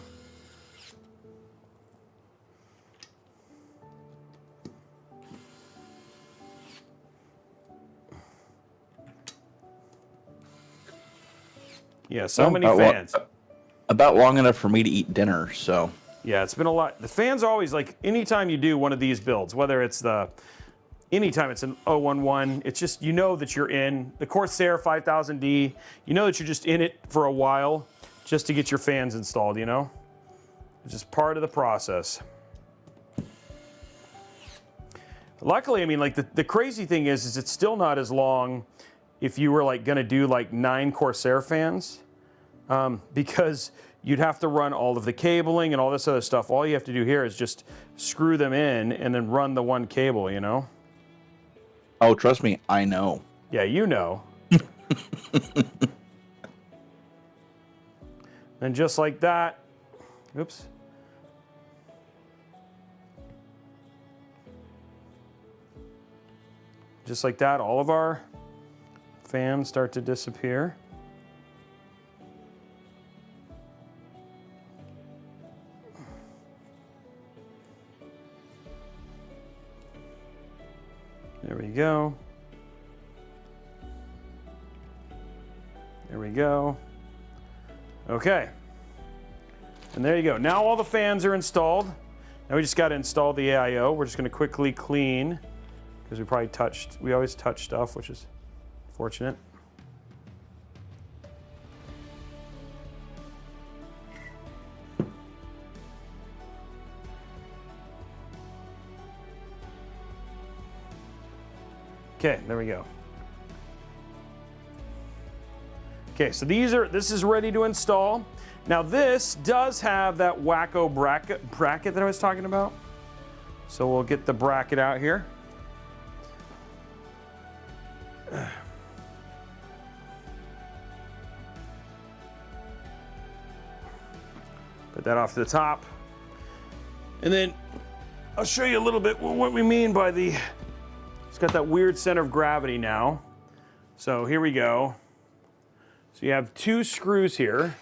Yeah, so many fans. About long enough for me to eat dinner, so. Yeah, it's been a lot. The fans are always like, anytime you do one of these builds, whether it's anytime it's an o11, it's just, you know that you're in the Corsair 5000D, you know that you're just in it for a while just to get your fans installed, you know? It's just part of the process. Luckily, I mean, like the crazy thing is it's still not as long if you were like gonna do like 9 Corsair fans, because you'd have to run all of the cabling and all this other stuff. All you have to do here is just screw them in and then run the one cable, you know? Oh, trust me, I know. Yeah, you know. And just like that, oops. Just like that, all of our fans start to disappear. There we go. There we go. Okay. And there you go. Now all the fans are installed. Now we just got to install the AIO. We're just going to quickly clean because we always touch stuff, which is fortunate. Okay, there we go. Okay, so this is ready to install. Now this does have that wacko bracket that I was talking about. So we'll get the bracket out here. Put that off to the top. And then I'll show you a little bit what we mean by it's got that weird center of gravity now. So here we go. So you have 2 screws here.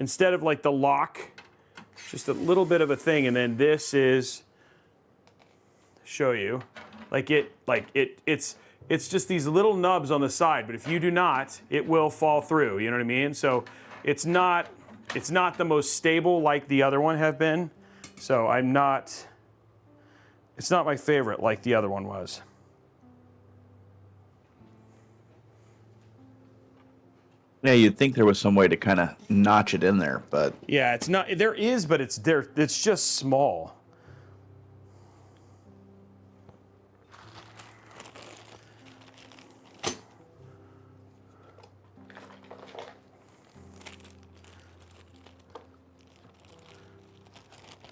Instead of like the lock, just a little bit of a thing, and then this is, show you, it's just these little nubs on the side, but if you do not, it will fall through, you know what I mean? So it's not the most stable like the other one have been. So it's not my favorite like the other one was. Yeah, you'd think there was some way to kind of notch it in there, but yeah, it's not. There is, but it's there. It's just small.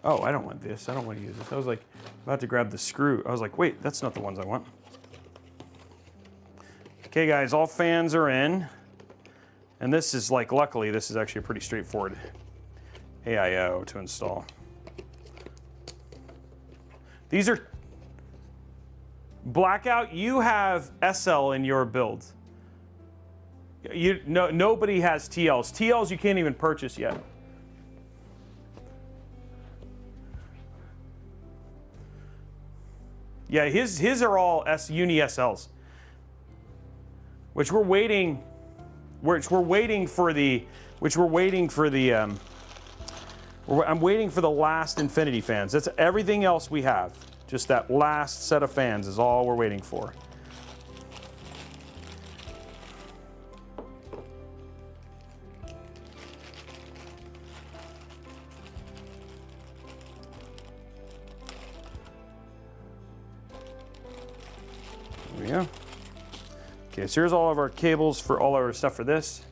Oh, I don't want this. I don't want to use this. I was like about to grab the screw. I was like, wait, that's not the ones I want. Okay, guys, all fans are in. And this is like, luckily, this is actually a pretty straightforward AIO to install. These are blackout. You have SL in your build. Nobody has TLs. TLs you can't even purchase yet. Yeah, his are all Uni SLs, which we're waiting. I'm waiting for the last Infinity fans. That's everything else we have. Just that last set of fans is all we're waiting for. go. Okay, so here's all of our cables for all our stuff for this.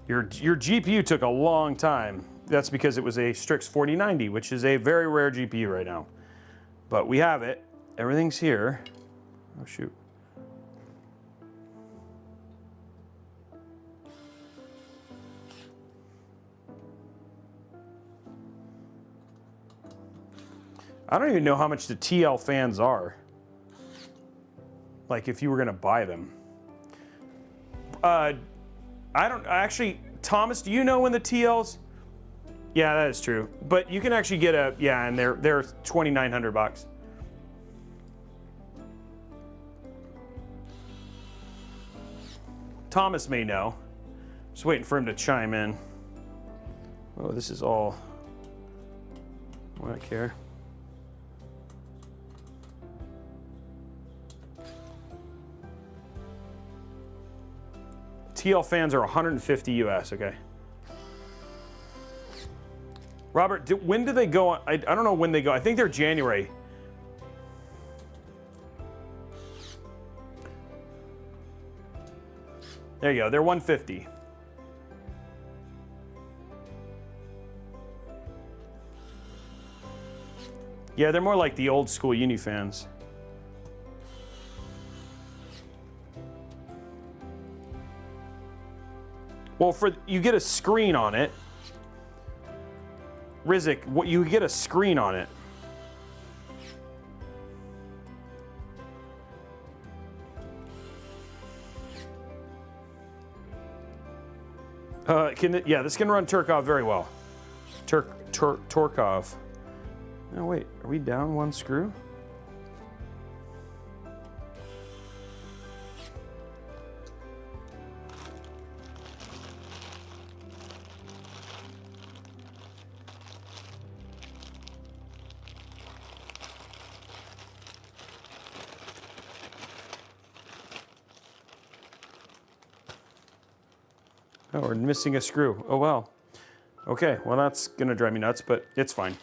Your GPU took a long time. That's because it was a STRIX 4090, which is a very rare GPU right now. But we have it. Everything's here. Oh, shoot. I don't even know how much the TL fans are. Like if you were gonna buy them. I don't actually, Thomas, do you know when the TLs? Yeah, that is true. But you can actually get a, yeah, and they're $2,900. Thomas may know. Just waiting for him to chime in. Oh, this is all, I don't care. TL fans are 150 US, okay. Robert, when do they go on? I don't know when they go. I think they're January. There you go, they're 150. Yeah, they're more like the old school uni fans. Well, you get a screen on it. Rizik, you get a screen on it. Yeah, this can run Turkov very well. Turkov. No, wait, are we down one screw? Oh, we're missing a screw. Oh, well. Okay, well, that's gonna drive me nuts, but it's fine.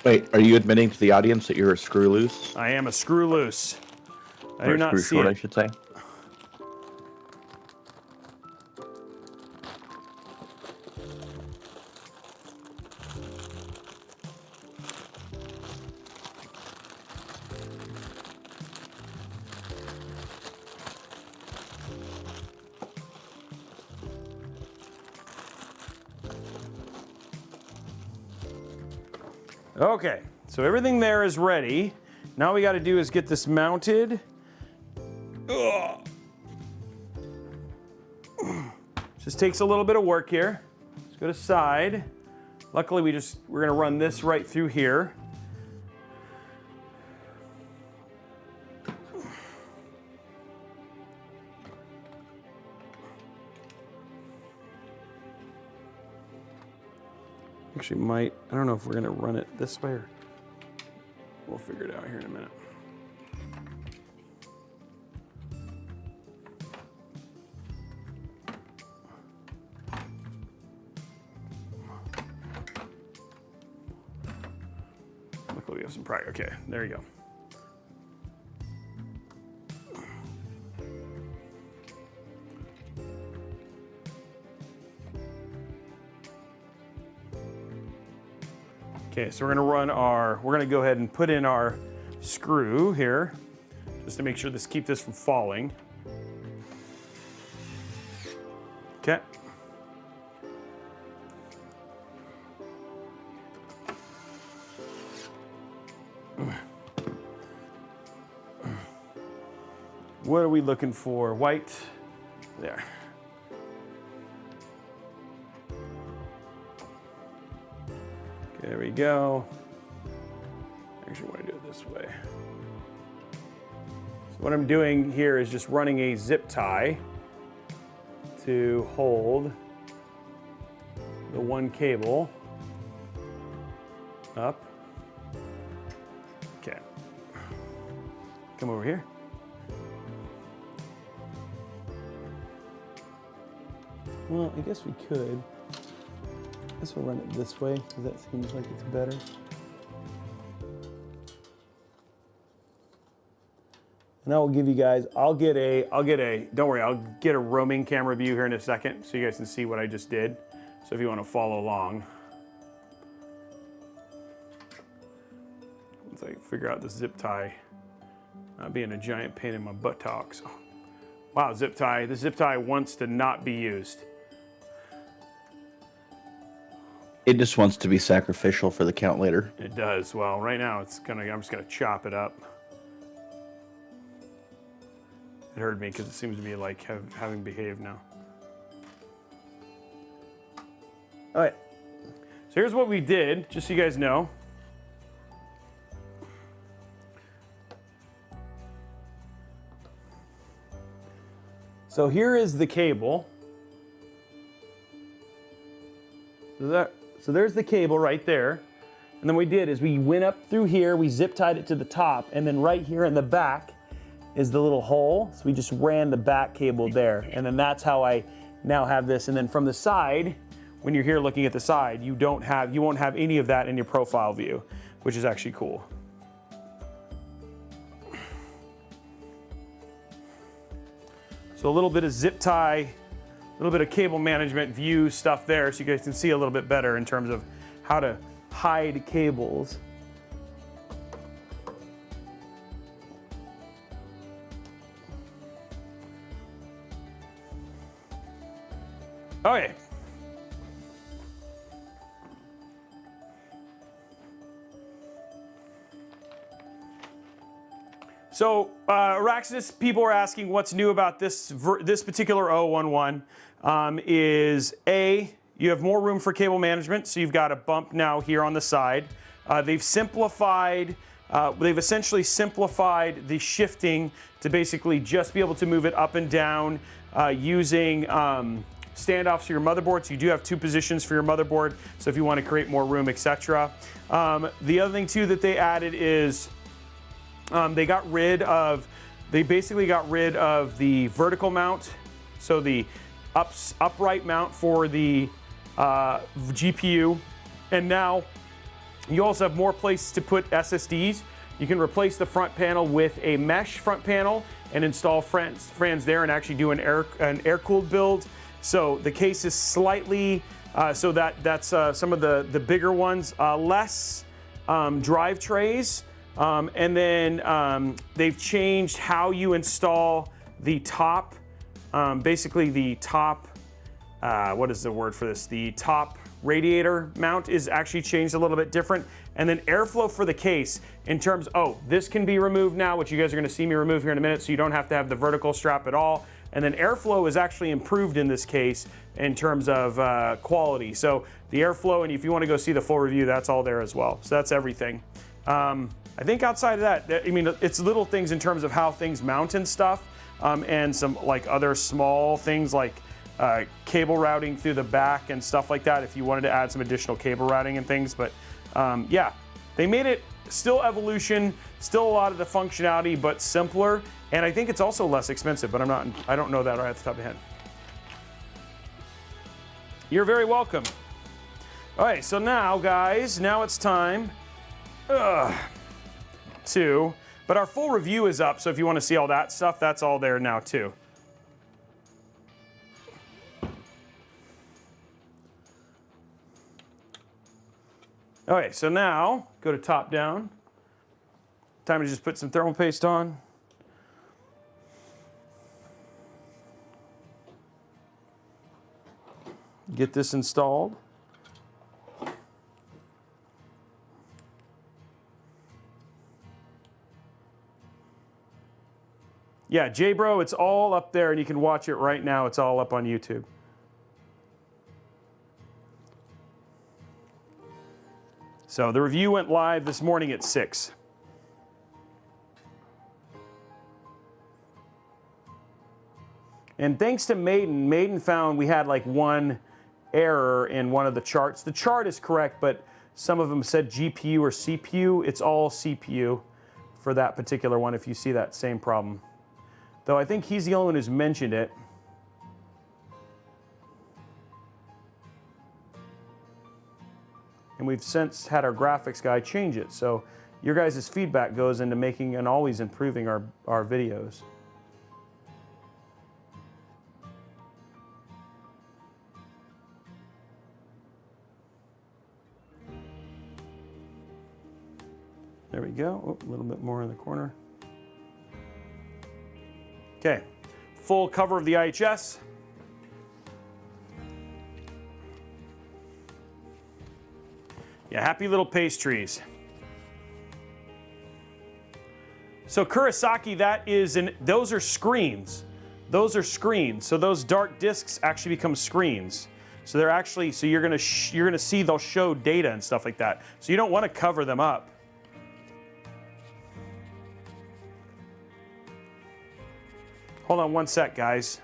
Wait, are you admitting to the audience that you're a screw loose? I am a screw loose. I Or do not screw see short, it. I should say. Okay, so everything there is ready. Now we got to do is get this mounted. Ugh. Just takes a little bit of work here. Let's go to side. Luckily, we're gonna run this right through here. Actually might, I don't know if we're gonna run it this way or we'll figure it out here in a minute. Luckily we have some pride. Okay, there you go. Okay, so we're gonna go ahead and put in our screw here, just to make sure keep this from falling. Okay. What are we looking for? White, there. There we go. Actually, I want to do it this way. So what I'm doing here is just running a zip tie to hold the one cable up. Okay. Come over here. Well, I guess we could. I guess we'll run it this way because that seems like it's better. And I will give you guys, I'll get a, don't worry, I'll get a roaming camera view here in a second so you guys can see what I just did. So if you want to follow along. Once I figure out the zip tie, not being a giant pain in my buttocks. Oh, wow, zip tie, the zip tie wants to not be used. It just wants to be sacrificial for the count later. It does. Well, right now it's gonna, I'm just gonna chop it up. It heard me because it seems to be like having behaved now. All right. So here's what we did, just so you guys know. So here is the cable. So there's the cable right there. And then what we did is we went up through here, we zip tied it to the top, and then right here in the back is the little hole. So we just ran the back cable there. And then that's how I now have this. And then from the side, when you're here looking at the side, you won't have any of that in your profile view, which is actually cool. So a little bit of zip tie, a little bit of cable management view stuff there so you guys can see a little bit better in terms of how to hide cables. Okay. So Araxis, people are asking what's new about this particular o11. Is A, you have more room for cable management, so you've got a bump now here on the side. They've simplified, they've essentially simplified the shifting to basically just be able to move it up and down using standoffs for your motherboard. So you do have 2 positions for your motherboard, so if you want to create more room, etc. The other thing too that they added is they basically got rid of the vertical mount, so the upright mount for the GPU, and now you also have more places to put SSDs. You can replace the front panel with a mesh front panel and install fans there and actually do an air-cooled build. So the case is slightly, so that's some of the bigger ones, less drive trays. And then they've changed how you install the top, basically the top, what is the word for this? The top radiator mount is actually changed a little bit different. And then airflow for the case in terms, this can be removed now, which you guys are gonna see me remove here in a minute, so you don't have to have the vertical strap at all. And then airflow is actually improved in this case in terms of quality. So the airflow, and if you wanna go see the full review, that's all there as well. So that's everything. I think outside of that, I mean, it's little things in terms of how things mount and stuff, and some like other small things like cable routing through the back and stuff like that if you wanted to add some additional cable routing and things. But yeah, they made it still evolution, still a lot of the functionality, but simpler. And I think it's also less expensive, but I don't know that right off the top of my head. You're very welcome. All right, so now guys, now it's time but our full review is up, so if you want to see all that stuff, that's all there now too. Okay, so now go to top down. Time to just put some thermal paste on. Get this installed. Yeah, J-Bro, it's all up there and you can watch it right now. It's all up on YouTube. So the review went live this morning at 6. And thanks to Maiden found we had like one error in one of the charts. The chart is correct, but some of them said GPU or CPU. It's all CPU for that particular one if you see that same problem. Though I think he's the only one who's mentioned it. And we've since had our graphics guy change it. So your guys' feedback goes into making and always improving our videos. There we go. Oh, a little bit more in the corner. Okay, full cover of the IHS. Yeah, happy little pastries. So Kurosaki, those are screens. Those are screens. So those dark discs actually become screens. So they're actually, so you're gonna see they'll show data and stuff like that. So you don't want to cover them up. Hold on one sec, guys.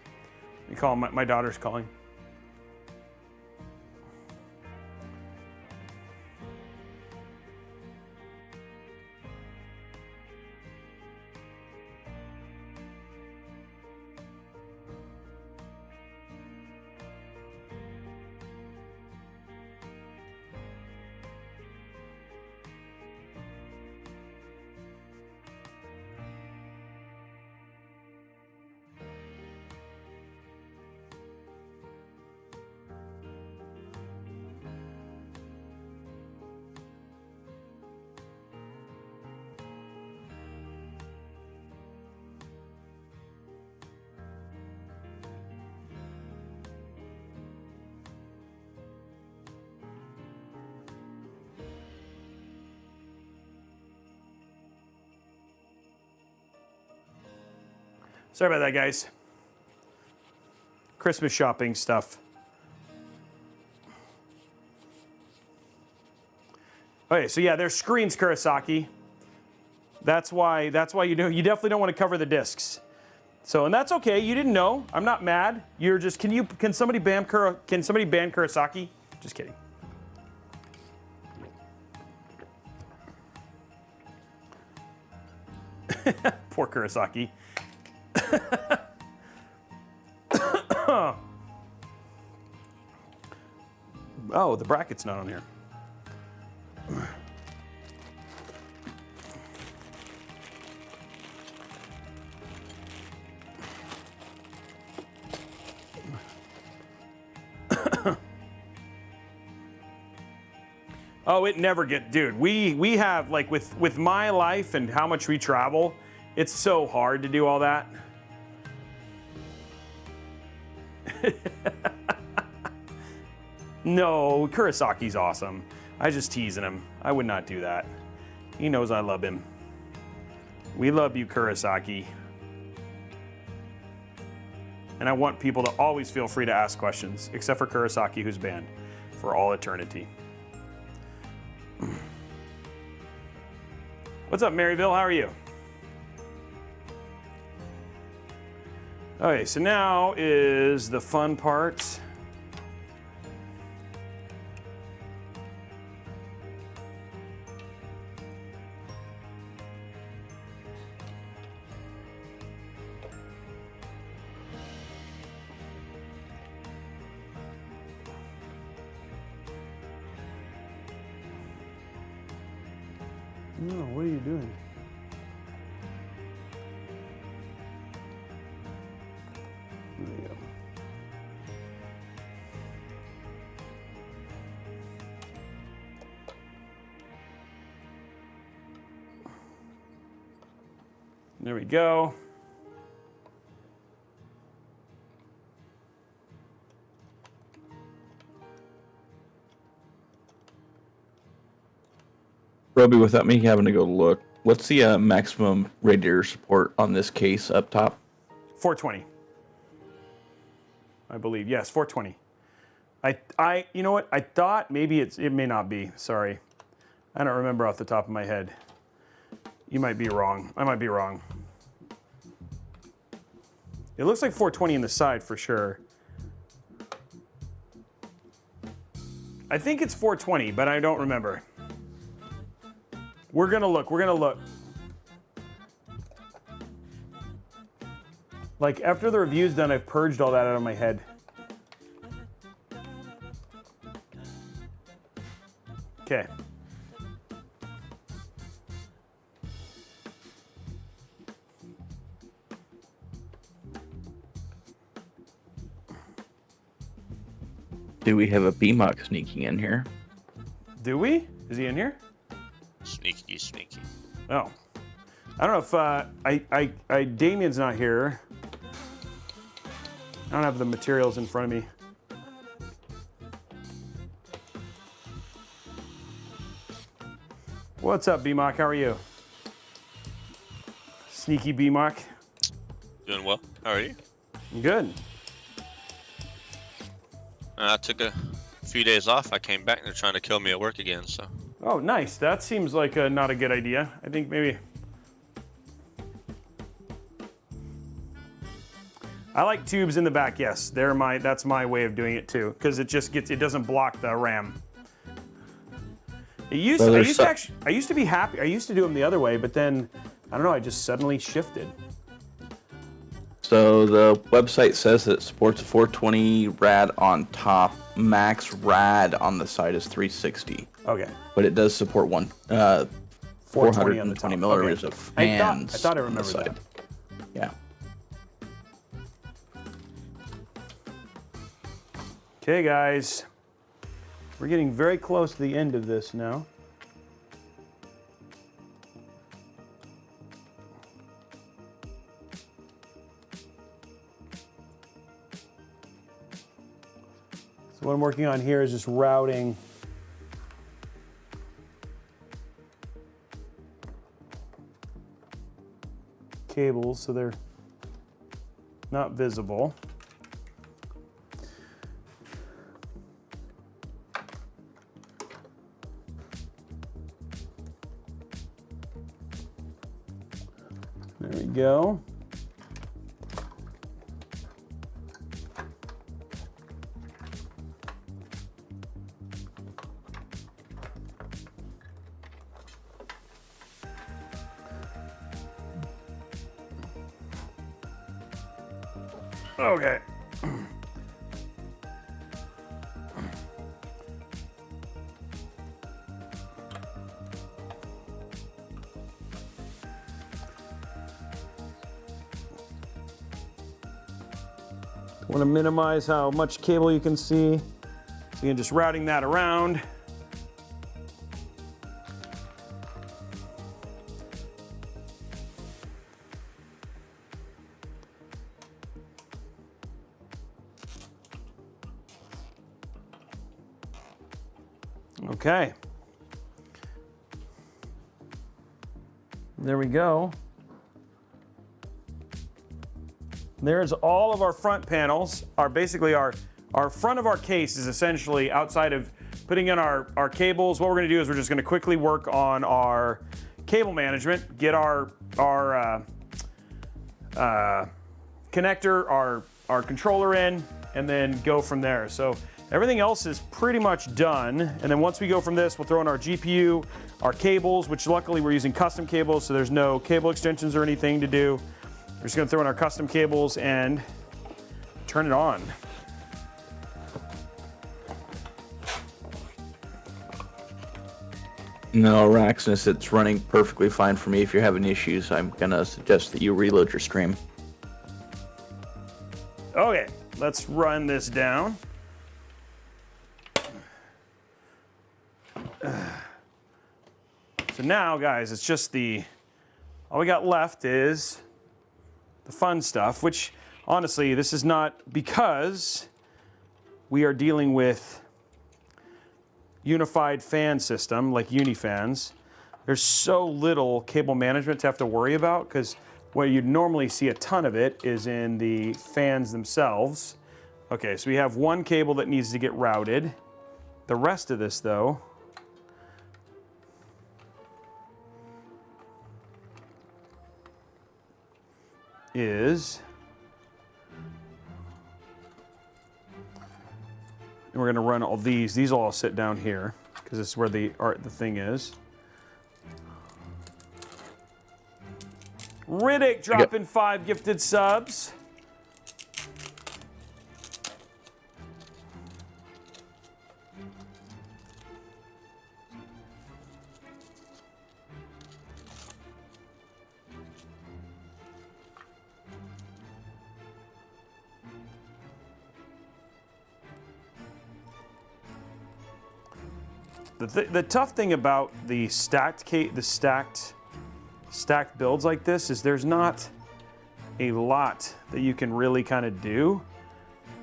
Let me call my daughter's calling. Sorry about that, guys. Christmas shopping stuff. Okay, so yeah, there's screens, Kurosaki. That's why you definitely don't want to cover the discs. So, and that's okay. You didn't know. I'm not mad. You're just can somebody ban Kurosaki? Just kidding. Poor Kurosaki. Oh, the bracket's not on here. Oh, it never gets, dude. We have, like, with my life and how much we travel, it's so hard to do all that. No, Kurosaki's awesome. I just teasing him. I would not do that. He knows I love him. We love you, Kurosaki. And I want people to always feel free to ask questions, except for Kurosaki, who's banned for all eternity. What's up, Maryville? How are you? Okay, so now is the fun part. No, what are you doing? There you go. There we go. Robey, without me having to go look, what's the maximum radiator support on this case up top? 420. I believe, yes, 420. You know what? I thought maybe it may not be. Sorry, I don't remember off the top of my head. You might be wrong. I might be wrong. It looks like 420 in the side for sure. I think it's 420, but I don't remember. We're gonna look. We're gonna look. Like, after the review's done, I've purged all that out of my head. Okay. Do we have a BMOC sneaking in here? Do we? Is he in here? Sneaky, sneaky. Oh. I don't know if Damien's not here. I don't have the materials in front of me. What's up, BMOC? How are you? Sneaky BMOC. Doing well. How are you? Good. I took a few days off. I came back and they're trying to kill me at work again, so. Oh, nice. That seems like not a good idea. I think maybe... I like tubes in the back, yes. That's my way of doing it too, because it doesn't block the RAM. I used to be happy. I used to do them the other way, but then, I don't know, I just suddenly shifted. So the website says that it supports a 420 rad on top. Max rad on the side is 360. Okay. But it does support 420 on the top. millimeters Okay. of fans. I thought I on the remembered side. that. Yeah. Okay, guys. We're getting very close to the end of this now. So what I'm working on here is just routing cables so they're not visible. There we go. Okay. Want to minimize how much cable you can see. So you're just routing that around. Okay. There we go. There's all of our front panels. Basically our front of our case is essentially outside of putting in our cables. What we're going to do is we're just going to quickly work on our cable management, get our connector, our controller in, and then go from there. So everything else is pretty much done. And then once we go from this, we'll throw in our GPU, our cables, which luckily we're using custom cables, so there's no cable extensions or anything to do. We're just gonna throw in our custom cables and turn it on. No, Raxness, it's running perfectly fine for me. If you're having issues, I'm gonna suggest that you reload your stream. Okay, let's run this down. So now, guys, it's just all we got left is the fun stuff, which honestly, this is not because we are dealing with unified fan system like Unifans. There's so little cable management to have to worry about, because where you'd normally see a ton of it is in the fans themselves. Okay, so we have one cable that needs to get routed. The rest of this, though, is, and we're going to run all these. These will all sit down here because this is where the thing is. Riddick dropping 5 gifted subs. The tough thing about the stacked builds like this is there's not a lot that you can really kind of do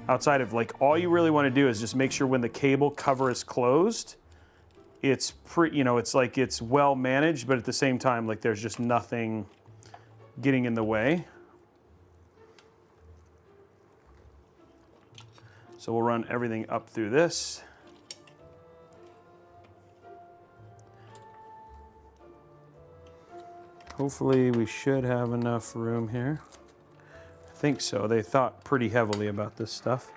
outside of like all you really want to do is just make sure when the cable cover is closed, it's it's like it's well managed, but at the same time like there's just nothing getting in the way. So we'll run everything up through this. Hopefully we should have enough room here. I think so. They thought pretty heavily about this stuff.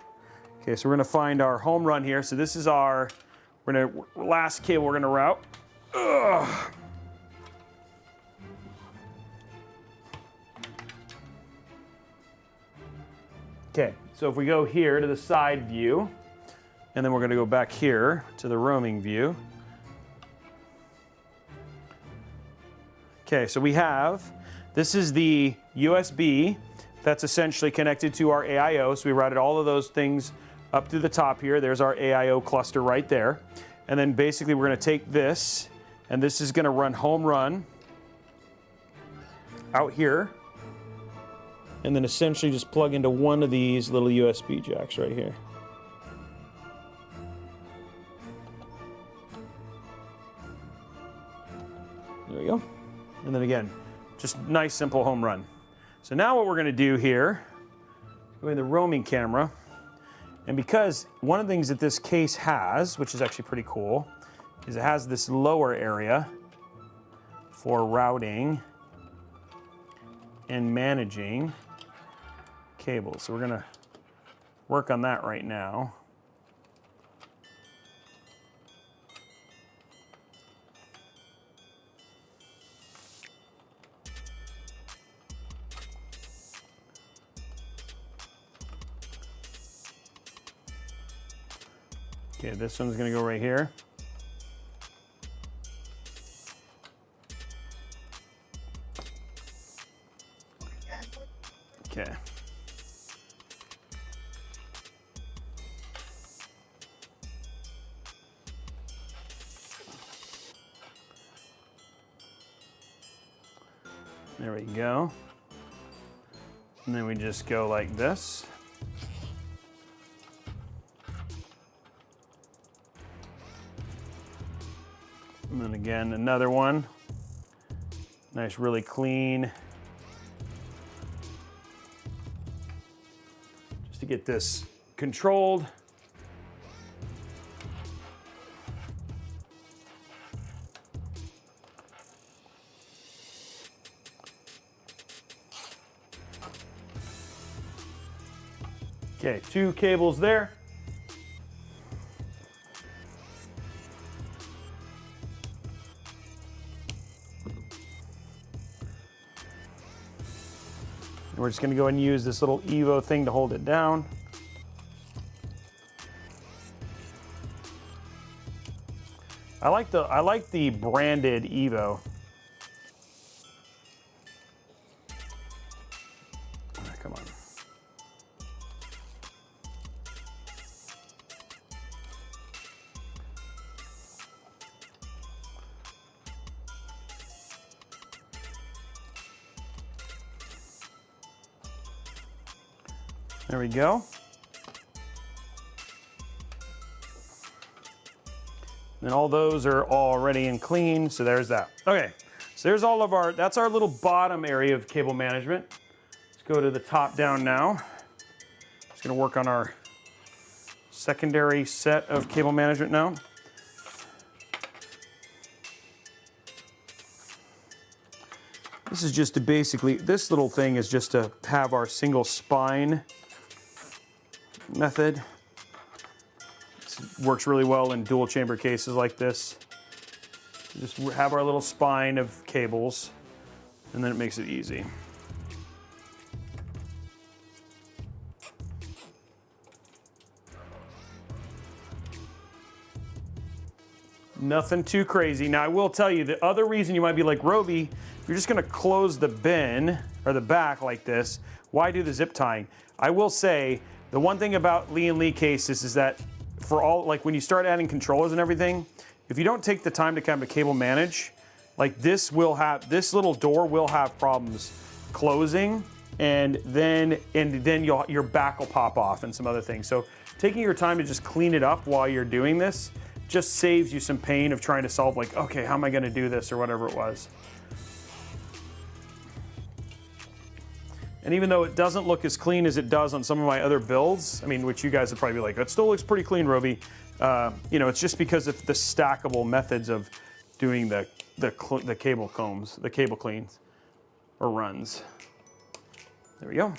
Okay, so we're gonna find our home run here. So this is our last cable we're gonna route. Ugh. Okay, so if we go here to the side view, and then we're gonna go back here to the roaming view. Okay, so we have, this is the USB that's essentially connected to our AIO. So we routed all of those things up through the top here. There's our AIO cluster right there. And then basically we're gonna take this, and this is gonna run home run out here. And then essentially just plug into one of these little USB jacks right here. There we go. And then again, just nice, simple home run. So now what we're gonna do here, go in the roaming camera, and because one of the things that this case has, which is actually pretty cool, is it has this lower area for routing and managing cables. So we're gonna work on that right now. Okay, this one's gonna go right here. Okay. There we go. And then we just go like this. And then again, another one. Nice, really clean. Just to get this controlled. Okay, 2 cables there. And we're just gonna go ahead and use this little EVO thing to hold it down. I like the branded EVO. Come on. There we go. And all those are all ready and clean, so there's that. Okay, so there's all of our, that's our little bottom area of cable management. Let's go to the top down now. Just gonna work on our secondary set of cable management now. This is just to basically, this little thing is just to have our single spine method. This works really well in dual chamber cases like this. Just have our little spine of cables, and then it makes it easy. Nothing too crazy. Now I will tell you, the other reason you might be like, Robey, if you're just gonna close the bin or the back like this, why do the zip tying? I will say, the one thing about Lian Li cases is that for all, like when you start adding controllers and everything, if you don't take the time to kind of cable manage, like this little door will have problems closing, and then your back will pop off and some other things. So taking your time to just clean it up while you're doing this just saves you some pain of trying to solve like, okay, how am I gonna do this or whatever it was. And even though it doesn't look as clean as it does on some of my other builds, I mean, which you guys would probably be like, it still looks pretty clean, Robey. You know, it's just because of the stackable methods of doing the cable combs, the cable cleans or runs. There we go.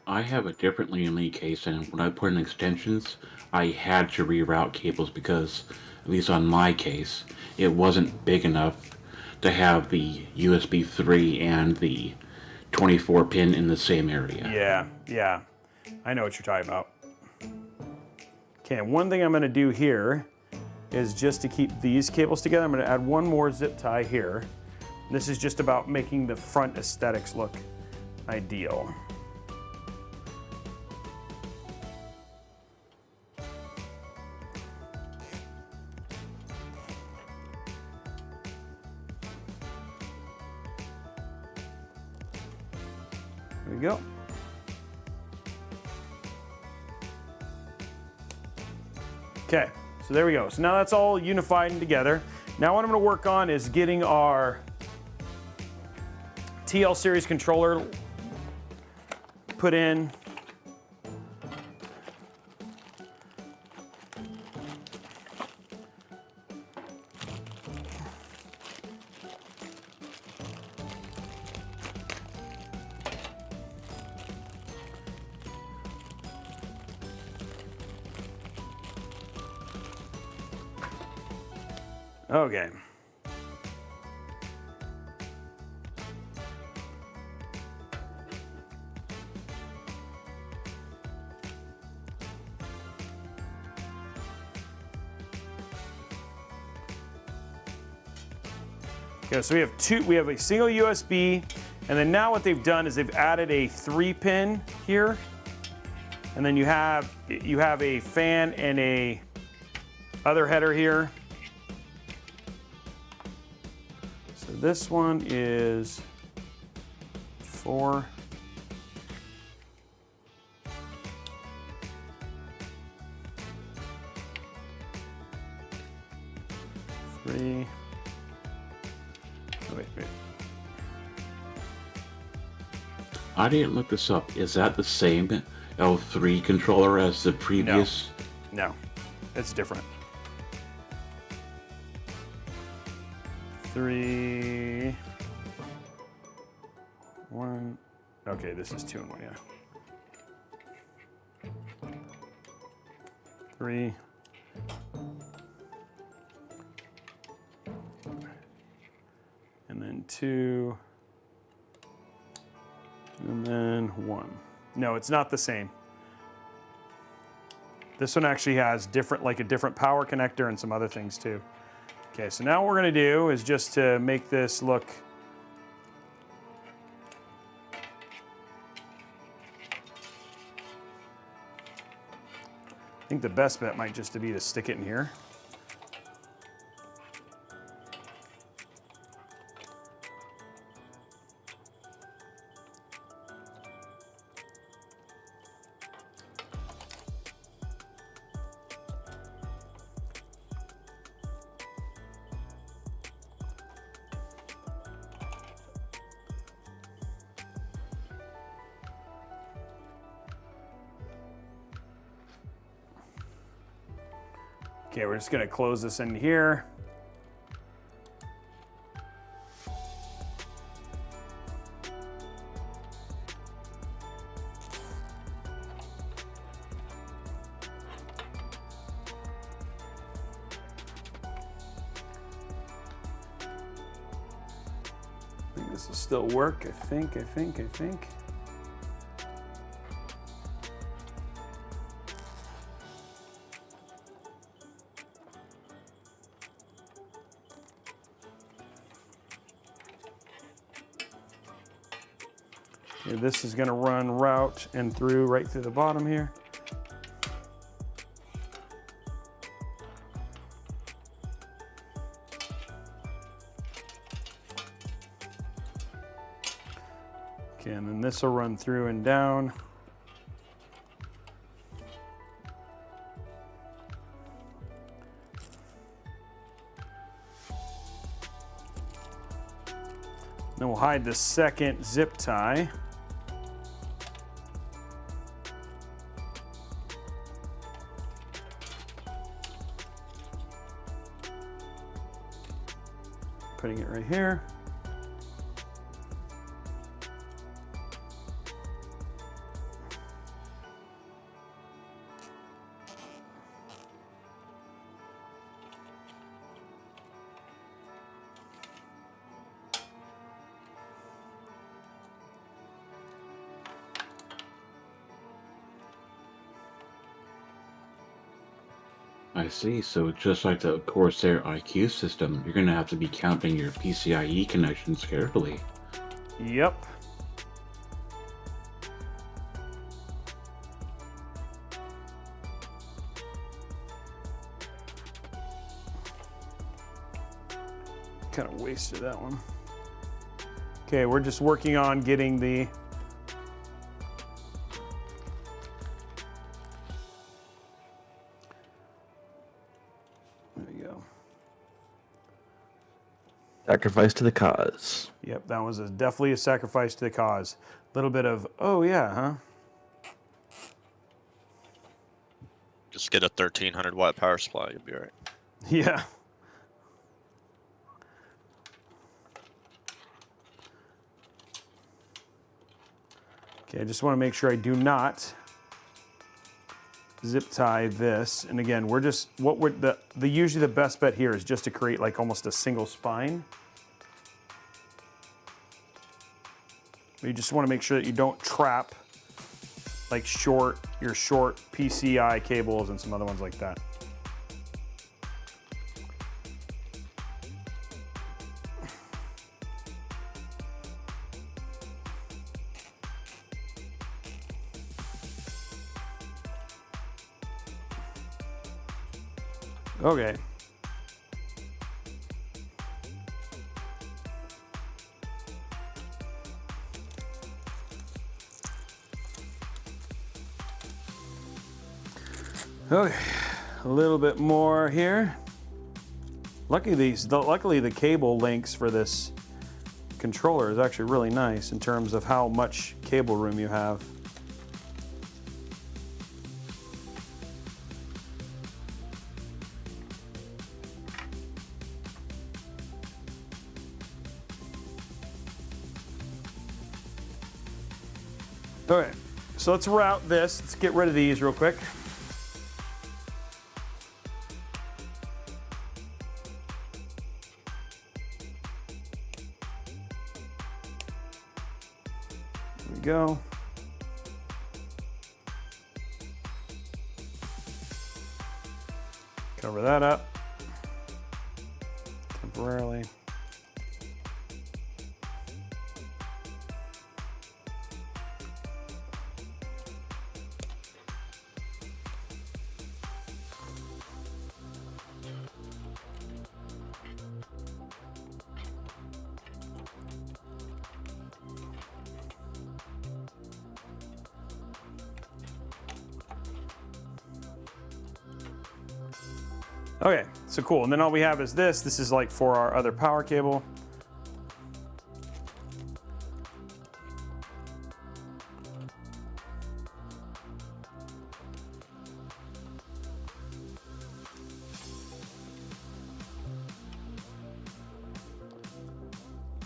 I have a different Lian Li case, and when I put in extensions, I had to reroute cables because, at least on my case, it wasn't big enough to have the USB 3 and the 24 pin in the same area. Yeah, I know what you're talking about. Okay, one thing I'm gonna do here is just to keep these cables together, I'm gonna add one more zip tie here. This is just about making the front aesthetics look ideal. There we go. Okay, so there we go. So now that's all unified and together. Now what I'm gonna work on is getting our TL series controller put in. Okay. Okay, so we have a single USB, and then now what they've done is they've added a 3-pin here, and then you have a fan and a other header here. So this one is 4. Three. Oh, wait. I didn't look this up. Is that the same L3 controller as the previous? No, it's different. 3, 1. Okay, this is 2 and 1, yeah. 3. And then 2. And then 1. No, it's not the same. This one actually has a different power connector and some other things too. Okay, so now what we're gonna do is just to make this look I think the best bet might just be to stick it in here. Okay, we're just gonna close this in here. I think this will still work, I think. Okay, this is gonna run route and right through the bottom here. Okay, and then this will run through and down. Then we'll hide the second zip tie. Putting it right here. I see. So just like the Corsair IQ system, you're going to have to be counting your PCIe connections carefully. Yep. Kind of wasted that one. Okay, we're just working on getting the Sacrifice to the cause. Yep, that was definitely a sacrifice to the cause. A little bit of, oh yeah, huh? Just get a 1300 watt power supply, you'll be alright. Yeah. Okay, I just want to make sure I do not zip tie this. And again, we're just, what we're, usually the best bet here is just to create like almost a single spine. You just want to make sure that you don't trap like your short PCI cables and some other ones like that. Okay. Okay, a little bit more here. Luckily the cable lengths for this controller is actually really nice in terms of how much cable room you have. Okay, so let's route this. Let's get rid of these real quick. There we go. Cover that up temporarily. Okay, so cool. And then all we have is this. This is like for our other power cable.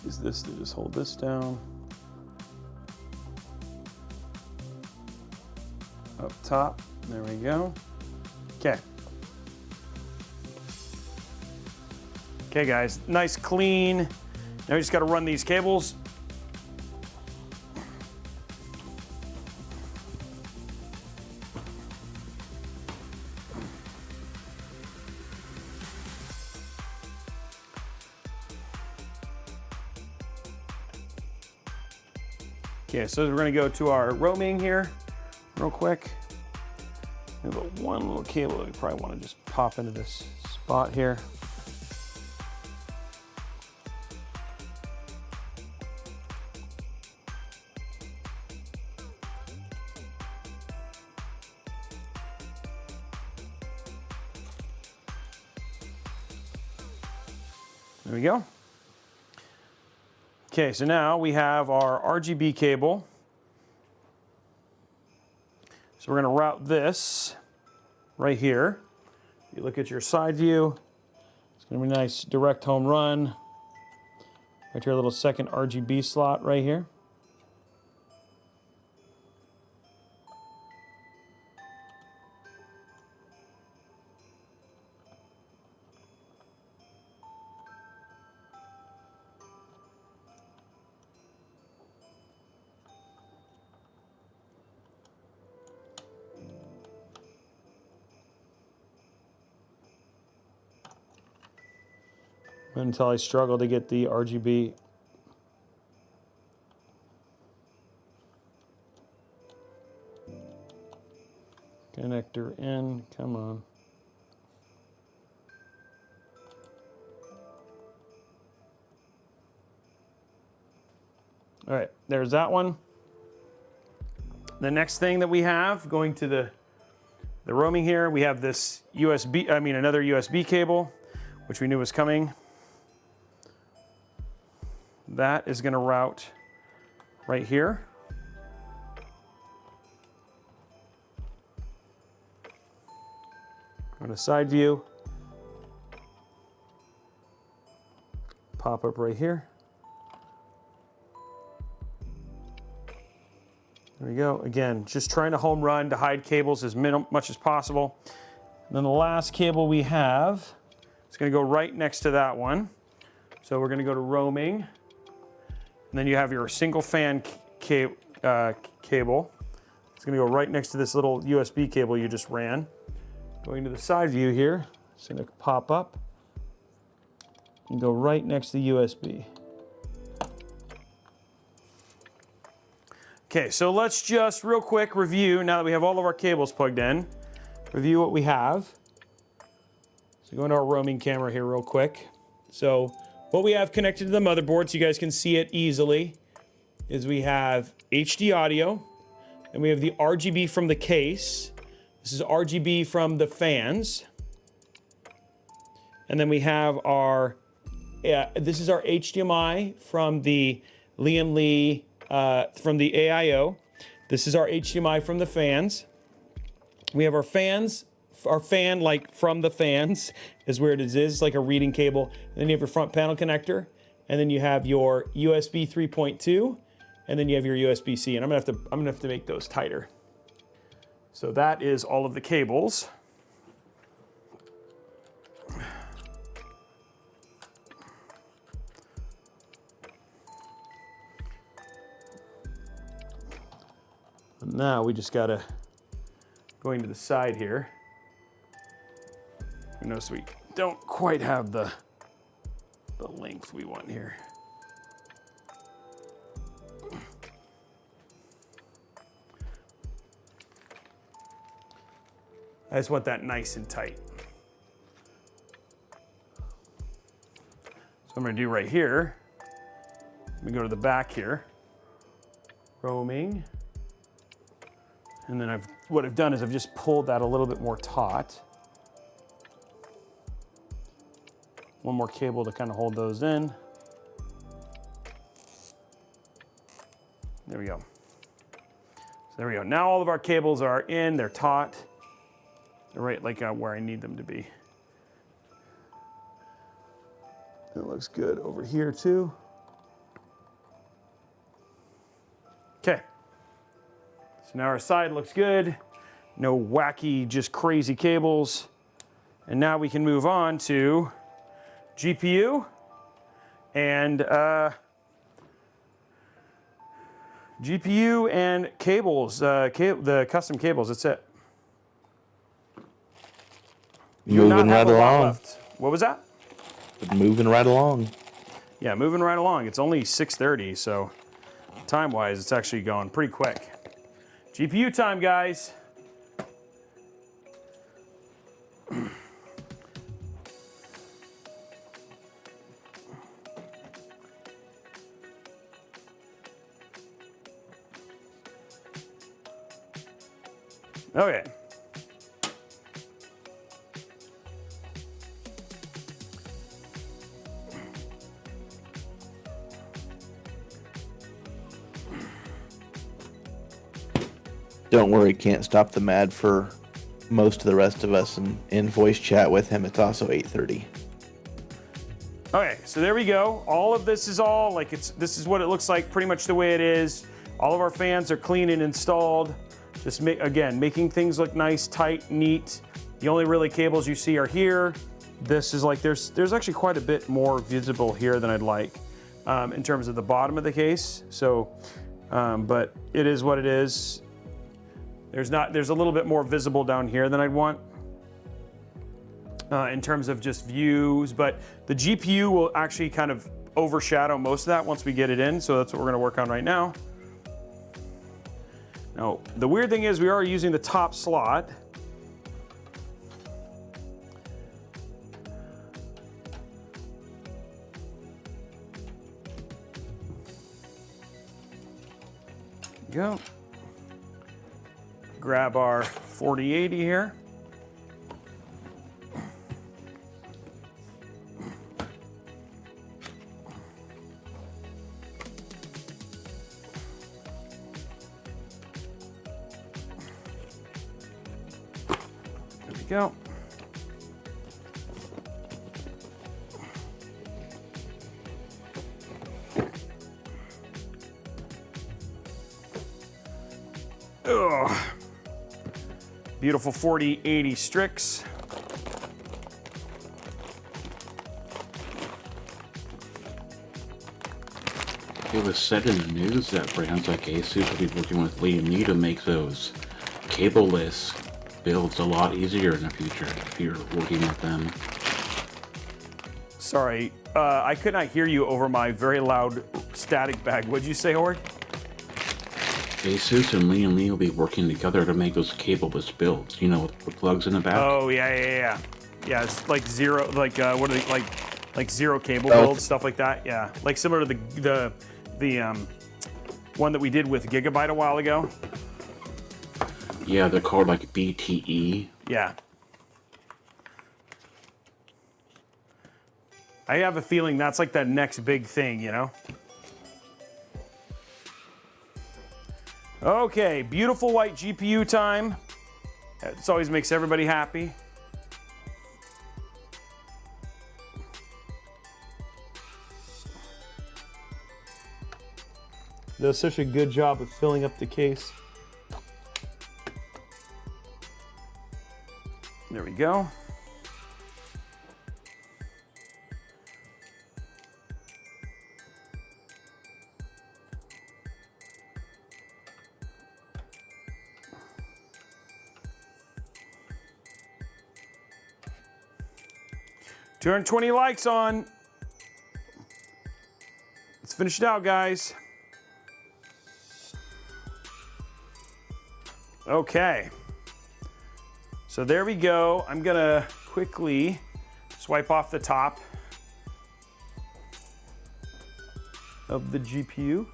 Is this to just hold this down? Up top, there we go. Okay. Okay guys, nice clean. Now we just gotta run these cables. Okay, so we're gonna go to our roaming here real quick. We have one little cable that we probably wanna just pop into this spot here. There we go. Okay, so now we have our RGB cable. So we're going to route this right here. You look at your side view. It's going to be a nice direct home run. Right here, a little second RGB slot right here. Until I struggle to get the RGB. Connector in, come on. All right, there's that one. The next thing that we have, going to the roaming here, we have this another USB cable, which we knew was coming. That is going to route right here. Go to side view. Pop up right here. There we go. Again, just trying to home run to hide cables as much as possible. And then the last cable we have is going to go right next to that one. So we're going to go to roaming. And then you have your single fan cable. It's going to go right next to this little USB cable you just ran. Going to the side view here, it's going to pop up and go right next to the USB. Okay, so let's just real quick review, now that we have all of our cables plugged in, review what we have. So go into our roaming camera here real quick. So what we have connected to the motherboard, so you guys can see it easily, is we have HD audio, and we have the RGB from the case. This is RGB from the fans. And then we have our, this is our HDMI from the Lian from the AIO. This is our HDMI from the fans. We have our fans, our fan like from the fans is where it is. It's like a reading cable. And then you have your front panel connector. And then you have your USB 3.2. And then you have your USB-C. And I'm gonna have to make those tighter. So that is all of the cables. And now we just gotta go into the side here. You notice we don't quite have the length we want here. I just want that nice and tight. So I'm gonna do right here, let me go to the back here, roaming. And then what I've done is I've just pulled that a little bit more taut. One more cable to kind of hold those in. There we go. So there we go. Now all of our cables are in, they're taut. They're right like where I need them to be. It looks good over here too. Okay. So now our side looks good. No wacky, just crazy cables. And now we can move on to GPU and cables, the custom cables, that's it. Moving right along. Left. What was that? Moving right along. Yeah, moving right along. It's only 6:30, so time-wise, it's actually going pretty quick. GPU time, guys. Okay. Don't worry, can't stop the mad for most of the rest of us. And in voice chat with him, it's also 8:30. Okay, so there we go. All of this is all like this is what it looks like, pretty much the way it is. All of our fans are clean and installed. Just again, making things look nice, tight, neat. The only really cables you see are here. This is like, there's actually quite a bit more visible here than I'd like in terms of the bottom of the case. So, but it is what it is. There's a little bit more visible down here than I'd want in terms of just views, but the GPU will actually kind of overshadow most of that once we get it in. So that's what we're gonna work on right now. Now, the weird thing is we are using the top slot. Go. Grab our 4080 here. There we go. Ugh. Beautiful 4080 STRIX. It was said in the news that brands like ASUS will be working with Lian to make those cable-less builds a lot easier in the future if you're working with them. Sorry, I could not hear you over my very loud static bag. What'd you say, Horde? ASUS and Lian will be working together to make those cable-less builds, you know, with the plugs in the back. Oh, yeah. Yeah, it's like zero, like, what are they, like zero cable builds, stuff like that. Yeah, like similar to the one that we did with Gigabyte a while ago. Yeah, they're called like BTE. Yeah. I have a feeling that's like the next big thing, you know? Okay, beautiful white GPU time. This always makes everybody happy. Does such a good job of filling up the case. There we go. Turn 20 likes on. Let's finish it out, guys. Okay. So there we go. I'm gonna quickly swipe off the top of the GPU.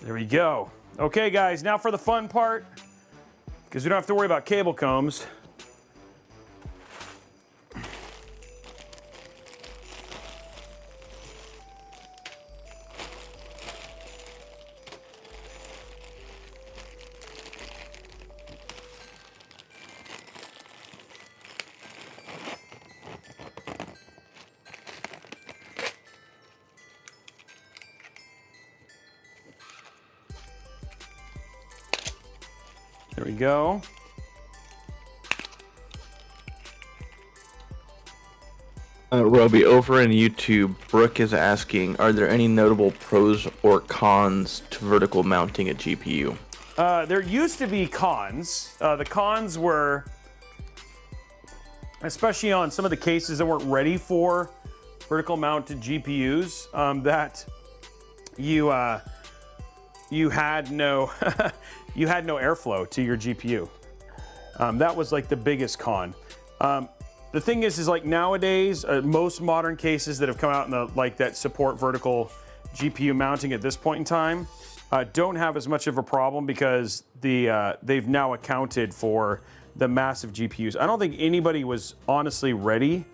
There we go. Okay, guys, now for the fun part, because we don't have to worry about cable combs. There we go. Robey, over in YouTube, Brooke is asking, are there any notable pros or cons to vertical mounting a GPU? There used to be cons. The cons were, especially on some of the cases that weren't ready for vertical mounted GPUs, that you had no you had no airflow to your GPU. That was like the biggest con. The thing is like nowadays, most modern cases that have come out in the that support vertical GPU mounting at this point in time, don't have as much of a problem because they've now accounted for the massive GPUs. I don't think anybody was honestly ready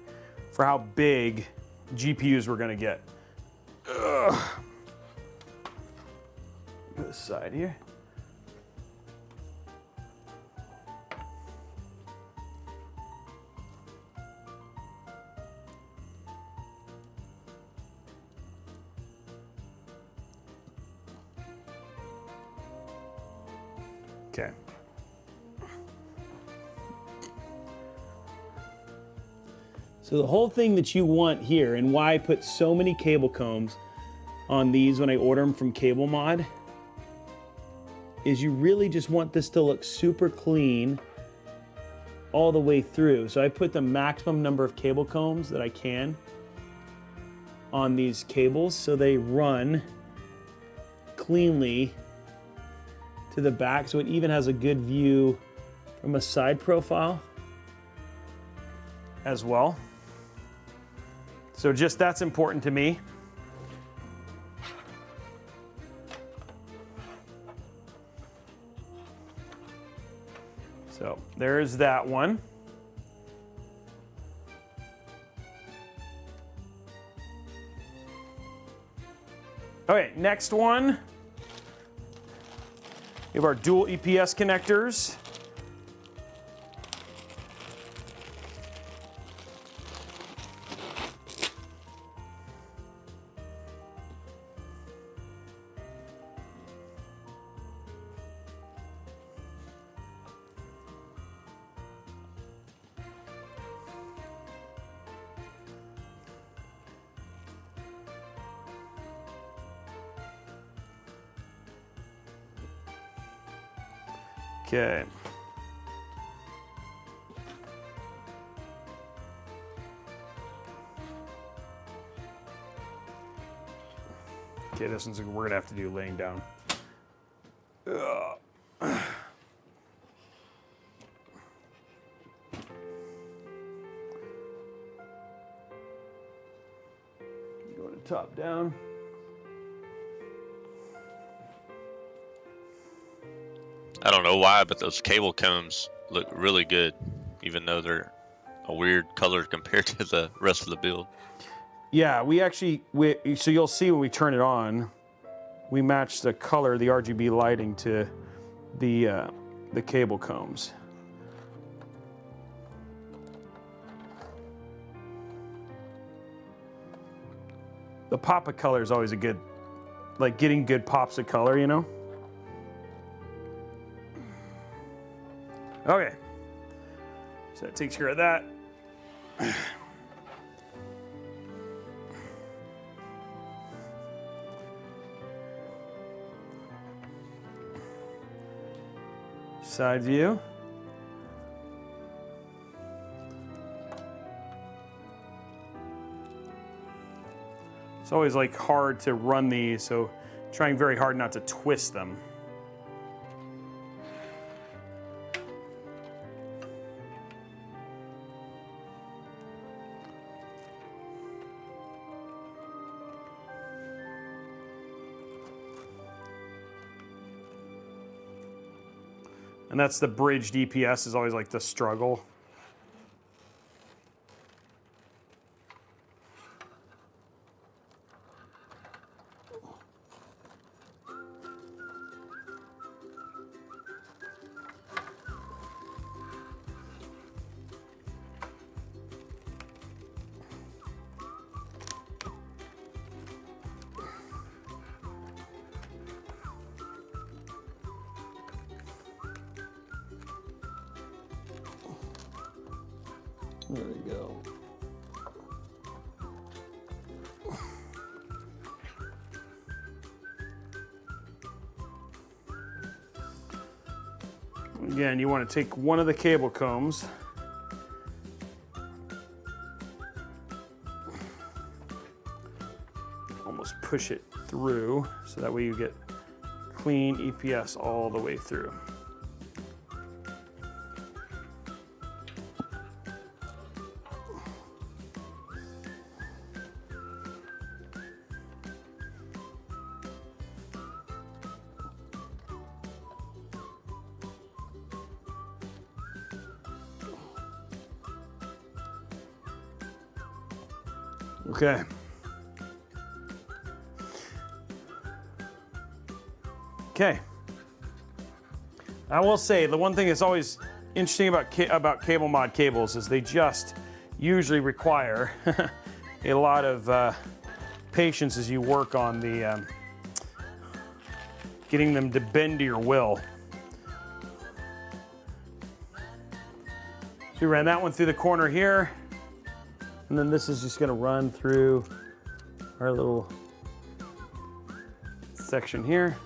for how big GPUs were going to get. Ugh. This side here. Okay. So the whole thing that you want here, and why I put so many cable combs on these when I order them from Cable Mod, is you really just want this to look super clean all the way through. So I put the maximum number of cable combs that I can on these cables so they run cleanly to the back, so it even has a good view from a side profile as well. So just that's important to me. So there's that one. Okay, next one. We have our dual EPS connectors. Okay. Okay, this one's we're gonna have to do laying down. Ugh. Going to top down. I don't know why, but those cable combs look really good, even though they're a weird color compared to the rest of the build. Yeah, so you'll see when we turn it on, we match the color, the RGB lighting to the cable combs. The pop of color is always a good, like getting good pops of color, you know? Okay, so that takes care of that. Side view. It's always like hard to run these, so trying very hard not to twist them. And that's the bridge DPS is always like the struggle. There we go. Again, you want to take one of the cable combs, almost push it through so that way you get clean EPS all the way through. Okay. Okay. I will say the one thing that's always interesting about cable mod cables is they just usually require a lot of patience as you work on the getting them to bend to your will. So we ran that one through the corner here, and then this is just going to run through our little section here.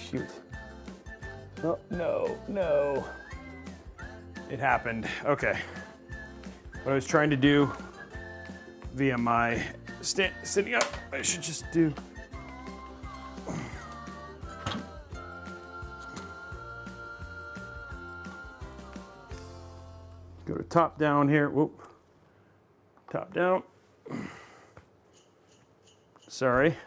Shoot. Oh, no. It happened. Okay. What I was trying to do via my sitting up, I should just do. Go to top down here. Whoop. Top down. Sorry.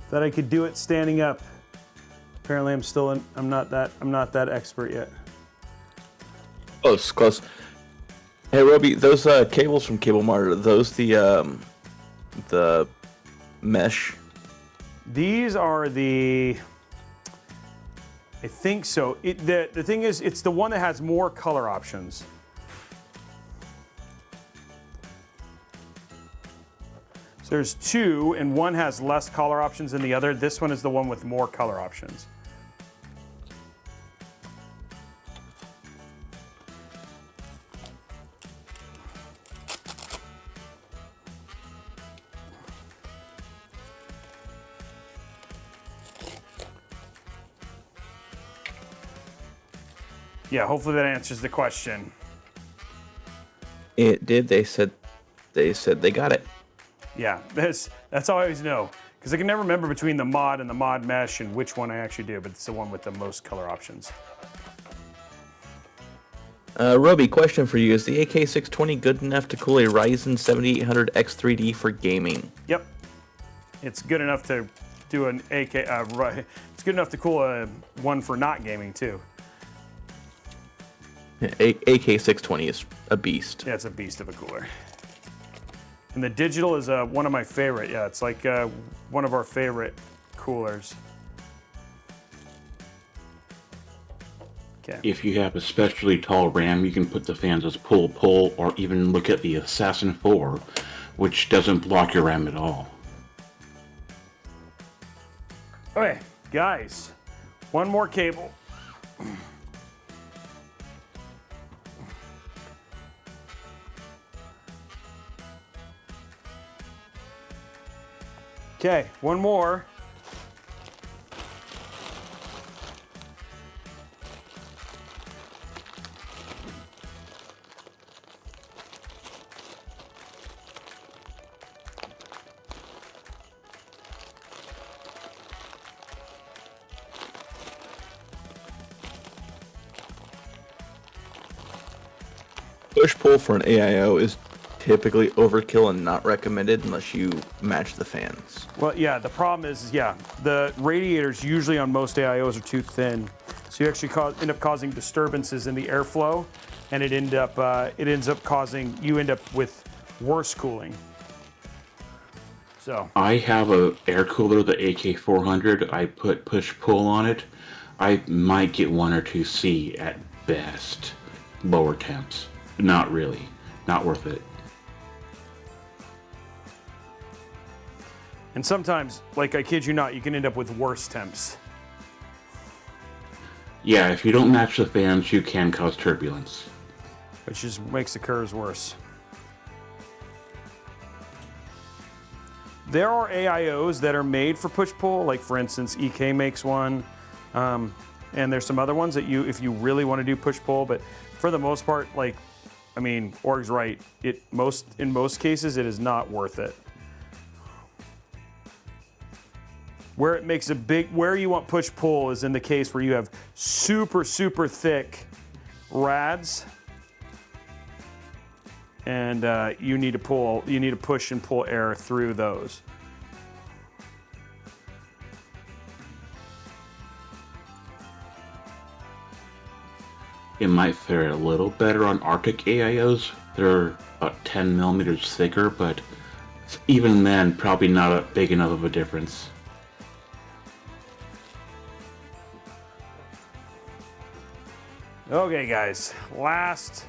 That I could do it standing up. Apparently I'm not that expert yet. Close. Hey Robey, those cables from Cable Mart, are those the mesh? These are the, I think so. The thing is, it's the one that has more color options. So there's two, and one has less color options than the other. This one is the one with more color options. Yeah, hopefully that answers the question. It did. They said they got it. Yeah, that's all I always know. Because I can never remember between the mod and the mod mesh and which one I actually do, but it's the one with the most color options. Robey, question for you. Is the AK620 good enough to cool a Ryzen 7800 X3D for gaming? Yep. It's good enough to do an AK, it's good enough to cool a one for not gaming too. AK620 is a beast. Yeah, it's a beast of a cooler. And the digital is one of my favorite. Yeah, it's like one of our favorite coolers. Okay. If you have especially tall RAM, you can put the fans as pull, or even look at the Assassin 4, which doesn't block your RAM at all. Okay, guys, one more cable. Okay, one more. Push-pull for an AIO is typically overkill and not recommended unless you match the fans. Well, yeah, the problem is, yeah, the radiators usually on most AIOs are too thin. So you actually end up causing disturbances in the airflow, and it ends up causing, you end up with worse cooling. So I have a air cooler, the AK400. I put push-pull on it. I might get 1 or 2 C at best. Lower temps. Not really. Not worth it. And sometimes, like I kid you not, you can end up with worse temps. Yeah, if you don't match the fans, you can cause turbulence. Which just makes the curves worse. There are AIOs that are made for push-pull, like for instance, EK makes one. And there's some other ones that if you really want to do push-pull, but for the most part, like, I mean, Org's right. In most cases, it is not worth it. Where it makes where you want push-pull is in the case where you have super, super thick rads, and you need to push and pull air through those. It might fare a little better on Arctic AIOs. They're about 10 millimeters thicker, but even then, probably not a big enough of a difference. Okay, guys, last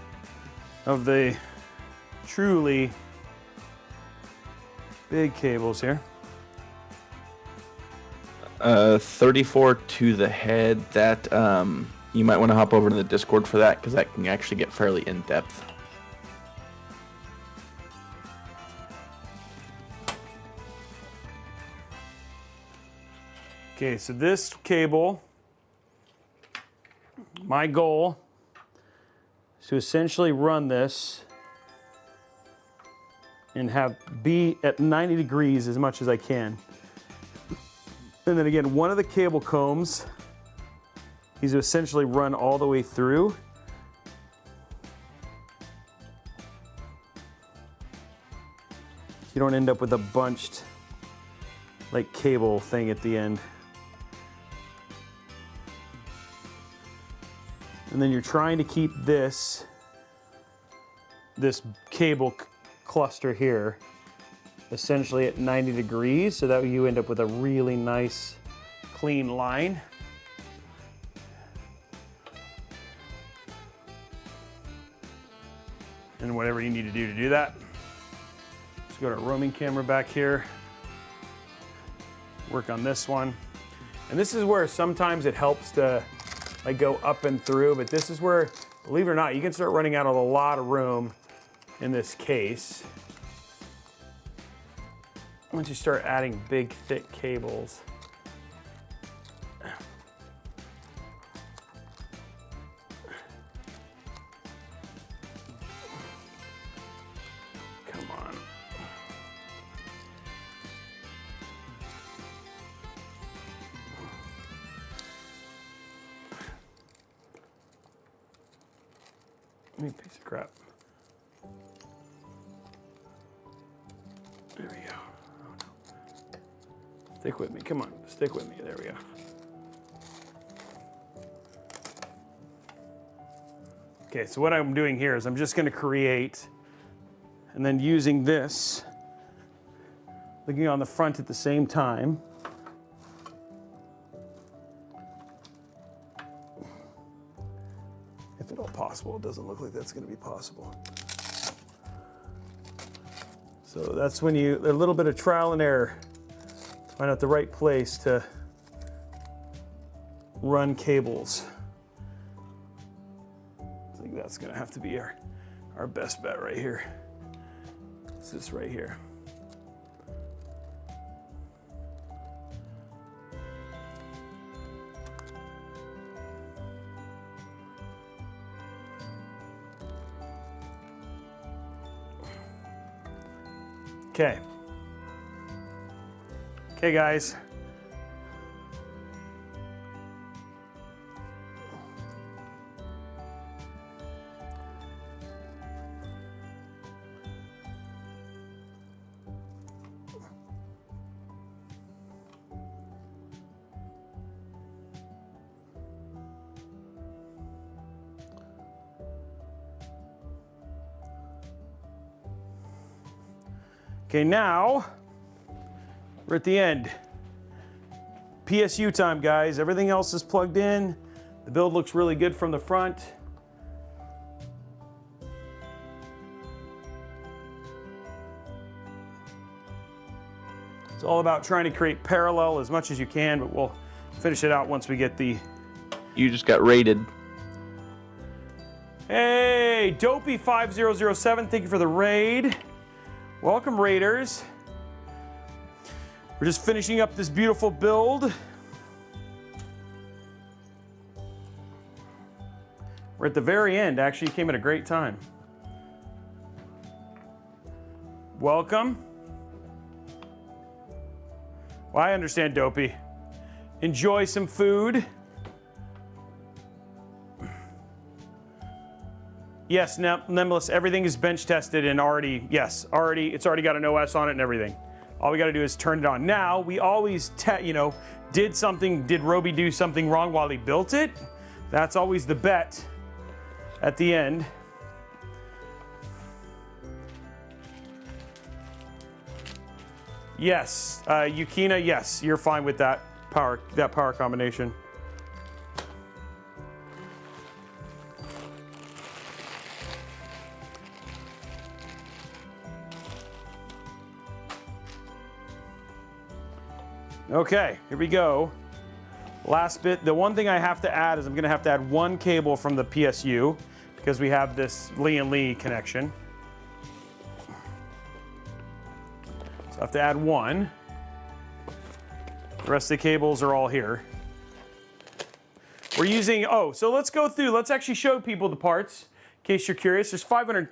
of the truly big cables here. 34 to the head. That you might want to hop over to the Discord for that, because that can actually get fairly in depth. Okay, so this cable, my goal is to essentially run this and be at 90 degrees as much as I can. And then again, one of the cable combs is to essentially run all the way through. You don't end up with a bunched like cable thing at the end. And then you're trying to keep this cable cluster here essentially at 90 degrees, so that you end up with a really nice clean line. And whatever you need to do that. Let's go to our roaming camera back here. Work on this one. And this is where sometimes it helps to like go up and through, but this is where, believe it or not, you can start running out of a lot of room in this case. Once you start adding big, thick cables. Come on. Piece of crap. There we go. Oh, no. Stick with me. Come on. Stick with me. There we go. Okay, so what I'm doing here is I'm just going to create, and then using this, looking on the front at the same time. If at all possible, it doesn't look like that's going to be possible. So that's when a little bit of trial and error, find out the right place to run cables. I think that's going to have to be our best bet right here. It's this right here. Okay. Okay, guys. Okay, now we're at the end. PSU time, guys. Everything else is plugged in. The build looks really good from the front. It's all about trying to create parallel as much as you can, but we'll finish it out once we get the... You just got raided. Hey, Dopey5007, thank you for the raid. Welcome, Raiders. We're just finishing up this beautiful build. We're at the very end. Actually, you came at a great time. Welcome. Well, I understand, Dopey. Enjoy some food. Yes, Nemesis, everything is bench tested and already, yes, it's already got an OS on it and everything. All we got to do is turn it on. Now, we always, did Robey do something wrong while he built it? That's always the bet at the end. Yes, Yukina, yes, you're fine with that power combination. Okay, here we go. Last bit. The one thing I have to add is I'm going to have to add one cable from the PSU because we have this Lian connection. So I have to add one. The rest of the cables are all here. We're using, so let's go through. Let's actually show people the parts. In case you're curious, there's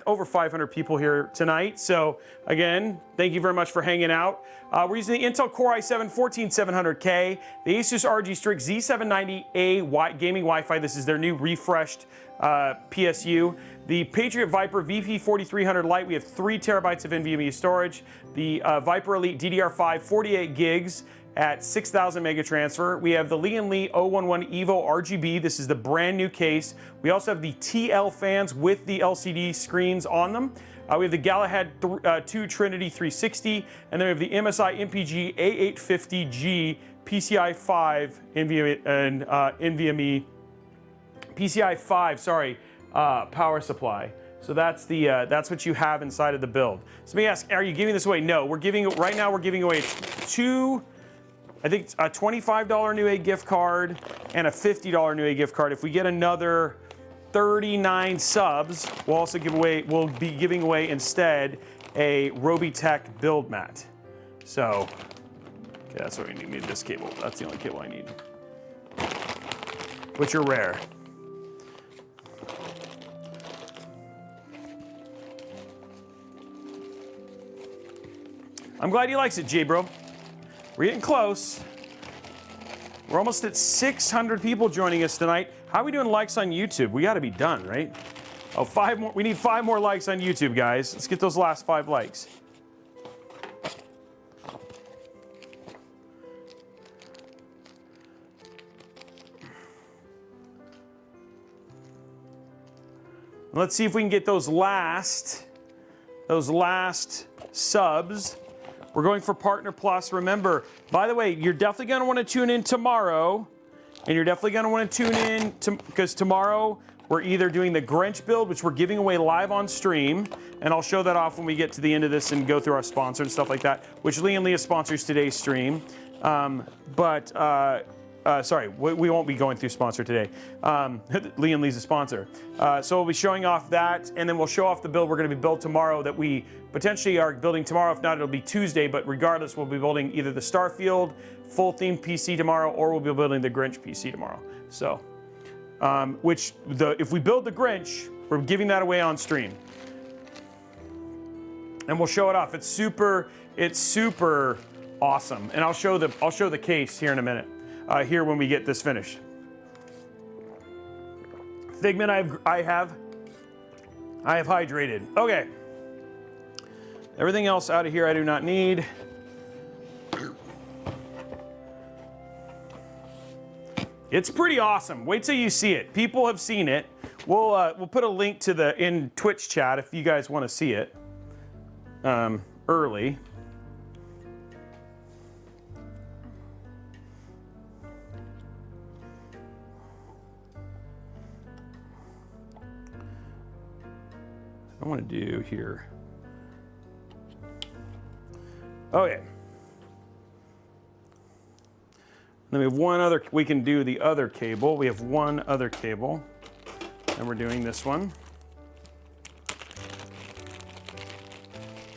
over 500 people here tonight. So again, thank you very much for hanging out. We're using the Intel Core i7-14700K, the ASUS ROG STRIX Z790A gaming Wi-Fi. This is their new refreshed PSU. The Patriot Viper VP4300 Lite. We have 3 terabytes of NVMe storage. The Viper Elite DDR5 48 gigs at 6,000 mega transfer. We have the Lian o11 EVO RGB. This is the brand new case. We also have the TL fans with the LCD screens on them. We have the Galahad 2 Trinity 360, and then we have the MSI MPG A850G PCI 5 NVMe PCI 5 power supply. So that's what you have inside of the build. So let me ask, are you giving this away? No, we're giving away 2. I think a $25 Newegg gift card and a $50 Newegg gift card. If we get another 39 subs, we'll be giving away instead a Robeytech build mat. So, okay, that's what we need. We need this cable. That's the only cable I need. Which are rare. I'm glad he likes it, J-Bro. We're getting close. We're almost at 600 people joining us tonight. How are we doing likes on YouTube? We got to be done, right? Oh, 5 more. We need 5 more likes on YouTube, guys. Let's get those last 5 likes. Let's see if we can get those last subs. We're going for Partner Plus. Remember, by the way, you're definitely going to want to tune in tomorrow. And you're definitely going to want to tune in because tomorrow we're either doing the Grinch build, which we're giving away live on stream. And I'll show that off when we get to the end of this and go through our sponsor and stuff like that, which Lian sponsors today's stream. Sorry, we won't be going through sponsor today. Lian Lee's a sponsor. So we'll be showing off that, and then we'll show off the build we're going to be build tomorrow that we potentially are building tomorrow. If not, it'll be Tuesday, but regardless, we'll be building either the Starfield full theme PC tomorrow, or we'll be building the Grinch PC tomorrow. So, if we build the Grinch, we're giving that away on stream. And we'll show it off. It's super awesome. And I'll show the case here in a minute. Here when we get this finished. Figment I have hydrated. Okay. Everything else out of here I do not need. It's pretty awesome. Wait till you see it. People have seen it. We'll put a link to in Twitch chat if you guys want to see it early. I want to do here. Okay. Then we have one other, we can do the other cable. We have one other cable, and we're doing this one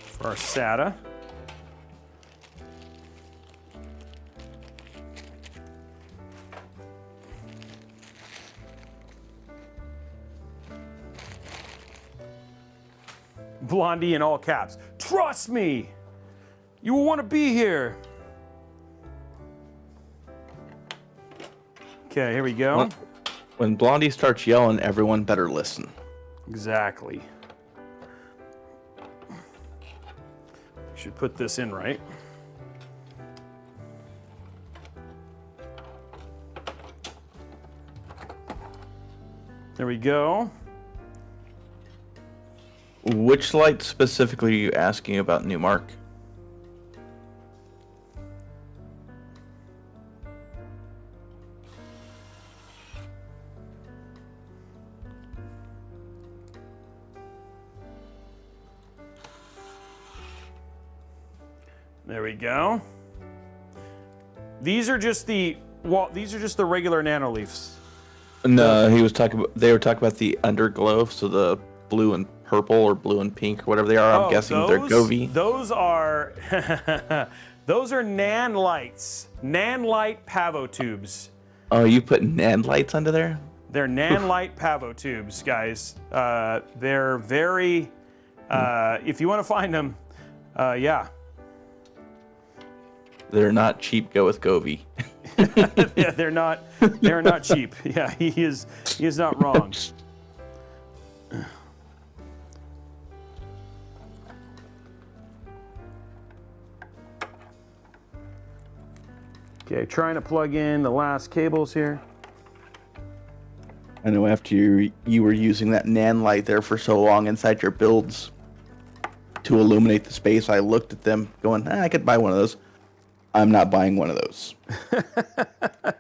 for our SATA. Blondie in all caps. Trust me, you will want to be here. Okay, here we go. When Blondie starts yelling, everyone better listen. Exactly. Should put this in right. There we go. Which light specifically are you asking about, Newmark? There we go. These are just the regular nano leaves. No, they were talking about the underglow, so the blue and purple or blue and pink or whatever they are. I'm guessing they're Govee. Those are those are Nan lights. Nan light pavo tubes. Oh, you put NAND lights under there? They're Nan light pavo tubes, guys. They're very if you want to find them, yeah. They're not cheap. Go with Govee. Yeah, they're not cheap. Yeah, he is not wrong. Okay, trying to plug in the last cables here. I know after you were using that NAND light there for so long inside your builds to illuminate the space, I looked at them going, I could buy one of those. I'm not buying one of those.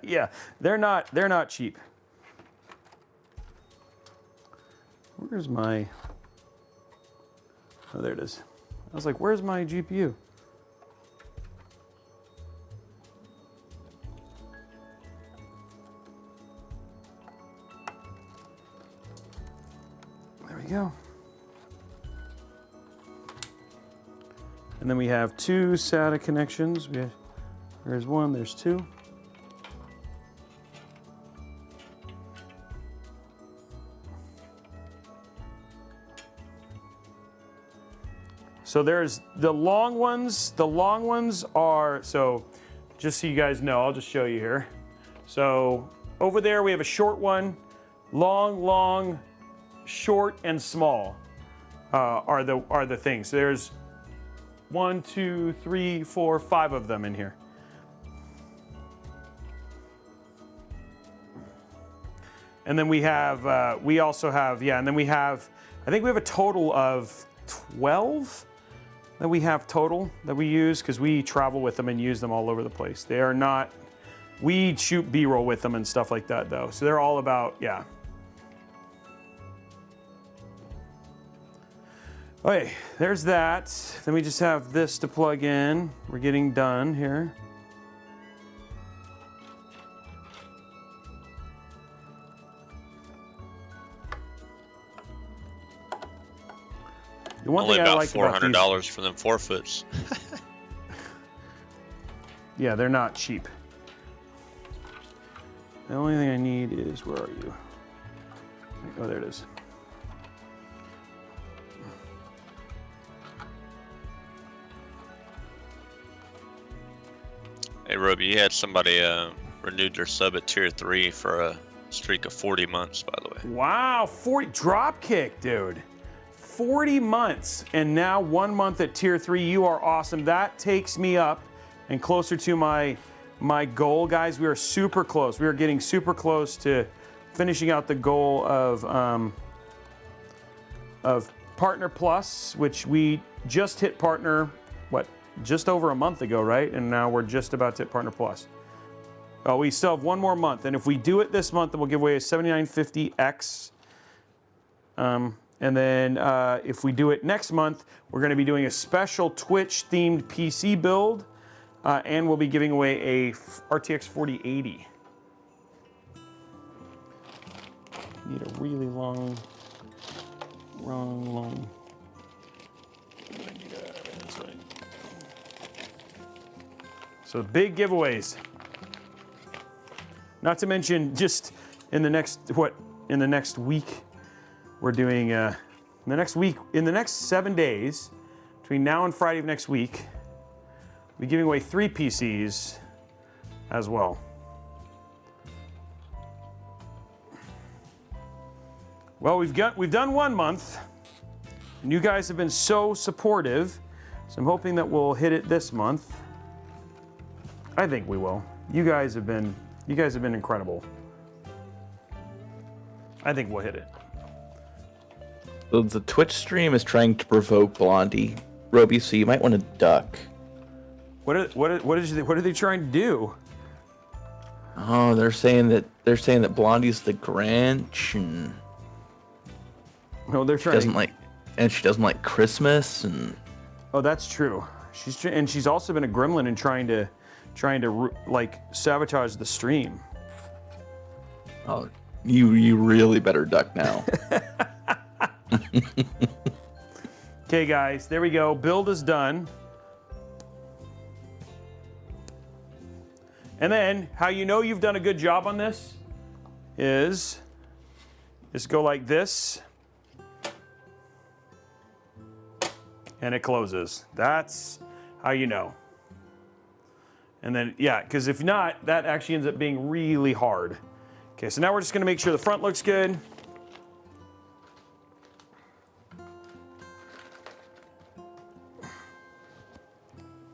Yeah, they're not cheap. Where's my... Oh, there it is. I was like, where's my GPU? There we go. And then we have two SATA connections. There's one, there's two. So there's the long ones. The long ones are, so just so you guys know, I'll just show you here. So over there we have a short one, long, short, and small are the things. So there's 1, 2, 3, 4, 5 of them in here. And then we have, we also have, and then we have, I think we have a total of 12 that we have total that we use because we travel with them and use them all over the place. They are not, we shoot B-roll with them and stuff like that though. So they're all about, yeah. Okay, there's that. Then we just have this to plug in. We're getting done here. The one Only thing I about like about these, $400 for them 4-foots. yeah, they're not cheap. The only thing I need is, where are you? Oh, there it is. Hey, Robey, you had somebody renewed their sub at tier 3 for a streak of 40 months, by the way. Wow, 40 drop kick, dude. 40 months, and now 1 month at tier 3. You are awesome. That takes me up and closer to my goal, guys. We are super close. We are getting super close to finishing out the goal of Partner Plus, which we just hit Partner, just over a month ago, right? And now we're just about to hit Partner Plus. Oh, we still have 1 more month, and if we do it this month, then we'll give away a 7950X. And then if we do it next month, we're going to be doing a special Twitch-themed PC build, and we'll be giving away a RTX 4080. Need a really long. That's right. So big giveaways. Not to mention, just in the next week, we're doing In the next week, in the next 7 days, between now and Friday of next week, we'll be giving away 3 PCs as well. Well, we've done 1 month, and you guys have been so supportive, so I'm hoping that we'll hit it this month. I think we will. You guys have been incredible. I think we'll hit it. So the Twitch stream is trying to provoke Blondie, Robey, so you might want to duck. What are they trying to do? Oh, they're saying that Blondie's the Grinch, and No, they're trying. she doesn't like Christmas, and Oh, that's true. She's also been a gremlin and trying to like sabotage the stream. oh, you really better duck now. Okay, guys, there we go. Build is done. And then, how you know you've done a good job on this is just go like this. And it closes. That's how you know. And then, yeah, because if not, that actually ends up being really hard. Okay, so now we're just gonna make sure the front looks good.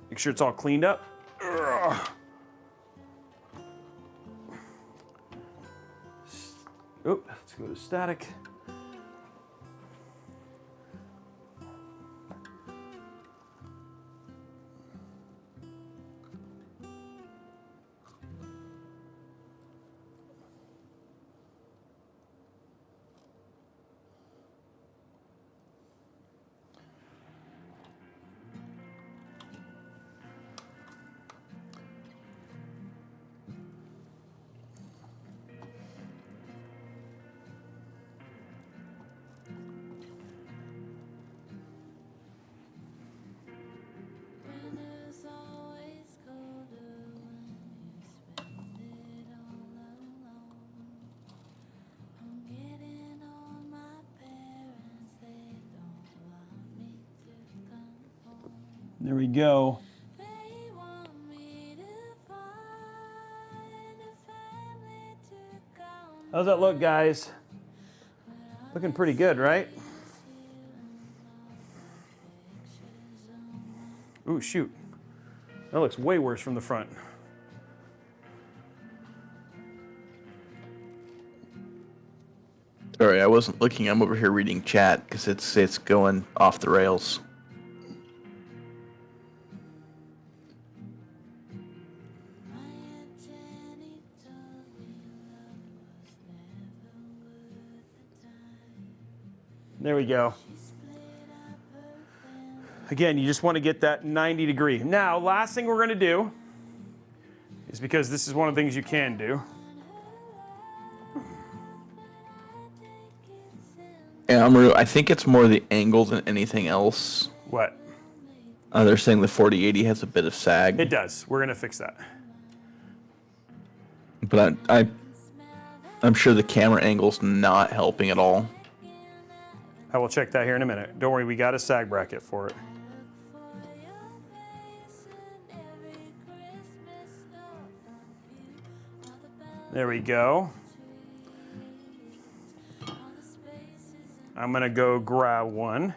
Make sure it's all cleaned up. Ugh. Oop, let's go to static. There we go. How's that look, guys? Looking pretty good, right? Ooh, shoot. That looks way worse from the front. Sorry, I wasn't looking. I'm over here reading chat because it's going off the rails. There we go. Again, you just want to get that 90 degree. Now, last thing we're going to do is, because this is one of the things you can do. Yeah, I think it's more the angle than anything else. What? They're saying the 4080 has a bit of sag. It does. We're going to fix that. But I'm sure the camera angle's not helping at all. I will check that here in a minute. Don't worry, we got a sag bracket for it. There we go. I'm gonna go grab one.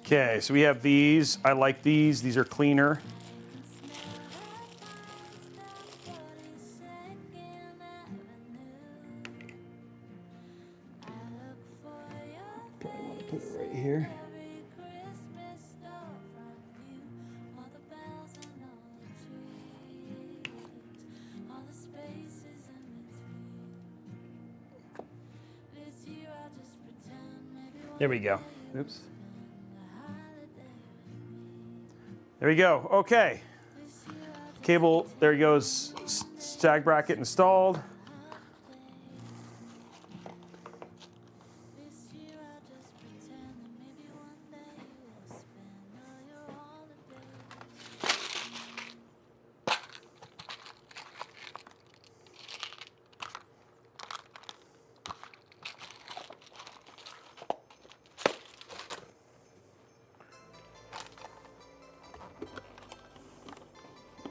Okay, so we have these. I like these. These are cleaner. Probably want to put it right here. There we go. Oops. There we go. Okay. Cable, there he goes. Stag bracket installed.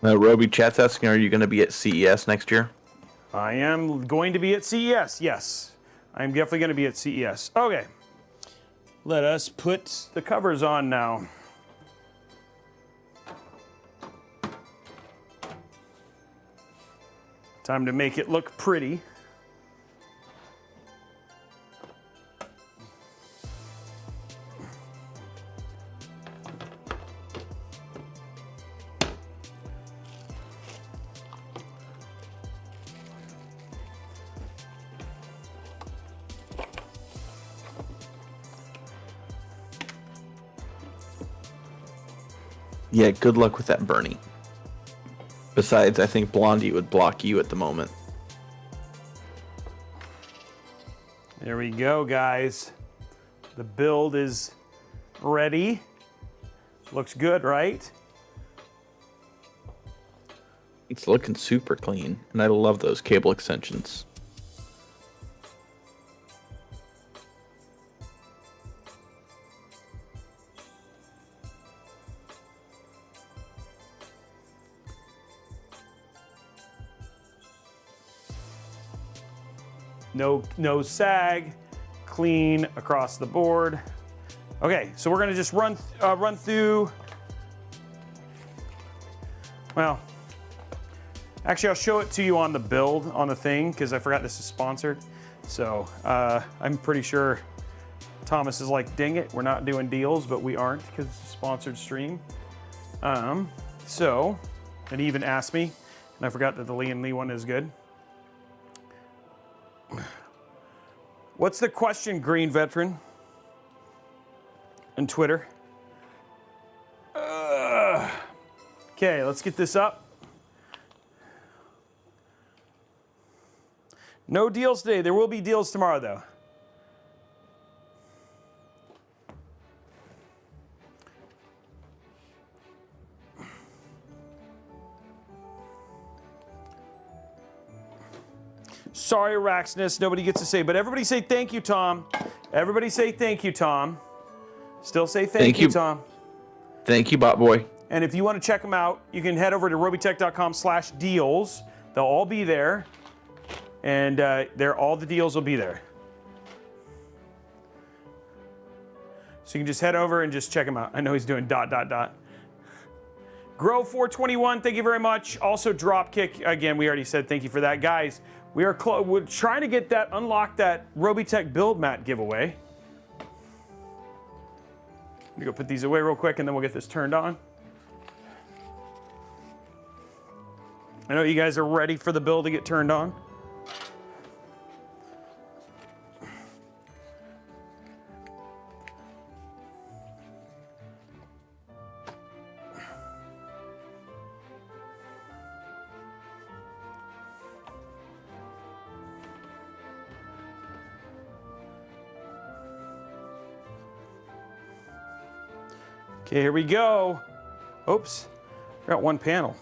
Robey, chat's asking, are you going to be at CES next year? I am going to be at CES, yes. I'm definitely going to be at CES. Okay. Let us put the covers on now. Time to make it look pretty. Yeah, good luck with that, Bernie. Besides, I think Blondie would block you at the moment. There we go, guys. The build is ready. Looks good, right? It's looking super clean, and I love those cable extensions. No sag, clean across the board. Okay, so we're gonna just run through. Well, actually, I'll show it to you on the build on the thing because I forgot this is sponsored. So I'm pretty sure Thomas is like, dang it, we're not doing deals, but we aren't because it's a sponsored stream. So, and he even asked me, and I forgot that the Lian Lee one is good. What's the question, Green Veteran? On Twitter. Okay, let's get this up. No deals today. There will be deals tomorrow, though. Sorry, Raxness, nobody gets to say, but everybody say thank you, Tom. Everybody say thank you, Tom. Still say thank you, Tom. Thank you, Bot Boy. And if you want to check them out, you can head over to robeytech.com/deals. They'll all be there. And all the deals will be there. So you can just head over and just check them out. I know he's doing ... Grow 421, thank you very much. Also Dropkick, again, we already said thank you for that. Guys, we're trying to get that, unlock that Robeytech build mat giveaway. Let me go put these away real quick and then we'll get this turned on. I know you guys are ready for the build to get turned on. Okay, here we go. Oops, got one panel.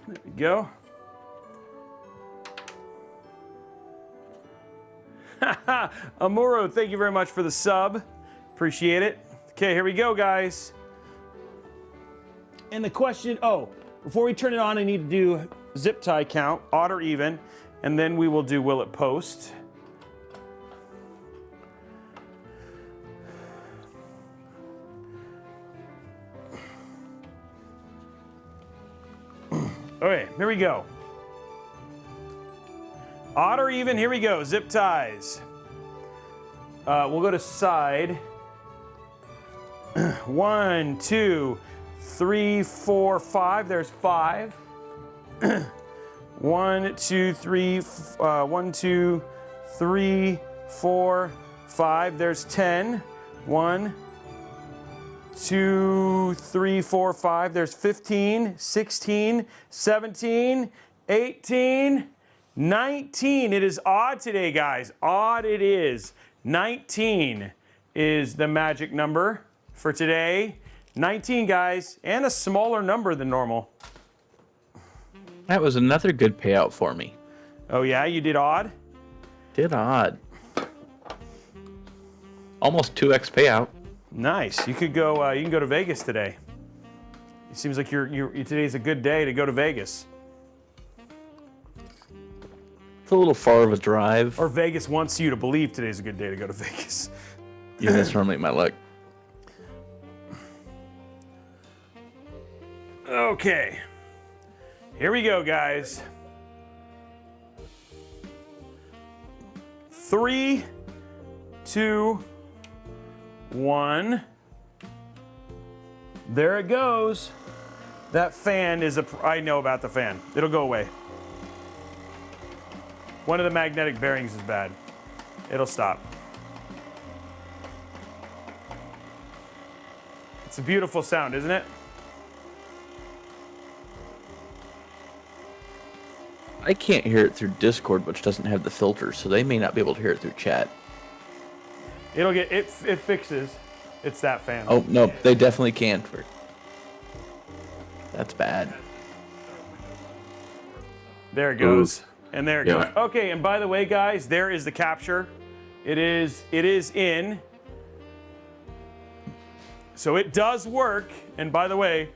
There we go. Amuro, thank you very much for the sub. Appreciate it. Okay, here we go, guys. And the question, before we turn it on, I need to do zip tie count, odd or even, and then we will do will it post. Okay, here we go. Odd or even? Here we go. Zip ties. We'll go to side. 1, 2, 3, 4, 5. There's 5. 1, 2, 3. 1, 2, 3, 4, 5. There's 10. 1, 2, 3, 4, 5. There's 15, 16, 17, 18, 19. It is odd today, guys. Odd it is. 19 is the magic number for today. 19, guys, and a smaller number than normal. That was another good payout for me. Oh yeah, you did odd? Did odd. Almost 2x payout. Nice. You could go. You can go to Vegas today. It seems like today's a good day to go to Vegas. It's a little far of a drive. Or Vegas wants you to believe today's a good day to go to Vegas. Yeah, that's normally my luck. Okay. Here we go, guys. 3, 2, 1. There it goes. That fan is I know about the fan. It'll go away. One of the magnetic bearings is bad. It'll stop. It's a beautiful sound, isn't it? I can't hear it through Discord, which doesn't have the filter, so they may not be able to hear it through chat. It'll get it fixes. It's that fan. Oh, no, they definitely can. That's bad. There it goes. And there it goes. Yeah. Okay, and by the way, guys, there is the capture. It is in. So it does work. And by the way,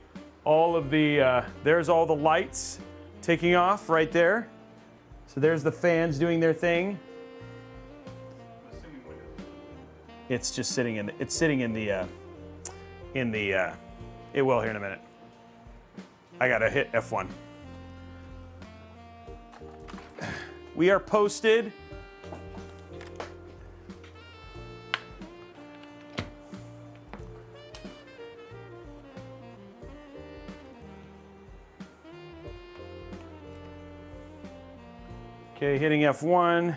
all of the there's all the lights taking off right there. So there's the fans doing their thing. It's just sitting in. It's sitting in the. It will here in a minute. I gotta hit F1. We are posted. Okay, hitting F1.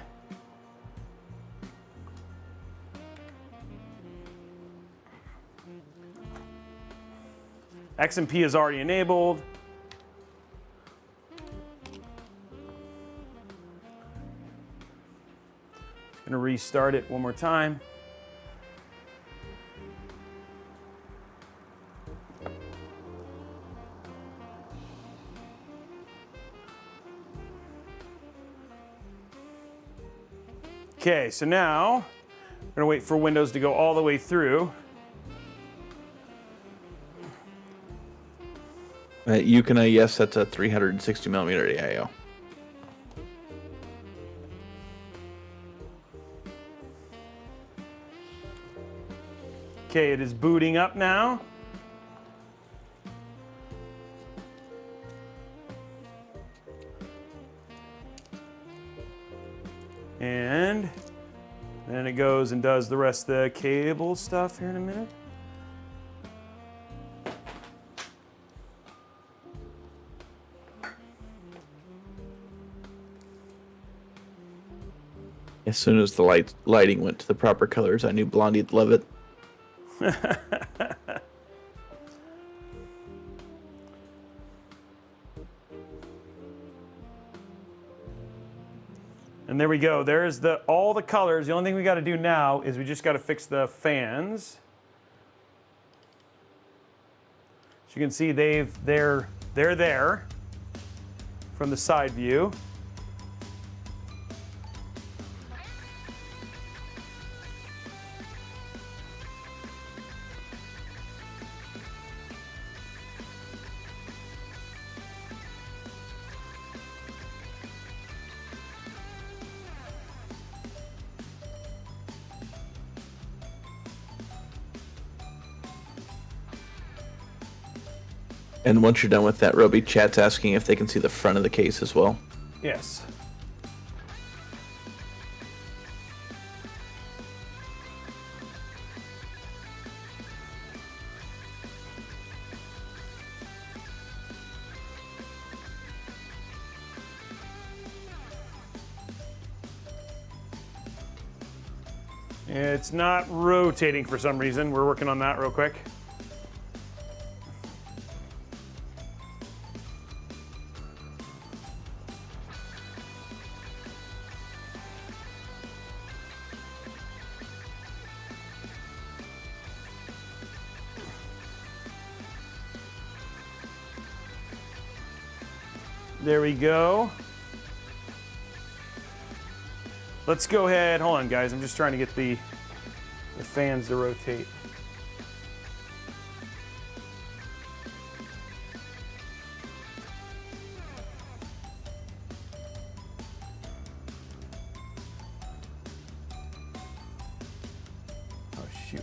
XMP is already enabled. Gonna restart it one more time. Okay, so now we're gonna wait for Windows to go all the way through. You can, yes, that's a 360 millimeter AIO. Okay, it is booting up now. And then it goes and does the rest of the cable stuff here in a minute. As soon as the lighting went to the proper colors, I knew Blondie'd love it. And there we go. There's all the colors. The only thing we got to do now is we just got to fix the fans. As you can see, they're there from the side view. And once you're done with that, Robey, chat's asking if they can see the front of the case as well. Yes. It's not rotating for some reason. We're working on that real quick. There we go. Let's go ahead. Hold on, guys. I'm just trying to get the fans to rotate. Oh, shoot.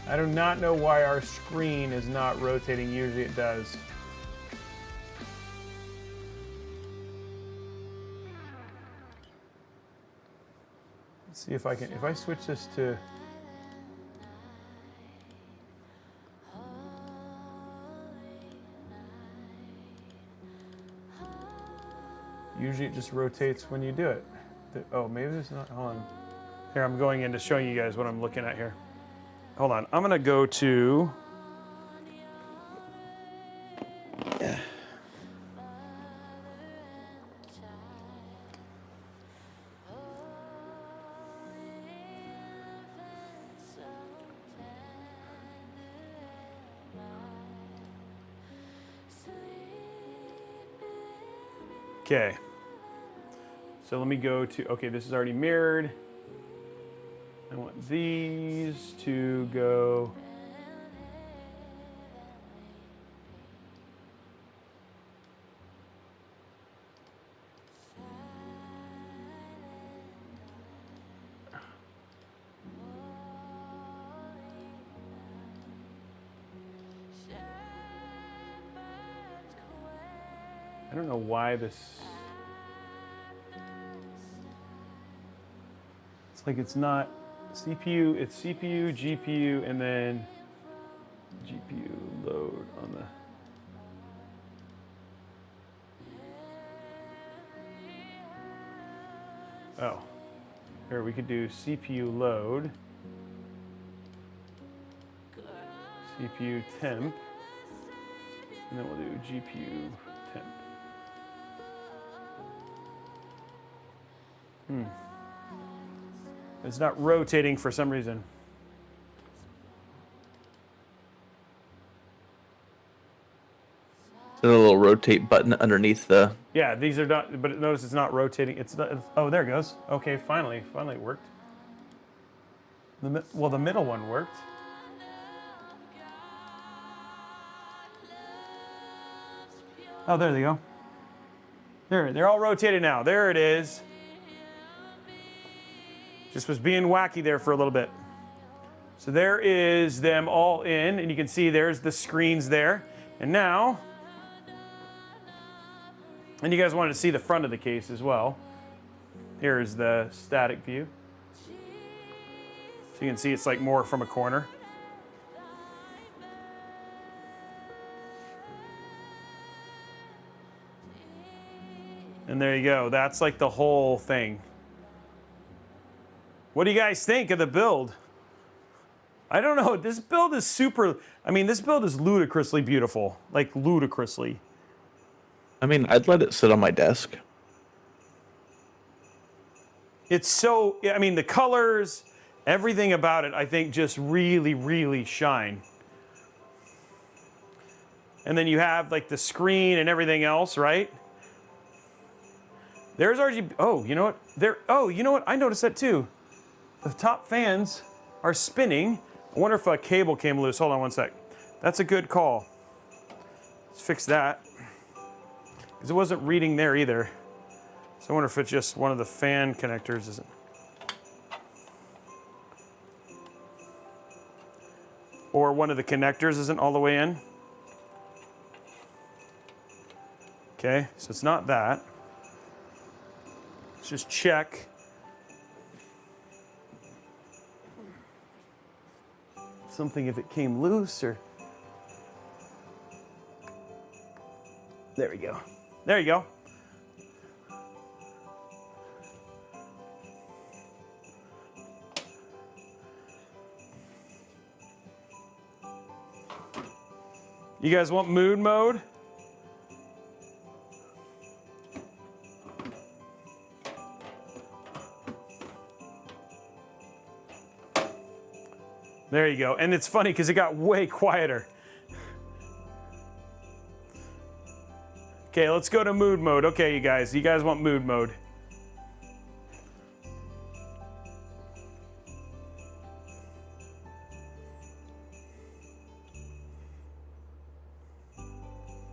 I do not know why our screen is not rotating. Usually it does. Let's see if I can, if I switch this to... Usually it just rotates when you do it. Oh, maybe it's not, hold on. Here, I'm going into showing you guys what I'm looking at here. Hold on, I'm gonna go to... Okay. So let me go to, okay, this is already mirrored. I want these to go. I don't know why this. It's like it's not. CPU, it's CPU, GPU, and then GPU load on the... Oh. Here, we could do CPU load, CPU temp, and then we'll do GPU temp. It's not rotating for some reason. There's a little rotate button underneath the... Yeah, these are not, but notice it's not rotating. It's not, oh, there it goes. Okay, finally it worked. Well, the middle one worked. Oh, there they go. They're all rotated now. There it is. Just was being wacky there for a little bit. So there is them all in, and you can see there's the screens there. And now, and you guys wanted to see the front of the case as well. Here's the static view. So you can see it's like more from a corner. And there you go. That's like the whole thing. What do you guys think of the build? I don't know. This build is super... I mean, this build is ludicrously beautiful. Like, ludicrously. I mean, I'd let it sit on my desk. It's so... I mean, the colors, everything about it, I think, just really, really shine. And then you have, like, the screen and everything else, right? There's RGB... Oh, you know what? Oh, you know what? I noticed that, too. The top fans are spinning. I wonder if a cable came loose. Hold on one sec. That's a good call. Let's fix that. Because it wasn't reading there either. So I wonder if it's just one of the fan connectors isn't. Or one of the connectors isn't all the way in. Okay, so it's not that. Let's just check. Something if it came loose or... There we go. There you go. You guys want mood mode? There you go. And it's funny because it got way quieter. Okay, let's go to mood mode. Okay, you guys want mood mode.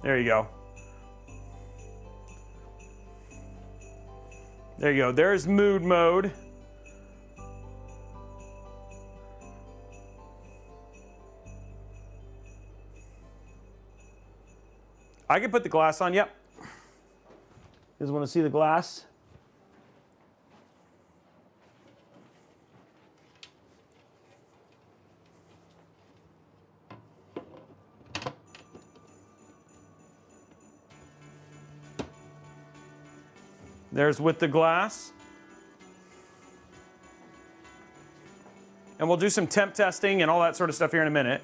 There you go. There you go. There's mood mode. I can put the glass on, yep. You guys want to see the glass? There's with the glass. And we'll do some temp testing and all that sort of stuff here in a minute.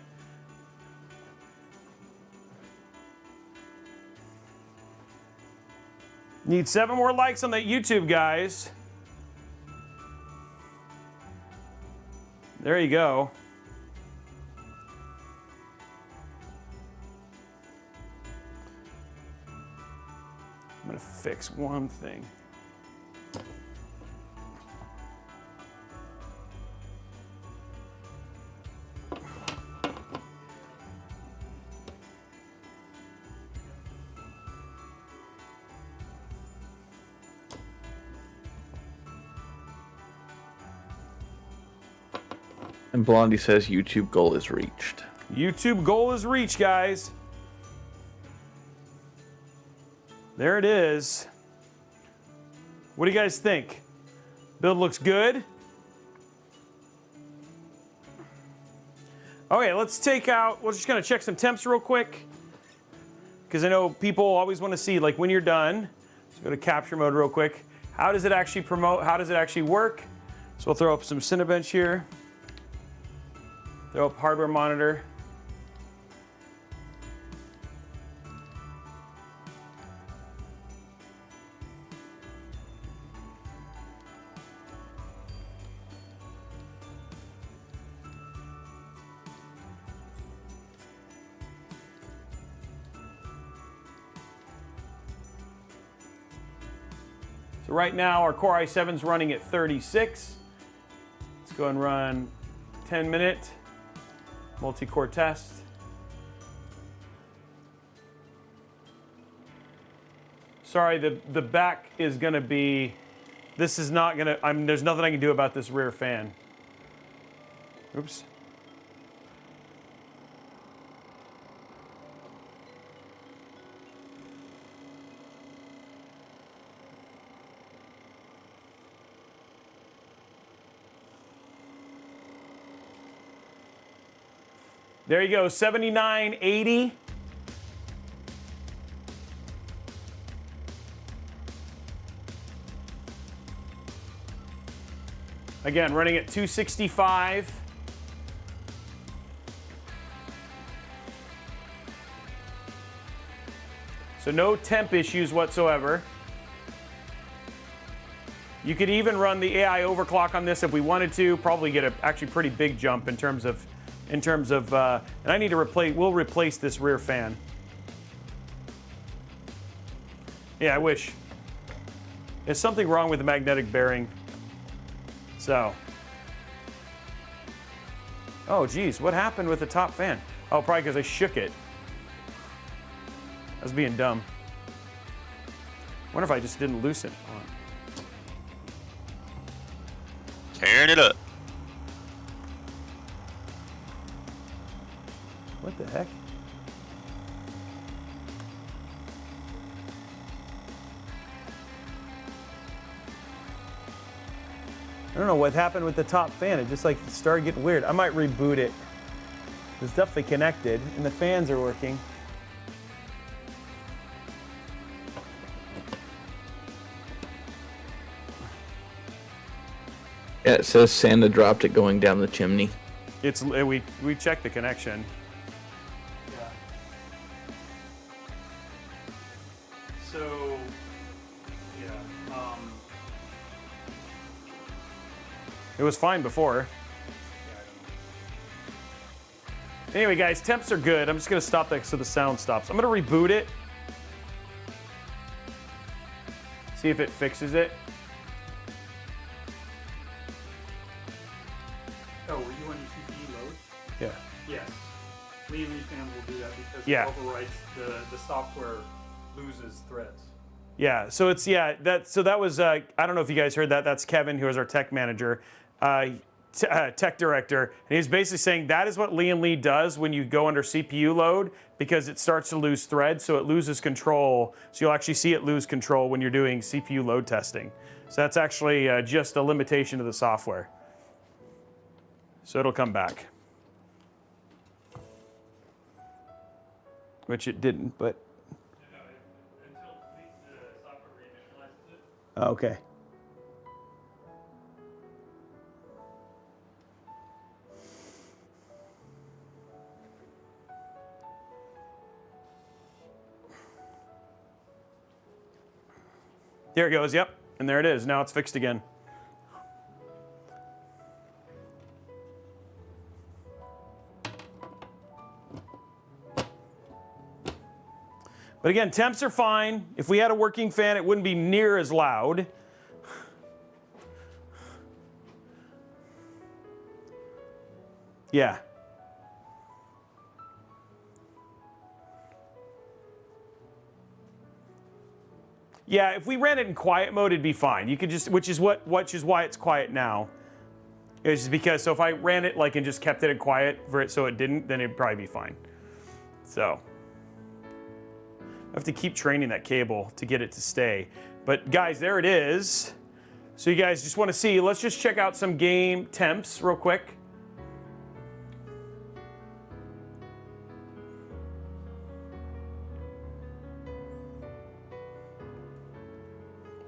Need 7 more likes on that YouTube, guys. There you go. I'm gonna fix one thing. And Blondie says YouTube goal is reached. YouTube goal is reached, guys. There it is. What do you guys think? Build looks good. Okay, let's take out, we're just gonna check some temps real quick. Because I know people always want to see, like, when you're done. Let's go to capture mode real quick. How does it actually promote? How does it actually work? So we'll throw up some Cinebench here. Throw up hardware monitor. So right now our Core i7 is running at 36. Let's go and run 10-minute multi-core test. Sorry, the back is gonna be, this is not gonna, there's nothing I can do about this rear fan. Oops. There you go, 7980. Again, running at 265. So no temp issues whatsoever. You could even run the AI overclock on this if we wanted to. Probably get a actually pretty big jump in terms of, and I need to replace, we'll replace this rear fan. Yeah, I wish. There's something wrong with the magnetic bearing. So. Oh geez, what happened with the top fan? Oh, probably because I shook it. I was being dumb. Wonder if I just didn't loosen it. Tearing it up. What the heck? I don't know what happened with the top fan. It just like started getting weird. I might reboot it. It's definitely connected, and the fans are working. Yeah, it says Santa dropped it going down the chimney. It's we checked the connection. Yeah. So, yeah. It was fine before. Anyway, guys, temps are good. I'm just gonna stop that so the sound stops. I'm gonna reboot it. See if it fixes it. Oh, were you on your CPU load? Yeah. Yes. Lian fans will do that because Yeah. it overwrites the software loses threads. Yeah. So it's that was I don't know if you guys heard that. That's Kevin, who is our tech manager, tech director, and he's basically saying that is what Lian Lee does when you go under CPU load because it starts to lose threads, so it loses control. So you'll actually see it lose control when you're doing CPU load testing. So that's actually just a limitation of the software. So it'll come back. Which it didn't, but. Okay. There it goes, yep. And there it is. Now it's fixed again. But again, temps are fine. If we had a working fan, it wouldn't be near as loud. Yeah. Yeah, if we ran it in quiet mode, it'd be fine. You could just, which is why it's quiet now. It's just because, so if I ran it like and just kept it in quiet for it so it didn't, then it'd probably be fine. So. I have to keep training that cable to get it to stay. But guys, there it is. So you guys just want to see, let's just check out some game temps real quick.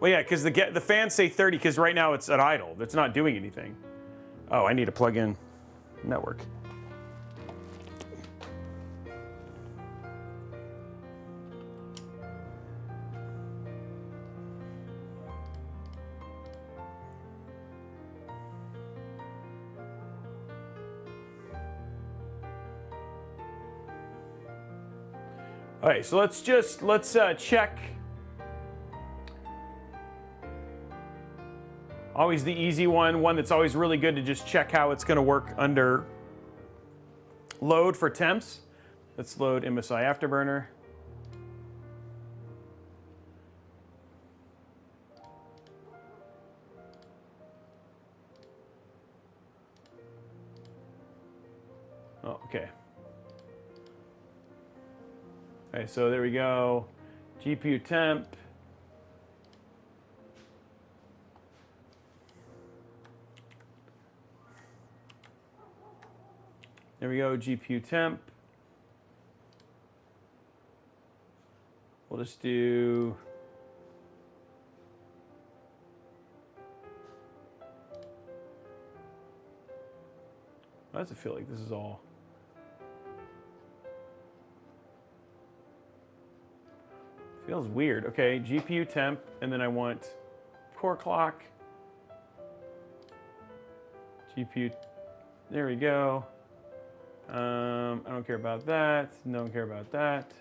Well, yeah, because the fans say 30 because right now it's at idle. It's not doing anything. Oh, I need to plug in network. All right, so let's check. Always the easy one that's always really good to just check how it's going to work under load for temps. Let's load MSI Afterburner. Oh, okay. Okay, so there we go. GPU temp. There we go, GPU temp. We'll just do. Why does it feel like this is all? Feels weird. Okay, GPU temp, and then I want core clock. GPU, there we go. I don't care about that. Don't care about that.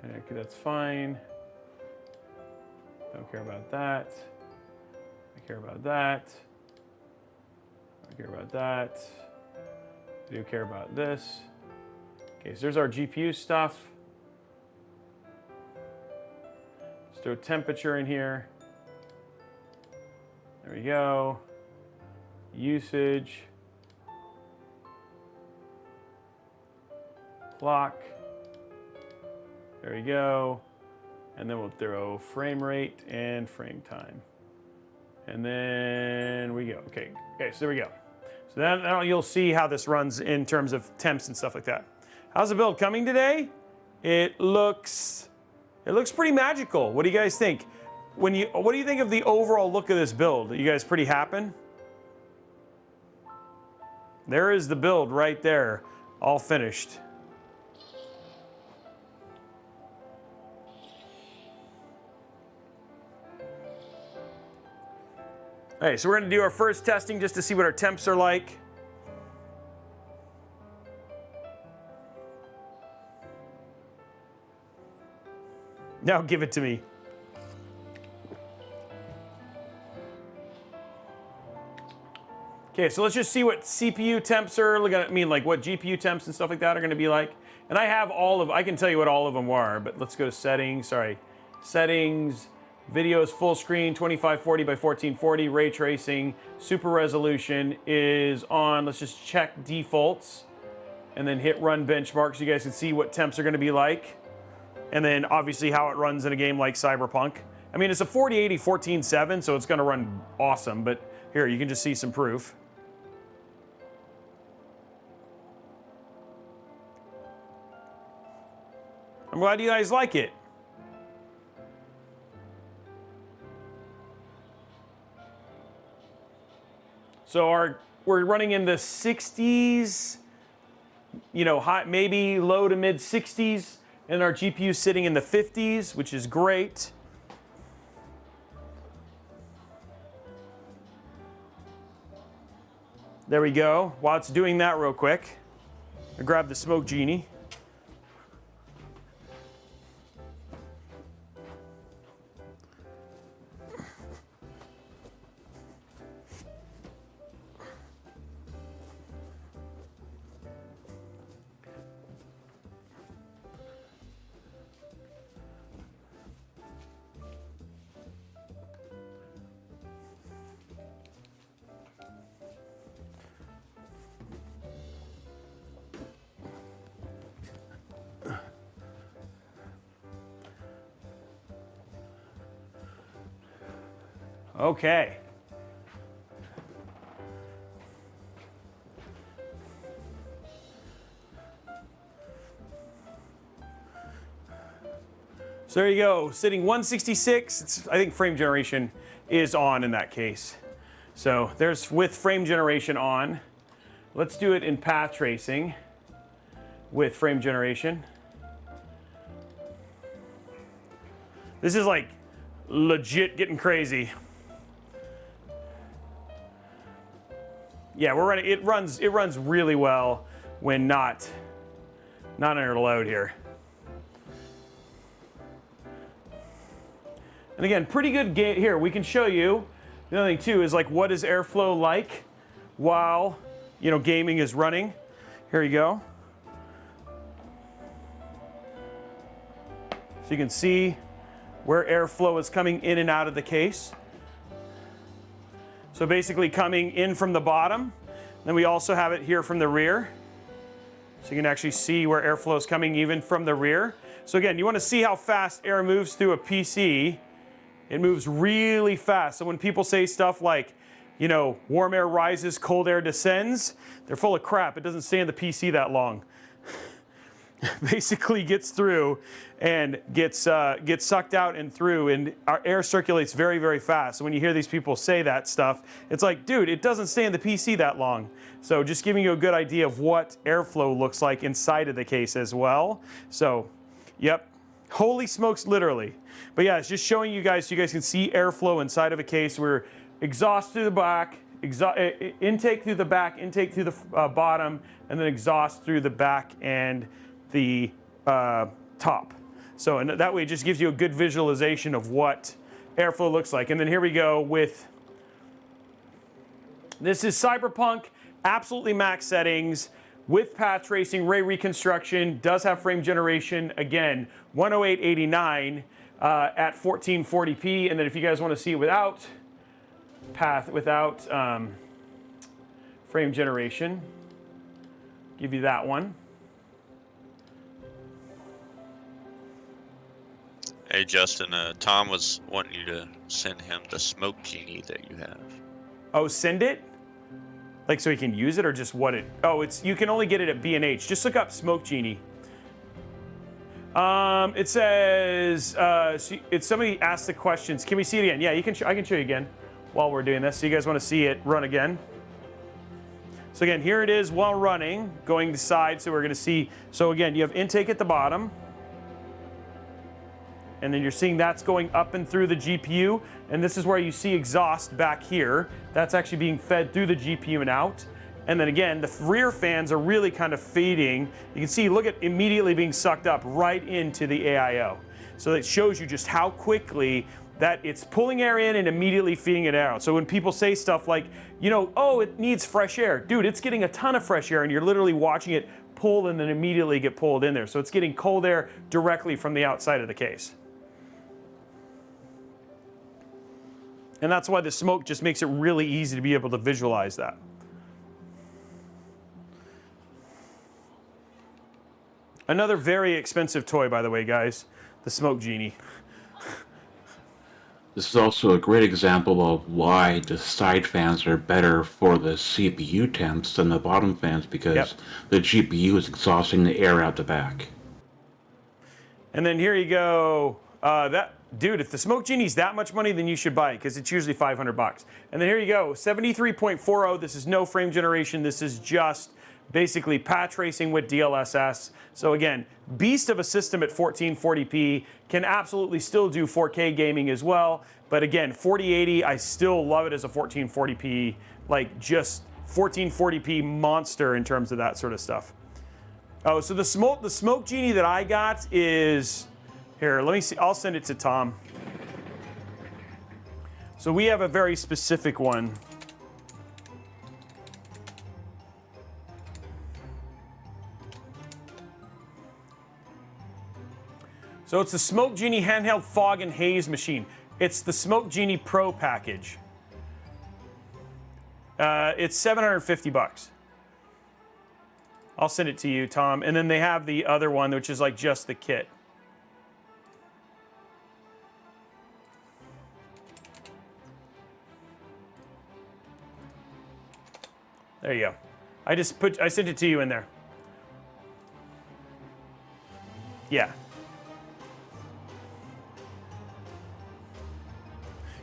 Okay, that's fine. Don't care about that. I care about that. I care about that. I do care about this. Okay, so there's our GPU stuff. Let's throw temperature in here. There we go. Usage. Clock. There we go. And then we'll throw frame rate and frame time. And then we go. Okay, so there we go. So then now you'll see how this runs in terms of temps and stuff like that. How's the build coming today? It looks pretty magical. What do you guys think? What do you think of the overall look of this build? Are you guys pretty happy? There is the build right there, all finished. Okay, so we're gonna do our first testing just to see what our temps are like. Now give it to me. Okay, so let's just see what CPU temps are, what GPU temps and stuff like that are gonna be like. And I can tell you what all of them are, but let's go to settings, Settings, videos full screen, 2540 by 1440, ray tracing, super resolution is on. Let's just check defaults and then hit run benchmark so you guys can see what temps are gonna be like. And then obviously how it runs in a game like Cyberpunk. I mean, it's a 4080 14.7, so it's gonna run awesome, but here, you can just see some proof. I'm glad you guys like it. So we're running in the 60s, high, maybe low to mid 60s, and our GPU sitting in the 50s, which is great. There we go. While it's doing that real quick, I grab the Smoke Genie. Okay. So there you go, sitting 166. I think frame generation is on in that case. So there's with frame generation on. Let's do it in path tracing with frame generation. This is like legit getting crazy. Yeah, we're running. It runs really well when not under load here. And again, pretty good game here. We can show you. The other thing too is like, what is airflow like while gaming is running? Here you go. So you can see where airflow is coming in and out of the case. So basically coming in from the bottom. Then we also have it here from the rear. So you can actually see where airflow is coming even from the rear. So again, you want to see how fast air moves through a PC. It moves really fast. So when people say stuff like, warm air rises, cold air descends, they're full of crap. It doesn't stay in the PC that long. Basically gets through and gets sucked out and through, and our air circulates very, very fast. So when you hear these people say that stuff, it's like, dude, it doesn't stay in the PC that long. So just giving you a good idea of what airflow looks like inside of the case as well. So, yep, holy smokes, literally. But yeah, it's just showing you guys so you guys can see airflow inside of a case. We're exhaust through the back, intake through the back, intake through the bottom, and then exhaust through the back and the top. So and that way it just gives you a good visualization of what airflow looks like. And then here we go with, this is Cyberpunk, absolutely max settings with path tracing, ray reconstruction, does have frame generation, again, 10889 at 1440p. And then if you guys want to see it without frame generation, give you that one. Hey Justin, Tom was wanting you to send him the smoke genie that you have. Oh, send it? Like so he can use it, or just what it? Oh, it's you can only get it at B&H. Just look up smoke genie. It says it's somebody asked the questions. Can we see it again? Yeah, you can. I can show you again while we're doing this. So you guys want to see it run again? So again, here it is while running, going to side. So we're going to see. So again, you have intake at the bottom. And then you're seeing that's going up and through the GPU. And this is where you see exhaust back here. That's actually being fed through the GPU and out. And then again, the rear fans are really kind of fading. You can see, look at immediately being sucked up right into the AIO. So it shows you just how quickly that it's pulling air in and immediately feeding it out. So when people say stuff like, you know, oh, it needs fresh air. Dude, it's getting a ton of fresh air and you're literally watching it pull and then immediately get pulled in there. So it's getting cold air directly from the outside of the case. And that's why the smoke just makes it really easy to be able to visualize that. Another very expensive toy, by the way, guys, the Smoke Genie. This is also a great example of why the side fans are better for the CPU temps than the bottom fans, because the GPU is exhausting the air out the back. And then here you go. Dude, if the Smoke Genie's that much money, then you should buy it because it's usually $500. And then here you go, 73.40. This is no frame generation. This is just basically patch racing with DLSS. So again, beast of a system at 1440p, can absolutely still do 4K gaming as well. But again, 4080, I still love it as a 1440p, like just 1440p monster in terms of that sort of stuff. Oh, so the Smoke Genie that I got is, here, let me see, I'll send it to Tom. So we have a very specific one. So it's the Smoke Genie handheld fog and haze machine. It's the Smoke Genie Pro package. It's 750 bucks. I'll send it to you, Tom. And then they have the other one, which is like just the kit. There you go. I sent it to you in there. Yeah.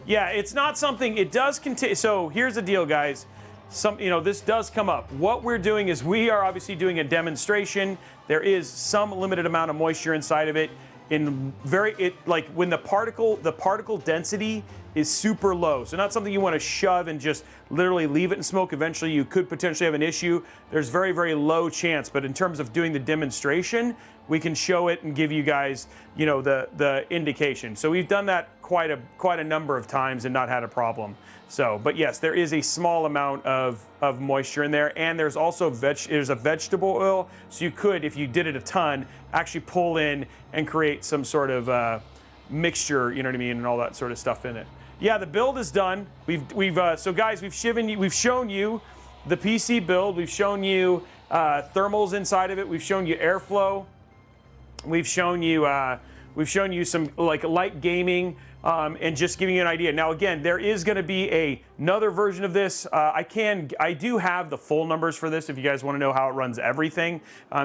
Yeah, it's not something, it does contain, so here's the deal, guys. This does come up. What we're doing is we are obviously doing a demonstration. There is some limited amount of moisture inside of it. When the particle density is super low. So not something you want to shove and just literally leave it in smoke. Eventually you could potentially have an issue. There's very, very low chance, but in terms of doing the demonstration, we can show it and give you guys, the indication. So we've done that quite a number of times and not had a problem. So, but yes, there is a small amount of moisture in there, and there's also there's a vegetable oil. So you could, if you did it a ton, actually pull in and create some sort of mixture, you know what I mean, and all that sort of stuff in it. Yeah, the build is done. So guys, we've shown you the PC build. We've shown you thermals inside of it. We've shown you airflow. We've shown you some like light gaming, and just giving you an idea. Now again, there is going to be another version of this. I do have the full numbers for this if you guys want to know how it runs everything,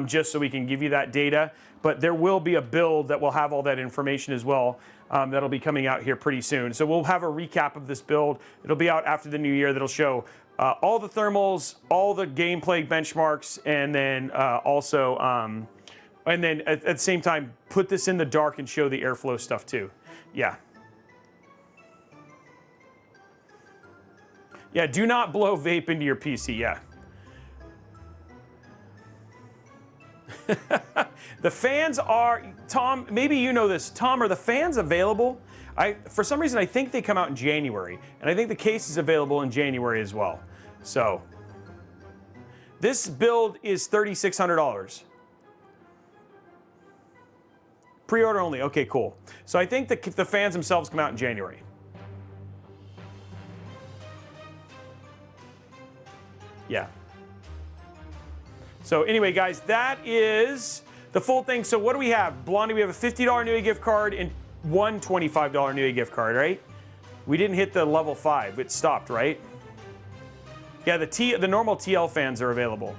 just so we can give you that data. But there will be a build that will have all that information as well. That'll be coming out here pretty soon. So we'll have a recap of this build. It'll be out after the new year. That'll show all the thermals, all the gameplay benchmarks, and then also, and then at the same time, put this in the dark and show the airflow stuff too. Yeah. Yeah, do not blow vape into your PC, yeah. The fans are, Tom, maybe you know this. Tom, are the fans available? For some reason, I think they come out in January, and I think the case is available in January as well. So, this build is $3,600. Pre-order only, okay, cool. So I think the fans themselves come out in January. Yeah. So anyway, guys, that is the full thing. So what do we have? Blondie, we have a $50 Newegg gift card. And one $25 Newegg gift card, right? We didn't hit the level 5. It stopped, right? Yeah, the normal TL fans are available.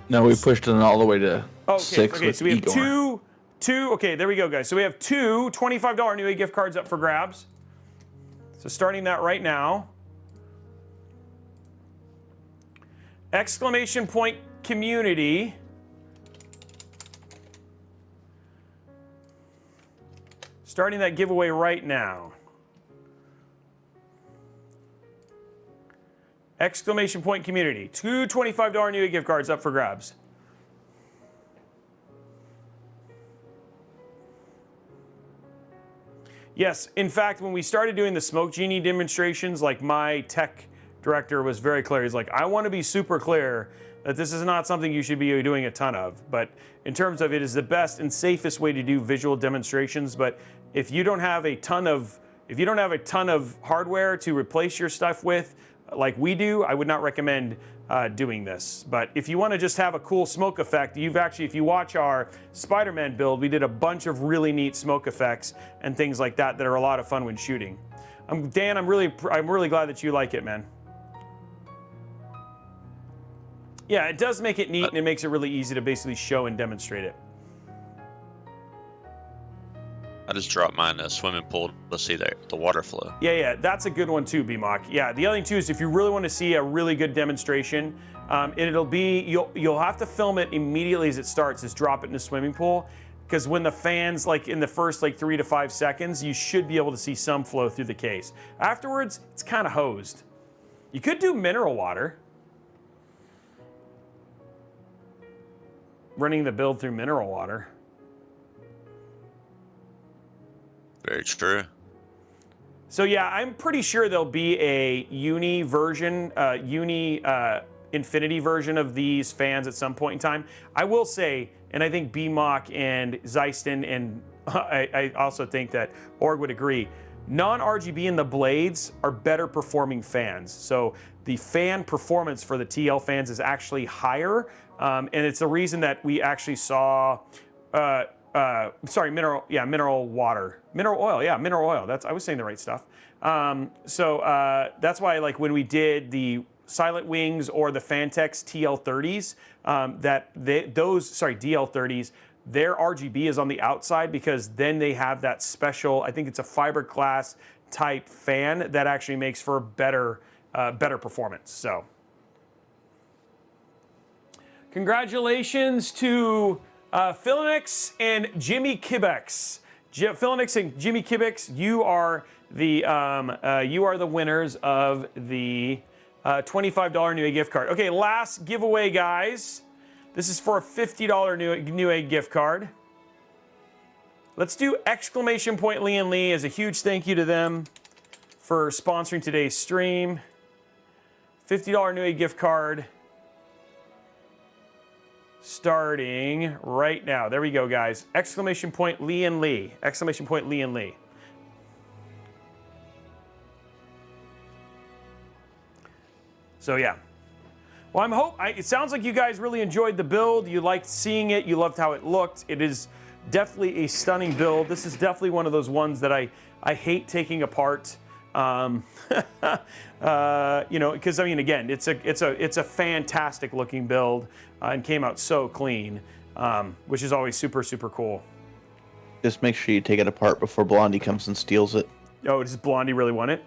No, we pushed it all the way to 6. Okay, so we have two. Okay, there we go, guys. So we have two $25 Newegg gift cards up for grabs. So starting that right now. Exclamation point community. Starting that giveaway right now. Exclamation point community. Two $25 Newegg gift cards up for grabs. Yes, in fact, when we started doing the Smoke Genie demonstrations, like my tech director was very clear. He's like, I want to be super clear that this is not something you should be doing a ton of. But in terms of it is the best and safest way to do visual demonstrations. But if you don't have a ton of hardware to replace your stuff with, like we do, I would not recommend doing this. But if you want to just have a cool smoke effect, if you watch our Spider-Man build, we did a bunch of really neat smoke effects and things like that are a lot of fun when shooting. Dan, I'm really glad that you like it, man. Yeah, it does make it neat and it makes it really easy to basically show and demonstrate it. I just dropped mine in a swimming pool to see the water flow. Yeah, that's a good one too, BMOC. Yeah, the other thing too is if you really want to see a really good demonstration, it'll be, you'll have to film it immediately as it starts, is drop it in the swimming pool, because when the fans, like in the first 3 to 5 seconds, you should be able to see some flow through the case. Afterwards, it's kind of hosed. You could do mineral water. Running the build through mineral water. Very true. So yeah, I'm pretty sure there'll be a uni version, infinity version of these fans at some point in time. I will say, and I think BMOC and Zeiston, and I also think that Org would agree, non-RGB in the blades are better performing fans. So the fan performance for the TL fans is actually higher, and it's the reason that we actually saw, mineral oil. I was saying the right stuff. That's why, like when we did the Silent Wings or the Fantex TL30s, DL30s, their RGB is on the outside because then they have that special, I think it's a fiberglass type fan that actually makes for better performance. So, congratulations to Philinix and Jimmy Kibex. Philinix and Jimmy Kibex, you are the winners of the $25 Newegg gift card. Okay, last giveaway, guys. This is for a $50 Newegg gift card. Let's do exclamation point Lian Lee as a huge thank you to them for sponsoring today's stream. $50 Newegg gift card. Starting right now. There we go, guys. Exclamation point Lian Lee. Exclamation point Lian Lee. So yeah. Well, it sounds like you guys really enjoyed the build. You liked seeing it. You loved how it looked. It is definitely a stunning build. This is definitely one of those ones that I hate taking apart. Because I mean, again, it's a fantastic looking build and came out so clean, which is always super, super cool. Just make sure you take it apart before Blondie comes and steals it. Oh, does Blondie really want it?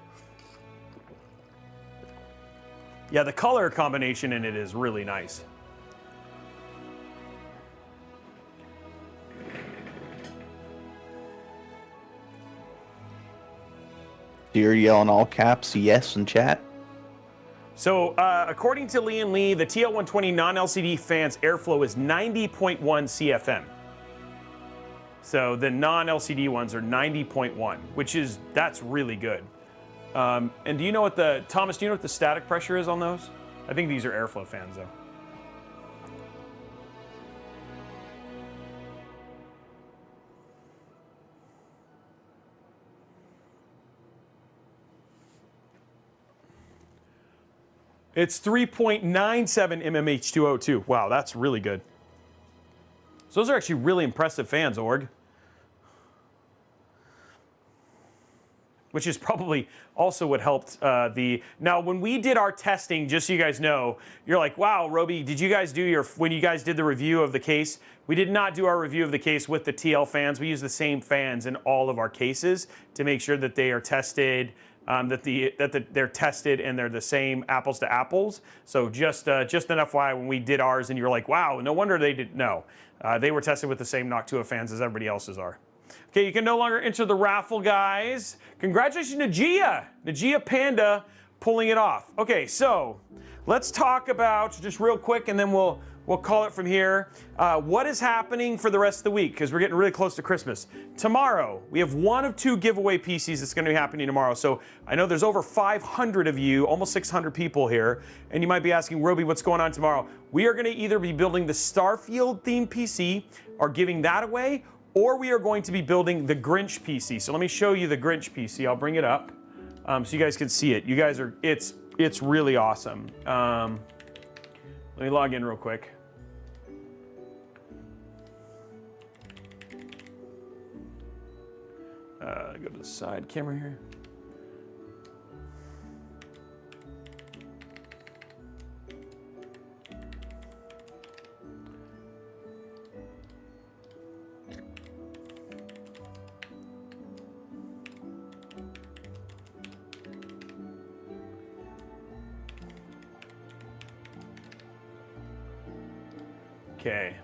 Yeah, the color combination in it is really nice. You're yelling all caps yes in chat. So, according to Lian Lee, the TL120 non-LCD fan's airflow is 90.1 CFM. So the non-LCD ones are 90.1, that's really good. And do you know what Thomas, do you know what the static pressure is on those? I think these are airflow fans, though. It's 3.97 mmH2O2. Wow, that's really good. So those are actually really impressive fans, Org. which is probably also what helped Now, when we did our testing, just so you guys know, you're like, wow, Robey, did you guys do when you guys did the review of the case? We did not do our review of the case with the TL fans. We use the same fans in all of our cases to make sure that they are tested, they're tested and they're the same apples to apples. So just an FYI, when we did ours and you're like, wow, no wonder they didn't know. They were tested with the same Noctua fans as everybody else's are. Okay, you can no longer enter the raffle, guys. Congratulations to Najia Panda pulling it off. Okay, so let's talk about, just real quick, and then we'll call it from here. What is happening for the rest of the week? Because we're getting really close to Christmas. Tomorrow, we have 1 of 2 giveaway PCs that's going to be happening tomorrow. So I know there's over 500 of you, almost 600 people here, and you might be asking, Robey, what's going on tomorrow? We are going to either be building the Starfield themed PC or giving that away, or we are going to be building the Grinch PC. So let me show you the Grinch PC. I'll bring it up so you guys can see it. You guys are, it's really awesome. Let me log in real quick. Go to the side camera here. Okay.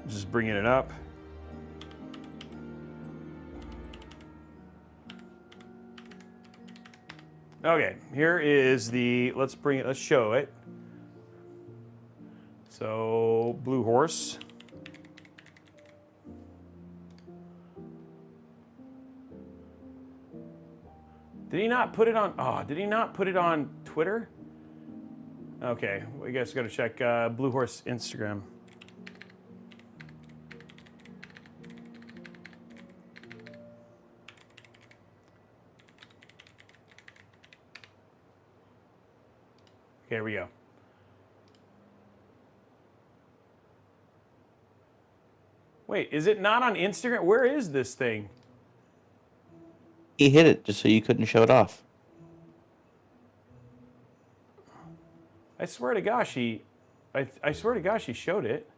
Just bringing it up. Okay, here is the, let's show it. So, Blue Horse. Did he not put it on, did he not put it on Twitter? Okay, well, you guys gotta check Blue Horse Instagram. Okay, here we go. Wait, is it not on Instagram? Where is this thing? He hid it just so you couldn't show it off. I swear to gosh, I swear to gosh, he showed it.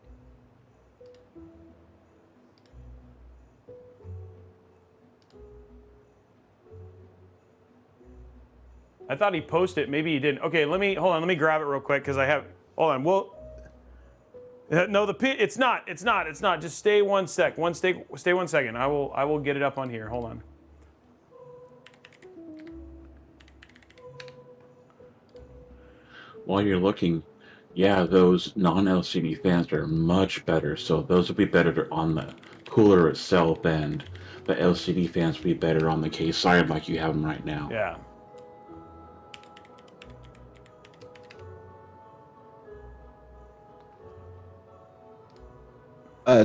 I thought he posted it. Maybe he didn't. Okay, hold on. Let me grab it real quick because I have. Hold on. No, it's not. Just stay one sec. Stay 1 second. I will get it up on here. Hold on. While you're looking, yeah, those non-LCD fans are much better. So those will be better on the cooler itself, and the LCD fans will be better on the case side like you have them right now. Yeah.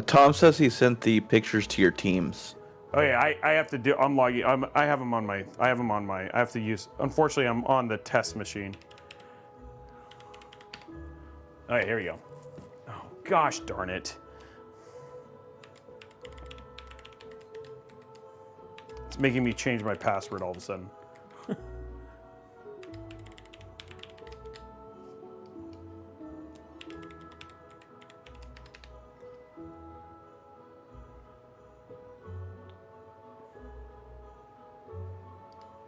Tom says he sent the pictures to your teams. Oh yeah, I have to do. I'm logging. I have them on my. I have to use. Unfortunately, I'm on the test machine. All right, here we go. Oh gosh, darn it! It's making me change my password all of a sudden.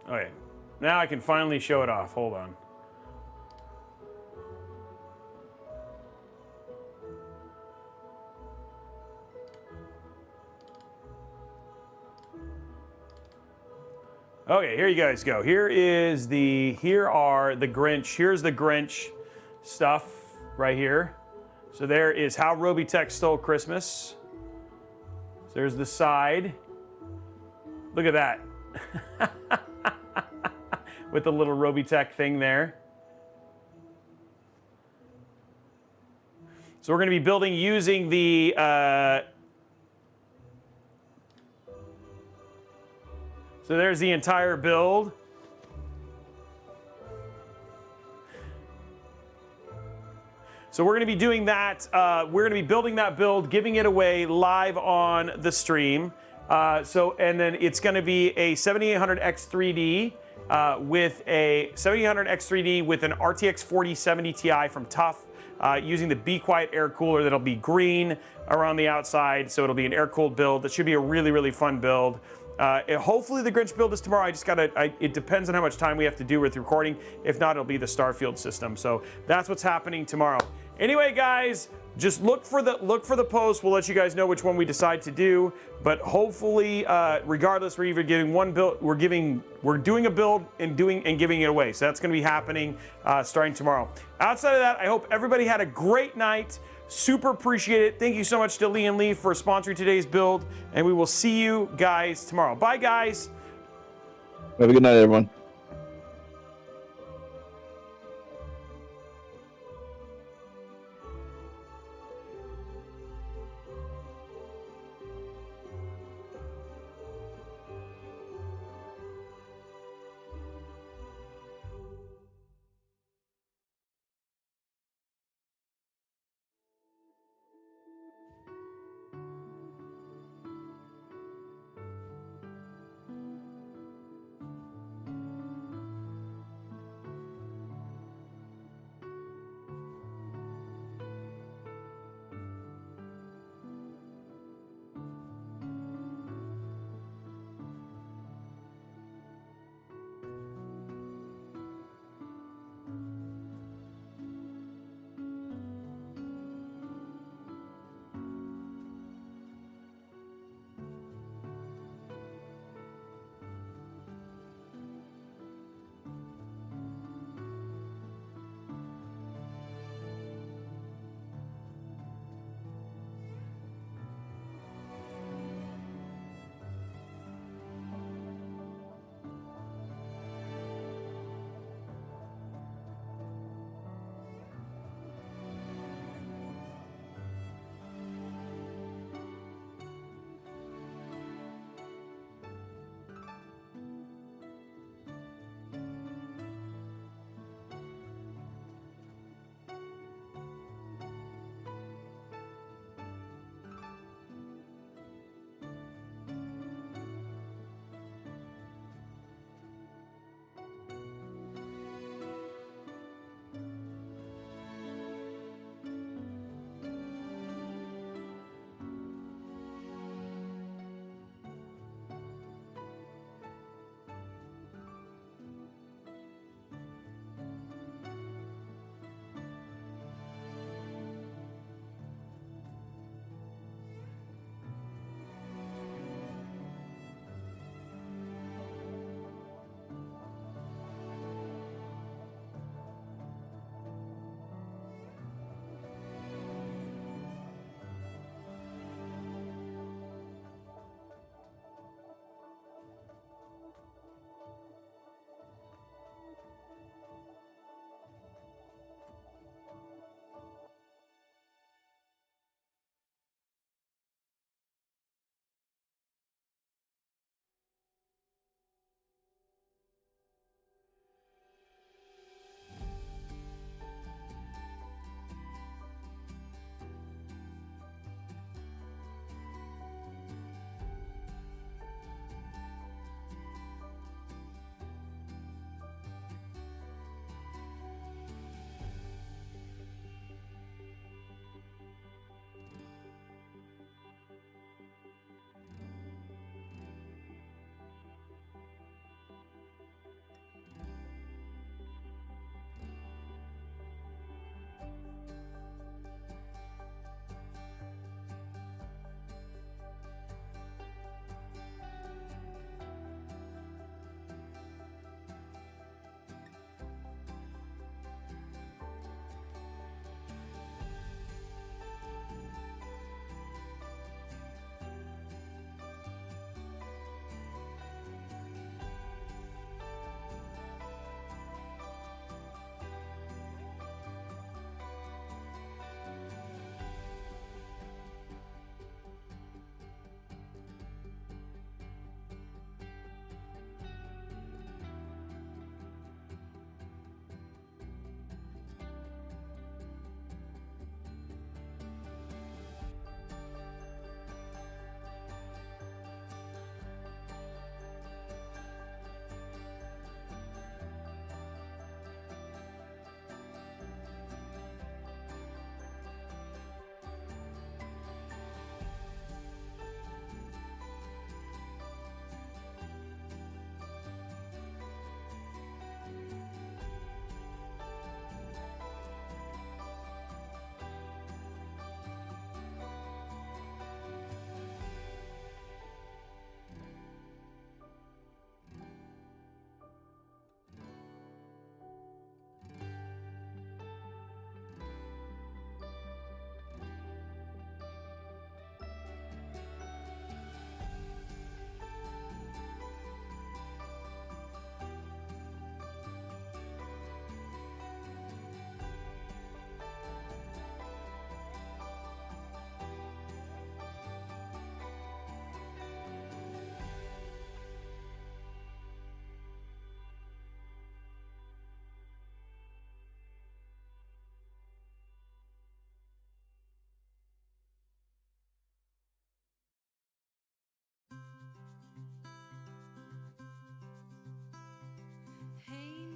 Okay, now I can finally show it off. Hold on. Okay, here you guys go. Here's the Grinch stuff right here. So there is how Robeytech stole Christmas. So there's the side. Look at that. With the little Robeytech thing there. So we're going to be building using the so there's the entire build. So we're going to be doing that. We're going to be building that build, giving it away live on the stream. And then it's going to be a 7800 X3D with a 7800 X3D with an RTX 4070 Ti from TUF. Using the Be Quiet air cooler that'll be green around the outside, so it'll be an air-cooled build. That should be a really, really fun build. Hopefully the Grinch build is tomorrow. It depends on how much time we have to do with recording. If not, it'll be the Starfield system. So that's what's happening tomorrow. Anyway, guys, just look for the post. We'll let you guys know which one we decide to do. But hopefully, regardless, we're either giving one build, we're doing a build and giving it away. So that's going to be happening starting tomorrow. Outside of that, I hope everybody had a great night. Super appreciate it. Thank you so much to Lian Lee for sponsoring today's build, and we will see you guys tomorrow. Bye, guys. Have a good night, everyone.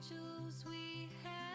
angels we have.